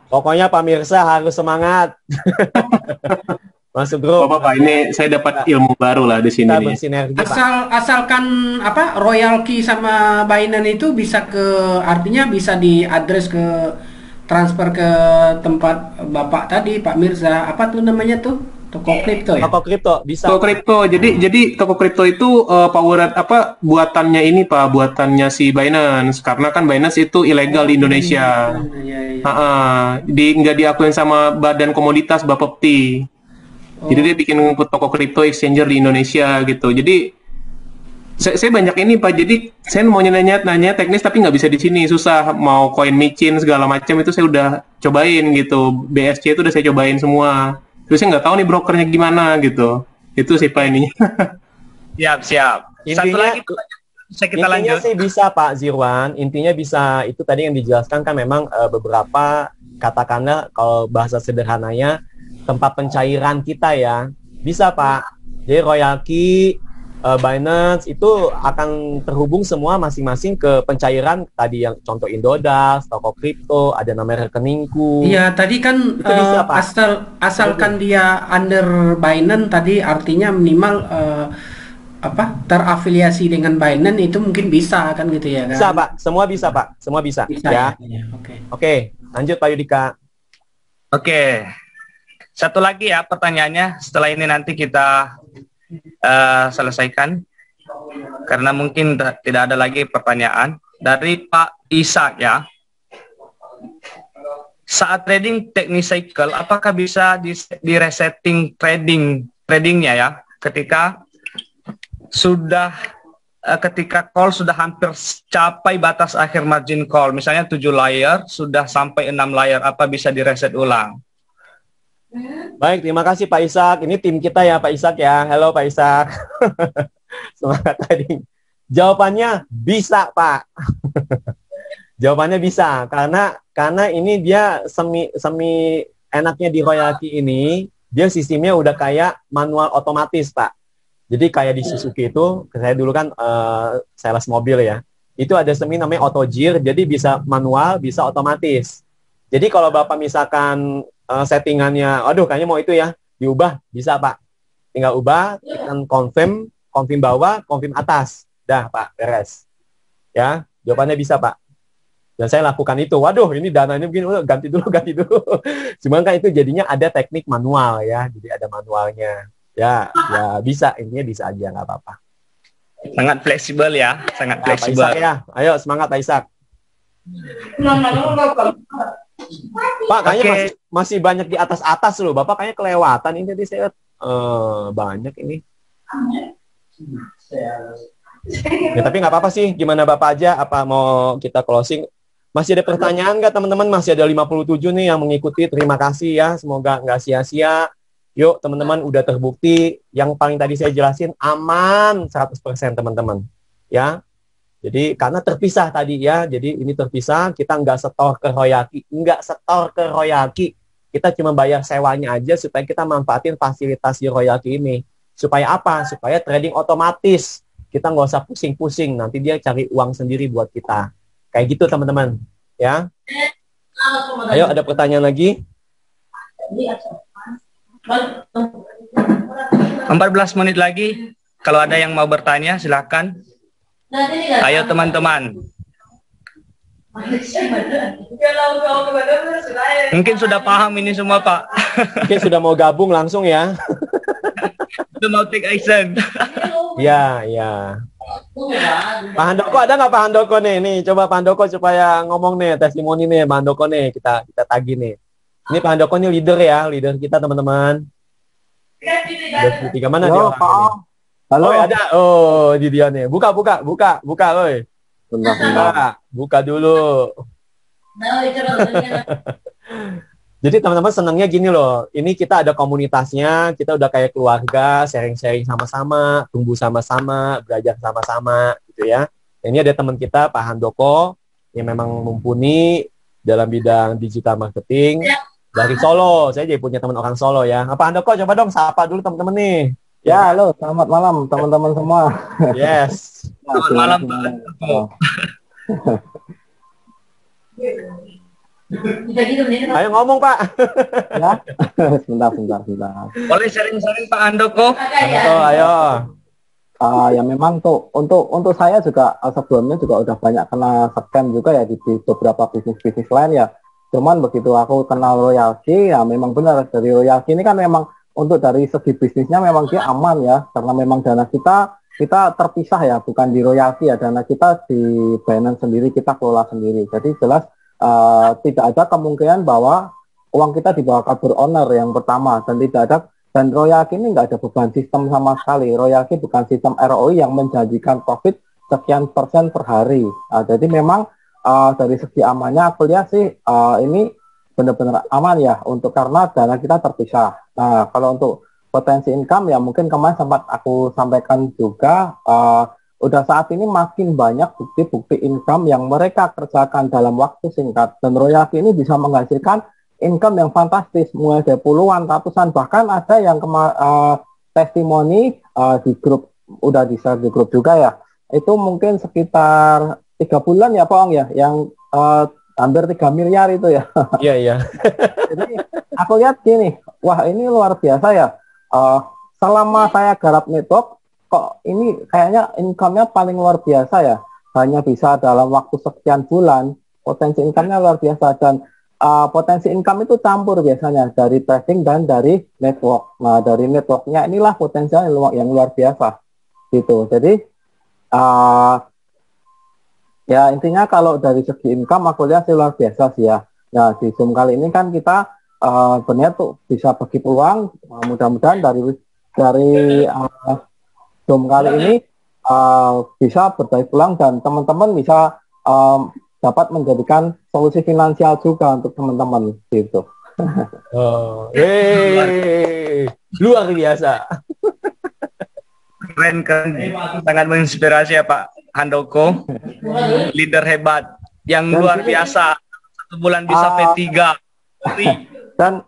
S1: Pokoknya Pak Mirsa harus semangat. Masuk grup.
S5: Bapak ini saya dapat ilmu baru lah di sini
S1: Kita
S5: nih.
S1: bersinergi Pak.
S3: Asalkan apa Royal Key sama Binance itu bisa artinya bisa diadres ke transfer ke tempat Bapak tadi Pak Mirza, apa tuh namanya tuh? Toko kripto ya?
S1: Toko kripto bisa.
S5: Toko kripto. Jadi toko kripto itu powered apa buatannya ini Pak, buatannya si Binance, karena kan Binance itu ilegal di Indonesia.
S3: Iya.
S5: Nggak diakuin sama Badan Komoditas Bapepti. Jadi dia bikin toko kripto exchanger di Indonesia gitu. Jadi saya banyak ini Pak. Jadi saya mau nanya teknis tapi nggak bisa di sini, susah. Mau coin micin segala macam itu saya udah cobain gitu. BSC itu udah saya cobain semua. Terus saya nggak tahu nih brokernya gimana gitu. Itu sih Pak ininya.
S2: Siap. Satu lagi kita
S1: intinya
S2: lanjut.
S1: sih bisa Pak Zirwan. Intinya bisa itu tadi yang dijelaskan kan memang beberapa katakanlah kalau bahasa sederhananya tempat pencairan kita ya. Bisa Pak. Jadi Royal Key, Binance itu akan terhubung semua masing-masing ke pencairan tadi yang contoh Indodax, toko kripto, ada nama rekeningku.
S3: Iya, tadi kan
S1: Itu bisa, Pak.
S3: asalkan dia under Binance tadi artinya minimal terafiliasi dengan Binance itu mungkin bisa kan gitu ya kan?
S1: Bisa Pak, semua bisa Pak, semua bisa.
S3: Bisa
S1: Ya.
S3: ya.
S1: Oke, lanjut Pak Yudika.
S2: Oke. Satu lagi ya pertanyaannya, setelah ini nanti kita selesaikan karena mungkin tidak ada lagi pertanyaan dari Pak Ishak ya. Saat trading teknik cycle, apakah bisa di resetting tradingnya ya ketika call sudah hampir capai batas akhir margin call, misalnya 7 layer sudah sampai 6 layer, apa bisa di reset ulang?
S1: Baik, terima kasih Pak Ishak. Ini tim kita ya Pak Ishak ya. Halo Pak Ishak. Semangat trading. Jawabannya bisa Pak. Jawabannya bisa karena ini dia semi enaknya di Royal Key ini, dia sistemnya udah kayak manual otomatis Pak. Jadi kayak di Suzuki itu, saya dulu kan sales mobil ya. Itu ada semi namanya auto gear, jadi bisa manual, bisa otomatis. Jadi kalau Bapak misalkan settingannya, aduh kayaknya mau itu ya, diubah, bisa Pak. Tinggal ubah, tekan confirm bawah, confirm atas. Dah Pak, beres. Ya, jawabannya bisa Pak. Dan saya lakukan itu. Waduh, ini dananya begini, ganti dulu. Cuman kan itu jadinya ada teknik manual ya, jadi ada manualnya. Ya bisa, intinya bisa aja, nggak apa-apa.
S2: Sangat fleksibel ya, sangat fleksibel.
S1: Pak Ishak ya, ayo semangat Pak Ishak. Pak, kayaknya masih banyak di atas loh. Bapak kayaknya kelewatan ini tadi saya banyak ini. Ya, tapi nggak apa-apa sih. Gimana Bapak aja? Apa mau kita closing? Masih ada pertanyaan nggak teman-teman? Masih ada 57 nih yang mengikuti. Terima kasih ya. Semoga nggak sia-sia. Yuk teman-teman, udah terbukti. Yang paling tadi saya jelasin aman 100% teman-teman. Ya. Jadi karena terpisah tadi ya, jadi ini terpisah, kita nggak setor ke Royal Key, kita cuma bayar sewanya aja supaya kita manfaatin fasilitas di Royal Key ini. Supaya apa? Supaya trading otomatis, kita nggak usah pusing-pusing, nanti dia cari uang sendiri buat kita. Kayak gitu teman-teman, ya. Ayo ada pertanyaan lagi?
S2: 14 menit lagi, kalau ada yang mau bertanya silakan. Ayo teman-teman. Mungkin sudah paham ini semua Pak.
S1: Mungkin sudah mau gabung langsung ya.
S2: Sudah mau take action.
S1: Ya. Pak Handoko ada nggak Pak Handoko nih? Nih coba Pak Handoko supaya ngomong nih, testimoni nih Pak Handoko nih, kita tagih nih. Ini Pak Handoko nih leader kita teman-teman. Leader tiga mana dia? Halo. Oh, ada. Oh, di dia nih. Buka, oi. Buka dulu. Jadi teman-teman senangnya gini loh, ini kita ada komunitasnya, kita udah kayak keluarga, sharing-sharing sama-sama, tumbuh sama-sama, belajar sama-sama gitu ya. Ini ada teman kita Pak Handoko yang memang mumpuni dalam bidang digital marketing dari Solo. Saya jadi punya teman orang Solo ya. Pak Handoko coba dong sapa dulu teman-teman nih.
S6: Ya, halo, selamat malam teman-teman semua.
S1: Yes.
S2: Selamat malam, Pak.
S1: Ayo ngomong Pak.
S6: Ya, sebentar.
S2: Boleh sharing-sharing Pak Handoko?
S1: Ayo.
S6: Ya memang tuh untuk saya juga sebelumnya juga udah banyak kena scam juga ya di beberapa bisnis lain ya. Cuman begitu aku kenal Royalty ya memang benar dari Royalty ini kan memang untuk dari segi bisnisnya memang dia aman ya karena memang dana kita terpisah ya bukan di Royalty ya, dana kita di Binance sendiri, kita kelola sendiri. Jadi jelas tidak ada kemungkinan bahwa uang kita dibawa kabur owner yang pertama, dan Royalty ini nggak ada beban sistem sama sekali. Royalty bukan sistem ROI yang menjanjikan profit sekian persen per hari. Jadi memang dari segi amannya aku lihat sih ini benar-benar aman ya untuk karena dana kita terpisah. Nah kalau untuk potensi income ya mungkin kemarin sempat aku sampaikan juga udah saat ini makin banyak bukti-bukti income yang mereka kerjakan dalam waktu singkat dan Royalty ini bisa menghasilkan income yang fantastis mulai dari puluhan, ratusan, bahkan ada yang testimoni di grup, udah di share di grup juga ya, itu mungkin sekitar 3 bulan ya Pak Ong ya, yang hampir 3 miliar itu ya.
S1: Iya.
S6: Jadi aku lihat gini, wah ini luar biasa ya, selama saya garap network, kok ini kayaknya income-nya paling luar biasa ya, hanya bisa dalam waktu sekian bulan, potensi income-nya luar biasa, dan potensi income itu campur biasanya dari trading dan dari network. Nah dari networknya inilah potensial yang luar biasa gitu. Jadi ya intinya kalau dari segi income aku lihat sih luar biasa sih ya. Nah di Zoom kali ini kan kita berniat tuh bisa bagi peluang, mudah-mudahan dari Zoom kali ini bisa berbagi peluang dan teman-teman bisa dapat menjadikan solusi finansial juga untuk teman-teman gitu.
S1: Luar biasa.
S2: Keren, sangat menginspirasi ya Pak Handoko. Leader hebat yang luar biasa. 1 bulan bisa V3.
S6: Dan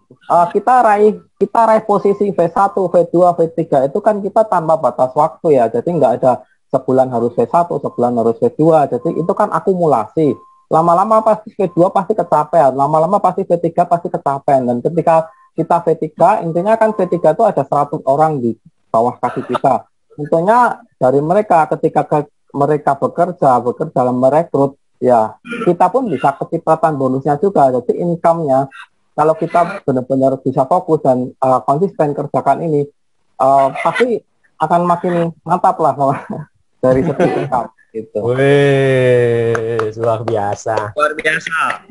S6: kita raih posisi V1, V2, V3 itu kan kita tanpa batas waktu ya. Jadi nggak ada sebulan harus V1, sebulan harus V2. Jadi itu kan akumulasi. Lama-lama pasti V2 pasti kecapean, lama-lama pasti V3 pasti kecapean. Dan ketika kita V3, intinya kan V3 itu ada 100 orang di bawah kaki kita. Tentunya dari mereka ketika mereka bekerja dalam merekrut, ya kita pun bisa kecipratan bonusnya juga. Jadi income-nya kalau kita benar-benar bisa fokus dan konsisten kerjakan ini, pasti akan makin mantap lah dari segi income gitu.
S1: Wih, luar biasa.
S2: Luar biasa.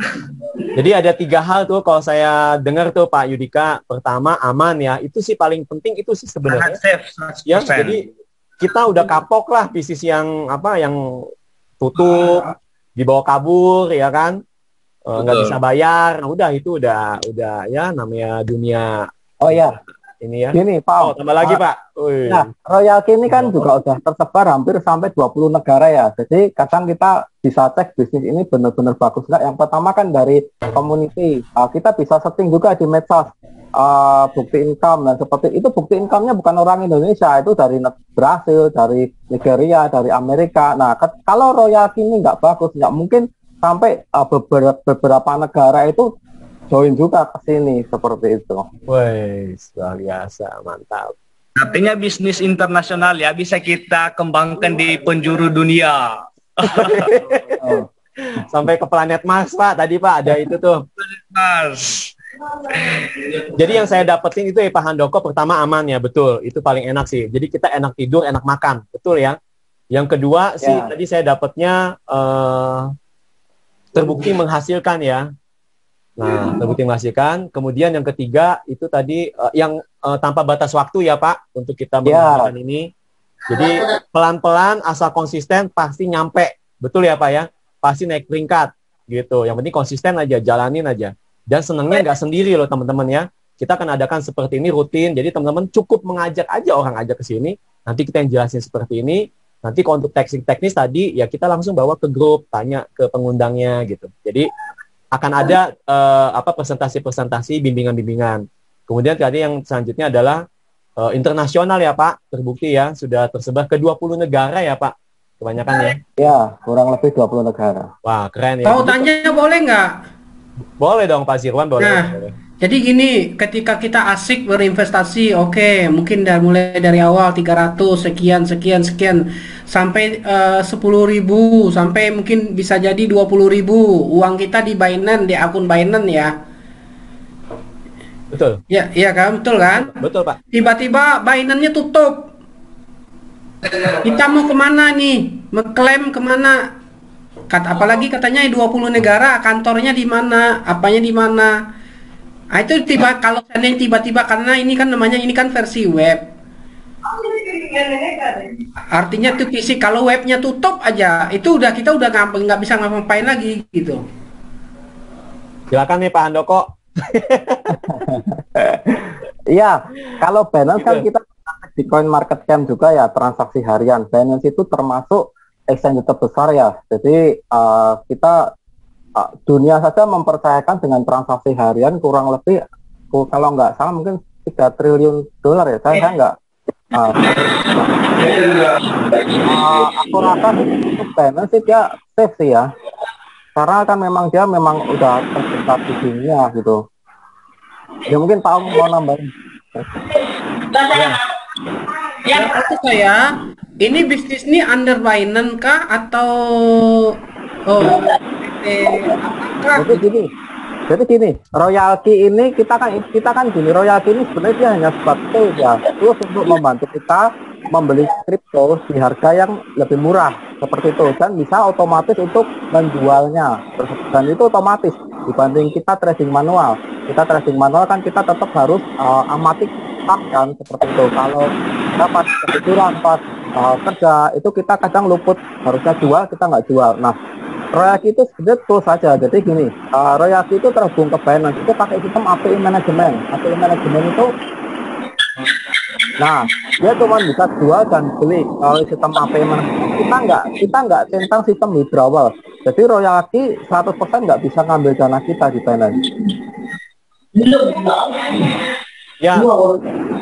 S1: Jadi ada 3 hal tuh kalau saya dengar tuh Pak Yudika. Pertama aman ya, itu sih paling penting itu sih sebenarnya.
S2: Safe,
S1: ya, jadi kita udah kapok lah bisnis yang tutup, dibawa kabur ya kan, nggak bisa bayar. Nah, udah itu udah ya namanya dunia.
S6: Oh ya.
S1: Ini ya.
S6: Gini, Pak.
S1: Tambah lagi, Pak.
S6: Nah, Royalty ini kan juga udah tersebar hampir sampai 20 negara ya. Jadi kadang kita bisa cek bisnis ini benar-benar bagus nggak. Yang pertama kan dari community. Kita bisa setting juga di medsos bukti income dan seperti itu. Bukti income-nya bukan orang Indonesia, itu dari Brasil, dari Nigeria, dari Amerika. Nah, kalau Royalty ini nggak bagus, nggak mungkin sampai beberapa negara itu join juga ke sini seperti itu.
S1: Wih, luar biasa, mantap.
S2: Artinya bisnis internasional ya bisa kita kembangkan di penjuru dunia.
S1: Sampai ke planet Mars Pak, tadi Pak ada itu tuh.
S2: Mars.
S1: Jadi yang saya dapetin itu Pak Handoko pertama aman ya, betul. Itu paling enak sih. Jadi kita enak tidur, enak makan, betul ya. Yang kedua sih tadi saya dapatnya terbukti menghasilkan ya. Nah, terbukti menghasilkan. Kemudian yang ketiga itu tadi yang tanpa batas waktu ya Pak untuk kita menghasilkan ini. Jadi pelan-pelan asal konsisten pasti nyampe. Betul ya Pak ya? Pasti naik peringkat. gitu. Yang penting konsisten aja, jalanin aja. Dan senangnya nggak sendiri loh teman-teman ya. Kita akan adakan seperti ini rutin. Jadi teman-teman cukup mengajak aja orang ajak ke sini. Nanti kita yang jelasin seperti ini. Nanti kalau untuk teknis tadi ya kita langsung bawa ke grup, tanya ke pengundangnya gitu. Jadi akan ada presentasi-presentasi, bimbingan-bimbingan. Kemudian tadi yang selanjutnya adalah internasional ya Pak. Terbukti ya sudah tersebar ke 20 negara ya Pak. Kebanyakan ya.
S6: Ya, kurang lebih 20 negara.
S1: Wah, keren ya.
S3: Mau tanya boleh nggak?
S1: Boleh dong Pak Zirwan, boleh.
S3: Nah,
S1: boleh.
S3: jadi gini, ketika kita asik berinvestasi, oke, mungkin mulai dari awal 300 sekian sampai 10.000, sampai mungkin bisa jadi 20.000 uang kita di Binance, di akun Binance ya.
S1: Betul.
S3: Ya, iya kan, betul kan?
S1: Betul Pak.
S3: Tiba-tiba Binance-nya tutup. Kita mau kemana nih? Mengklaim kemana? Apalagi katanya 20 negara, kantornya di mana, apanya di mana. Nah, itu kalau seandainya tiba-tiba, karena ini kan namanya ini kan versi web. Artinya tuh fisik, kalau webnya tutup aja, itu kita udah nggak bisa ngapain lagi gitu.
S1: Silakan nih Pak Handoko.
S6: Iya, kalau Binance kan kita di Coin Market Cap juga ya, transaksi harian. Binance itu termasuk exchange terbesar ya. Jadi kita dunia saja mempercayakan dengan transaksi harian kurang lebih, kalau nggak salah mungkin 3 triliun dolar ya. Saya nggak aku rasa untuk Binance sih dia safe sih ya, karena kan dia memang udah terbesar di dunia gitu. Ya mungkin tahu mau nambahin.
S3: Ya, itu saya. Ini bisnis ini under Binance kah atau apakah?
S6: Jadi gini, royalti ini kita kan gini, royalti ini sebenarnya dia hanya sebagai ya, terus untuk membantu kita membeli kripto di harga yang lebih murah seperti itu, dan bisa otomatis untuk menjualnya, dan itu otomatis dibanding kita trading manual. Kita trading manual kan kita tetap harus amati kan seperti itu. Kalau kita pas kebetulan pas kerja itu kita kadang luput, harusnya jual kita nggak jual. Nah, royalti itu sebenarnya tools saja. Jadi gini, royalti itu terhubung ke Binance itu pakai sistem API management. API management itu, nah dia cuma bisa jual dan beli. Kalau sistem API management kita nggak tentang sistem withdrawal. Jadi royalti 100% nggak bisa ngambil dana kita di Binance.
S1: Ya,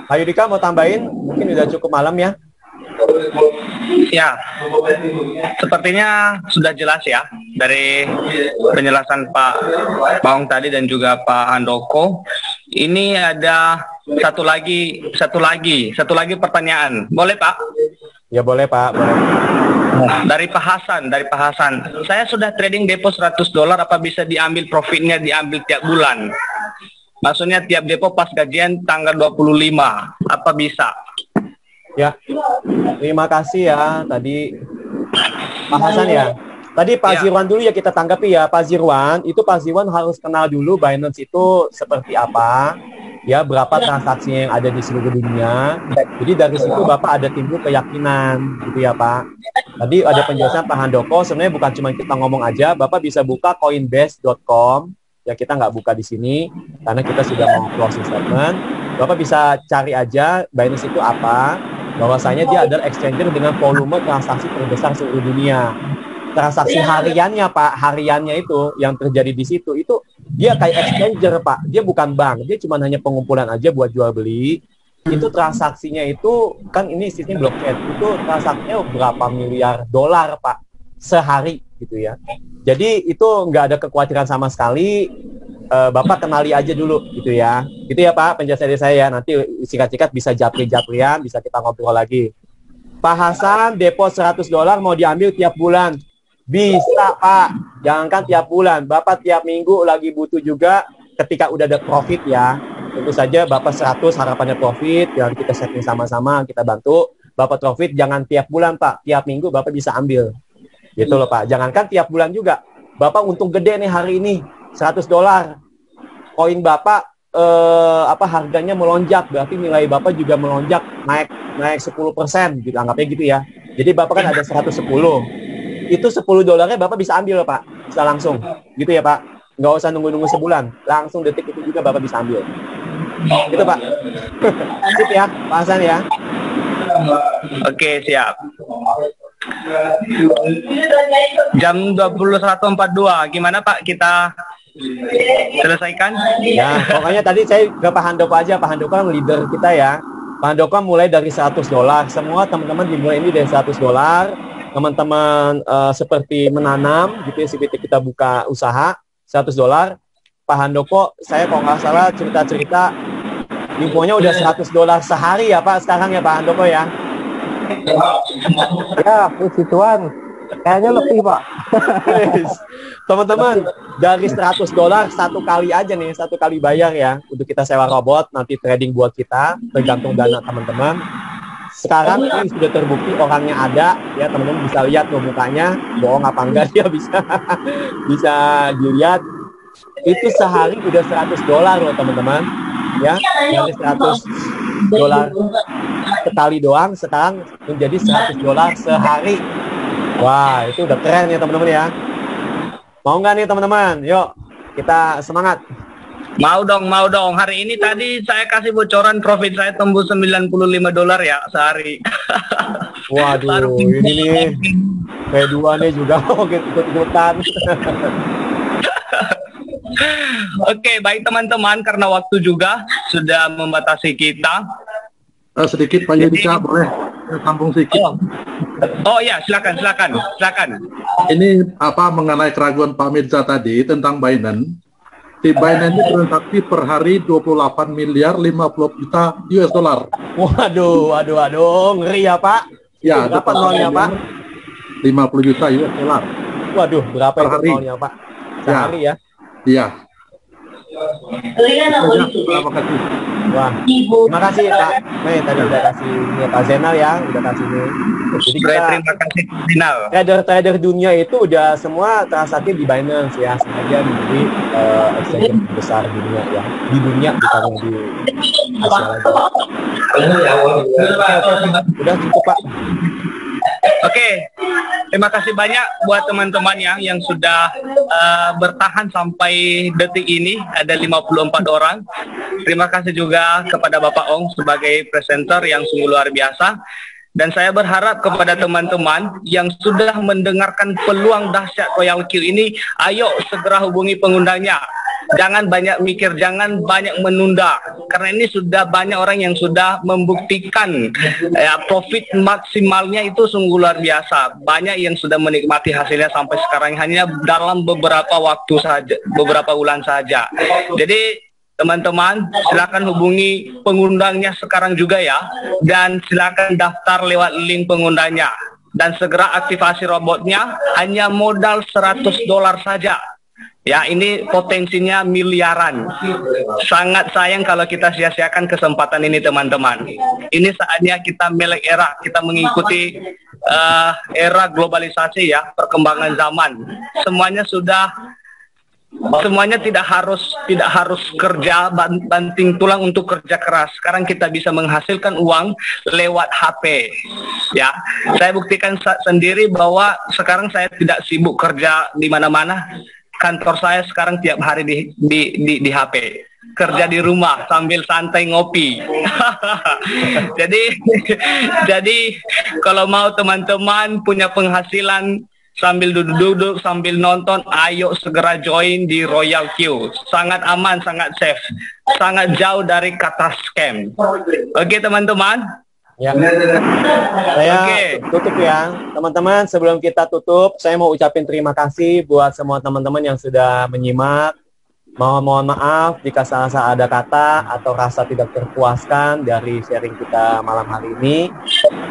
S1: Pak Yudika mau tambahin? Mungkin udah cukup malam ya.
S2: Ya, sepertinya sudah jelas ya dari penjelasan Pak Baung tadi dan juga Pak Handoko. Ini ada satu lagi pertanyaan. Boleh Pak?
S1: Ya boleh Pak, boleh.
S2: Dari Pak Hasan. Saya sudah trading depo $100, apa bisa diambil profitnya diambil tiap bulan? Maksudnya tiap depo pas gajian tanggal 25, apa bisa?
S1: Ya, terima kasih ya tadi Pak Hasan ya. Tadi Pak Zirwan dulu ya kita tanggapi ya. Pak Zirwan, itu Pak Zirwan harus kenal dulu Binance itu seperti apa, ya berapa transaksinya yang ada di seluruh dunia. Jadi dari situ Bapak ada timbul keyakinan gitu ya Pak. Tadi ada penjelasan Pak Handoko, sebenarnya bukan cuma kita ngomong aja, Bapak bisa buka coinbase.com. Ya kita nggak buka di sini karena kita sudah mau closing statement. Bapak bisa cari aja Binance itu apa, bahwasanya dia adalah exchanger dengan volume transaksi terbesar seluruh dunia. Transaksi hariannya Pak, hariannya itu yang terjadi di situ itu dia kayak exchanger Pak, dia bukan bank, dia cuma hanya pengumpulan aja buat jual beli. Itu transaksinya itu kan ini sistem blockchain, itu transaksinya berapa miliar dolar Pak sehari gitu ya. Jadi itu nggak ada kekhawatiran sama sekali. Bapak kenali aja dulu gitu ya. Gitu ya Pak penjelasan dari saya. Nanti singkat-singkat bisa japri-japrian, bisa kita ngobrol lagi. Pak Hasan, depo $100 mau diambil tiap bulan. Bisa Pak, jangankan tiap bulan. Bapak tiap minggu lagi butuh juga ketika udah ada profit ya. Tentu saja Bapak 100 harapannya profit, yang kita setting sama-sama, kita bantu. Bapak profit jangan tiap bulan Pak, tiap minggu Bapak bisa ambil. Gitu loh Pak, jangankan tiap bulan juga. Bapak untung gede nih hari ini, $100. Koin Bapak harganya melonjak, berarti nilai Bapak juga melonjak, naik 10%, gitu, anggapnya gitu ya. Jadi Bapak kan ada 110. Itu $10 Bapak bisa ambil Pak. bisa langsung. Gitu ya Pak. Nggak usah nunggu-nunggu sebulan. Langsung detik itu juga Bapak bisa ambil. Gitu Pak. Sip ya, Pak Hasan ya.
S2: Oke, siap. Jam 21.42. Gimana Pak, kita selesaikan?
S1: Ya, pokoknya tadi saya ke Pak Handoko aja. Pak Handoko kan leader kita ya. Pak Handoko mulai dari $100. Semua teman-teman dimulai ini dari $100. Teman-teman seperti menanam gitu ya, seperti kita buka usaha $100. Pak Handoko, saya kalau nggak salah cerita-cerita infonya udah $100 sehari ya Pak sekarang ya Pak Handoko ya.
S6: Ya, puji Tuhan. Kayaknya lebih, Pak.
S1: Teman-teman, dari $100 satu kali aja nih, satu kali bayar ya untuk kita sewa robot, nanti trading buat kita, tergantung dana teman-teman. Sekarang ini sudah terbukti orangnya ada, ya teman-teman bisa lihat tuh mukanya, bohong apa enggak dia bisa bisa dilihat. Itu sehari udah $100 loh teman-teman, ya dari $100 sekali doang, sekarang menjadi $100 sehari. Wah, itu udah keren ya teman-teman ya. Mau nggak nih teman-teman? Yuk, kita semangat.
S2: Mau dong, mau dong. Hari ini tadi saya kasih bocoran profit saya tembus $95 ya sehari.
S1: Waduh, ini nih kayak dua nih juga ikut-ikutan.
S2: Oke, baik teman-teman, karena waktu juga sudah membatasi kita.
S7: Sedikit Pak Yudika, boleh sambung sedikit?
S2: Oh ya, silakan.
S7: Ini apa mengenai keraguan Pak Mirza tadi tentang Binance. Di Binance itu transaksi per hari 28 miliar 50 juta US dollar.
S1: Waduh, ngeri ya Pak.
S7: Ya,
S1: itu berapa nolnya Pak?
S7: 50 juta US dollar.
S1: Waduh, berapa
S7: per
S1: itu
S7: hari
S1: nolnya Pak? Sehari ya?
S7: Iya.
S1: Terima kasih. Wah, terima kasih Pak. Nih tadi udah kasih ini Pak Zainal ya, udah kasih ini. Jadi kita
S2: Terima kasih Zainal.
S1: trader dunia itu udah semua transaksi di Binance ya, sengaja menjadi exchange yang besar di dunia ya, di dunia bukan di Asia lagi. Udah cukup Pak.
S2: Oke, terima kasih banyak buat teman-teman yang sudah bertahan sampai detik ini, ada 54 orang. Terima kasih juga kepada Bapak Ong sebagai presenter yang sungguh luar biasa. Dan saya berharap kepada teman-teman yang sudah mendengarkan peluang dahsyat Royal Q ini, ayo segera hubungi pengundangnya. Jangan banyak mikir, jangan banyak menunda. Karena ini sudah banyak orang yang sudah membuktikan profit maksimalnya itu sungguh luar biasa. Banyak yang sudah menikmati hasilnya sampai sekarang hanya dalam beberapa waktu saja, beberapa bulan saja. Jadi teman-teman, silakan hubungi pengundangnya sekarang juga ya. Dan silakan daftar lewat link pengundangnya. Dan segera aktifasi robotnya, hanya modal $100 saja. Ya, ini potensinya miliaran. Sangat sayang kalau kita sia-siakan kesempatan ini teman-teman. Ini saatnya kita melek era, kita mengikuti era globalisasi ya, perkembangan zaman. Semuanya tidak harus kerja banting tulang untuk kerja keras. Sekarang kita bisa menghasilkan uang lewat HP. Ya, saya buktikan sendiri bahwa sekarang saya tidak sibuk kerja di mana-mana. Kantor saya sekarang tiap hari di HP. Kerja di rumah sambil santai ngopi. jadi kalau mau teman-teman punya penghasilan sambil duduk-duduk, sambil nonton, ayo segera join di Royal Q. Sangat aman, sangat safe. Sangat jauh dari kata scam. Oke teman-teman?
S1: Ya. Saya tutup ya. Teman-teman, sebelum kita tutup, saya mau ucapin terima kasih buat semua teman-teman yang sudah menyimak. Mohon maaf jika salah ada kata atau rasa tidak terpuaskan dari sharing kita malam hari ini.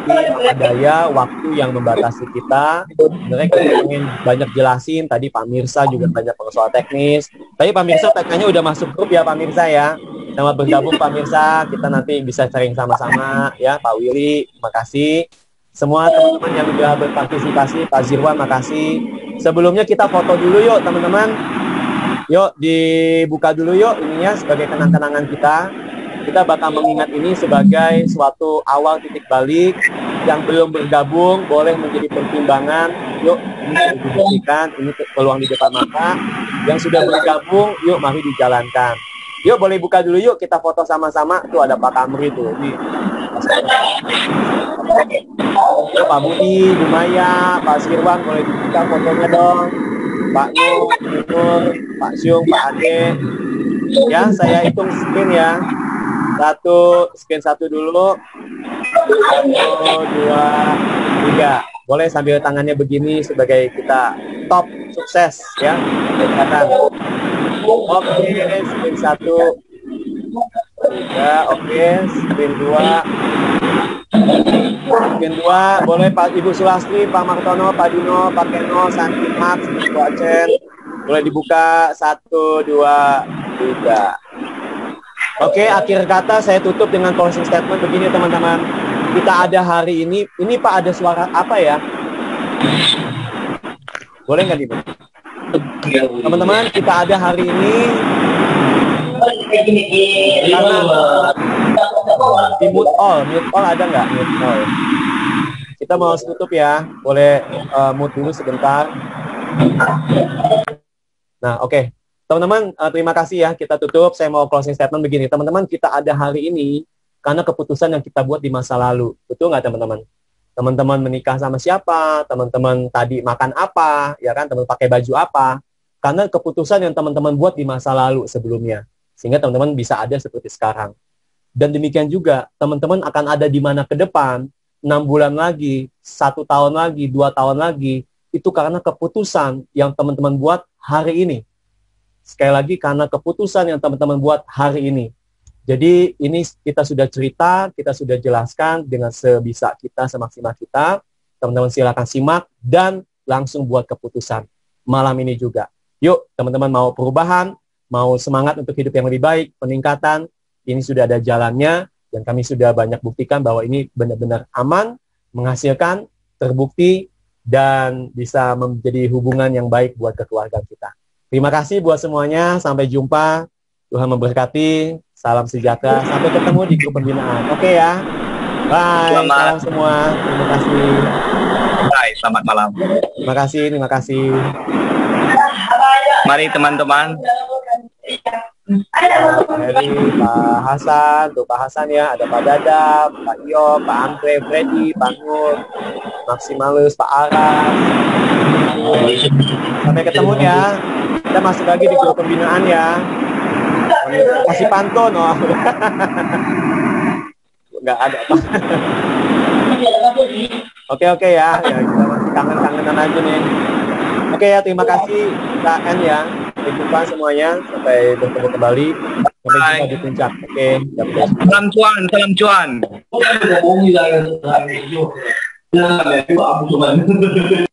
S1: Tapi apa daya waktu yang membatasi kita. Sebenarnya kita ingin banyak jelasin. Tadi Pak Mirsa juga banyak persoalan teknis. Tapi Pak Mirsa tagnya udah masuk grup ya Pak Mirsa ya. Selamat bergabung Pak Mirsa. Kita nanti bisa sharing sama-sama ya Pak Willy. Terima kasih. Semua teman-teman yang sudah berpartisipasi. Pak Zirwan, makasih. Sebelumnya kita foto dulu yuk teman-teman. Yuk dibuka dulu yuk ininya sebagai kenang-kenangan kita. Kita bakal mengingat ini sebagai suatu awal titik balik. Yang belum bergabung boleh menjadi pertimbangan Yuk, ini sudah dibuktikan, ini peluang di depan mata. Yang sudah bergabung, yuk mari dijalankan. Yuk boleh buka dulu yuk, kita foto sama-sama. Tuh ada Pak Kamri tuh. Ini. Yuk, Pak Budi, Bu Maya, Pak Sirwan boleh dibuka fotonya dong. Pak Nur, Pak Syung, Pak Ade. Ya, saya hitung screen ya. Screen satu dulu. 1, 2, 3. Boleh sambil tangannya begini sebagai kita top sukses ya. Kelihatan. Oke, screen 1. 3, oke, screen 2. Screen 2, boleh Pak Ibu Sulastri, Pak Martono, Pak Dino, Pak Keno, Santi Max, Bu Acen. Boleh dibuka 1, 2, 3. Oke, akhir kata saya tutup dengan closing statement begini teman-teman. Kita ada hari ini Pak ada suara apa ya? Boleh nggak Ibu? Teman-teman, kita ada hari ini karena di mute all ada nggak? Mute all. Kita mau tutup ya, boleh mute dulu sebentar. Nah, oke. Teman-teman, terima kasih ya, kita tutup. Saya mau closing statement begini. Teman-teman, kita ada hari ini karena keputusan yang kita buat di masa lalu. Betul nggak teman-teman? Teman-teman menikah sama siapa? Teman-teman tadi makan apa? Ya kan, teman pakai baju apa? Karena keputusan yang teman-teman buat di masa lalu sebelumnya. Sehingga teman-teman bisa ada seperti sekarang. Dan demikian juga, teman-teman akan ada di mana ke depan, 6 bulan lagi, 1 tahun lagi, 2 tahun lagi, itu karena keputusan yang teman-teman buat hari ini. Sekali lagi, karena keputusan yang teman-teman buat hari ini. Jadi ini kita sudah cerita, kita sudah jelaskan dengan sebisa kita, semaksimal kita. Teman-teman silakan simak dan langsung buat keputusan malam ini juga. Yuk, teman-teman mau perubahan, mau semangat untuk hidup yang lebih baik, peningkatan, ini sudah ada jalannya, dan kami sudah banyak buktikan bahwa ini benar-benar aman, menghasilkan, terbukti, dan bisa menjadi hubungan yang baik buat kekeluargaan kita. Terima kasih buat semuanya, sampai jumpa, Tuhan memberkati, salam sejahtera, sampai ketemu di grup pembinaan. Oke ya, bye, salam semua, terima kasih.
S2: Bye, selamat malam.
S1: Terima kasih.
S2: Mari teman-teman.
S1: Heri, Pak Hasan, tuh Pak Hasan ya, ada Pak Dadap, Pak Iyo, Pak Andre, Freddy, Pak Nur, Maksimalus, Pak Aras. Sampai ketemu ya. Kita masuk lagi di grup pembinaan ya. Kasih pantun, oh. Nggak ada Pak. Oke ya, kita masih kangen-kangenan aja nih. Oke ya, terima kasih Kita N ya. Sampai jumpa semuanya, sampai bertemu kembali. Sampai jumpa di puncak. Oke,
S2: Salam cuan.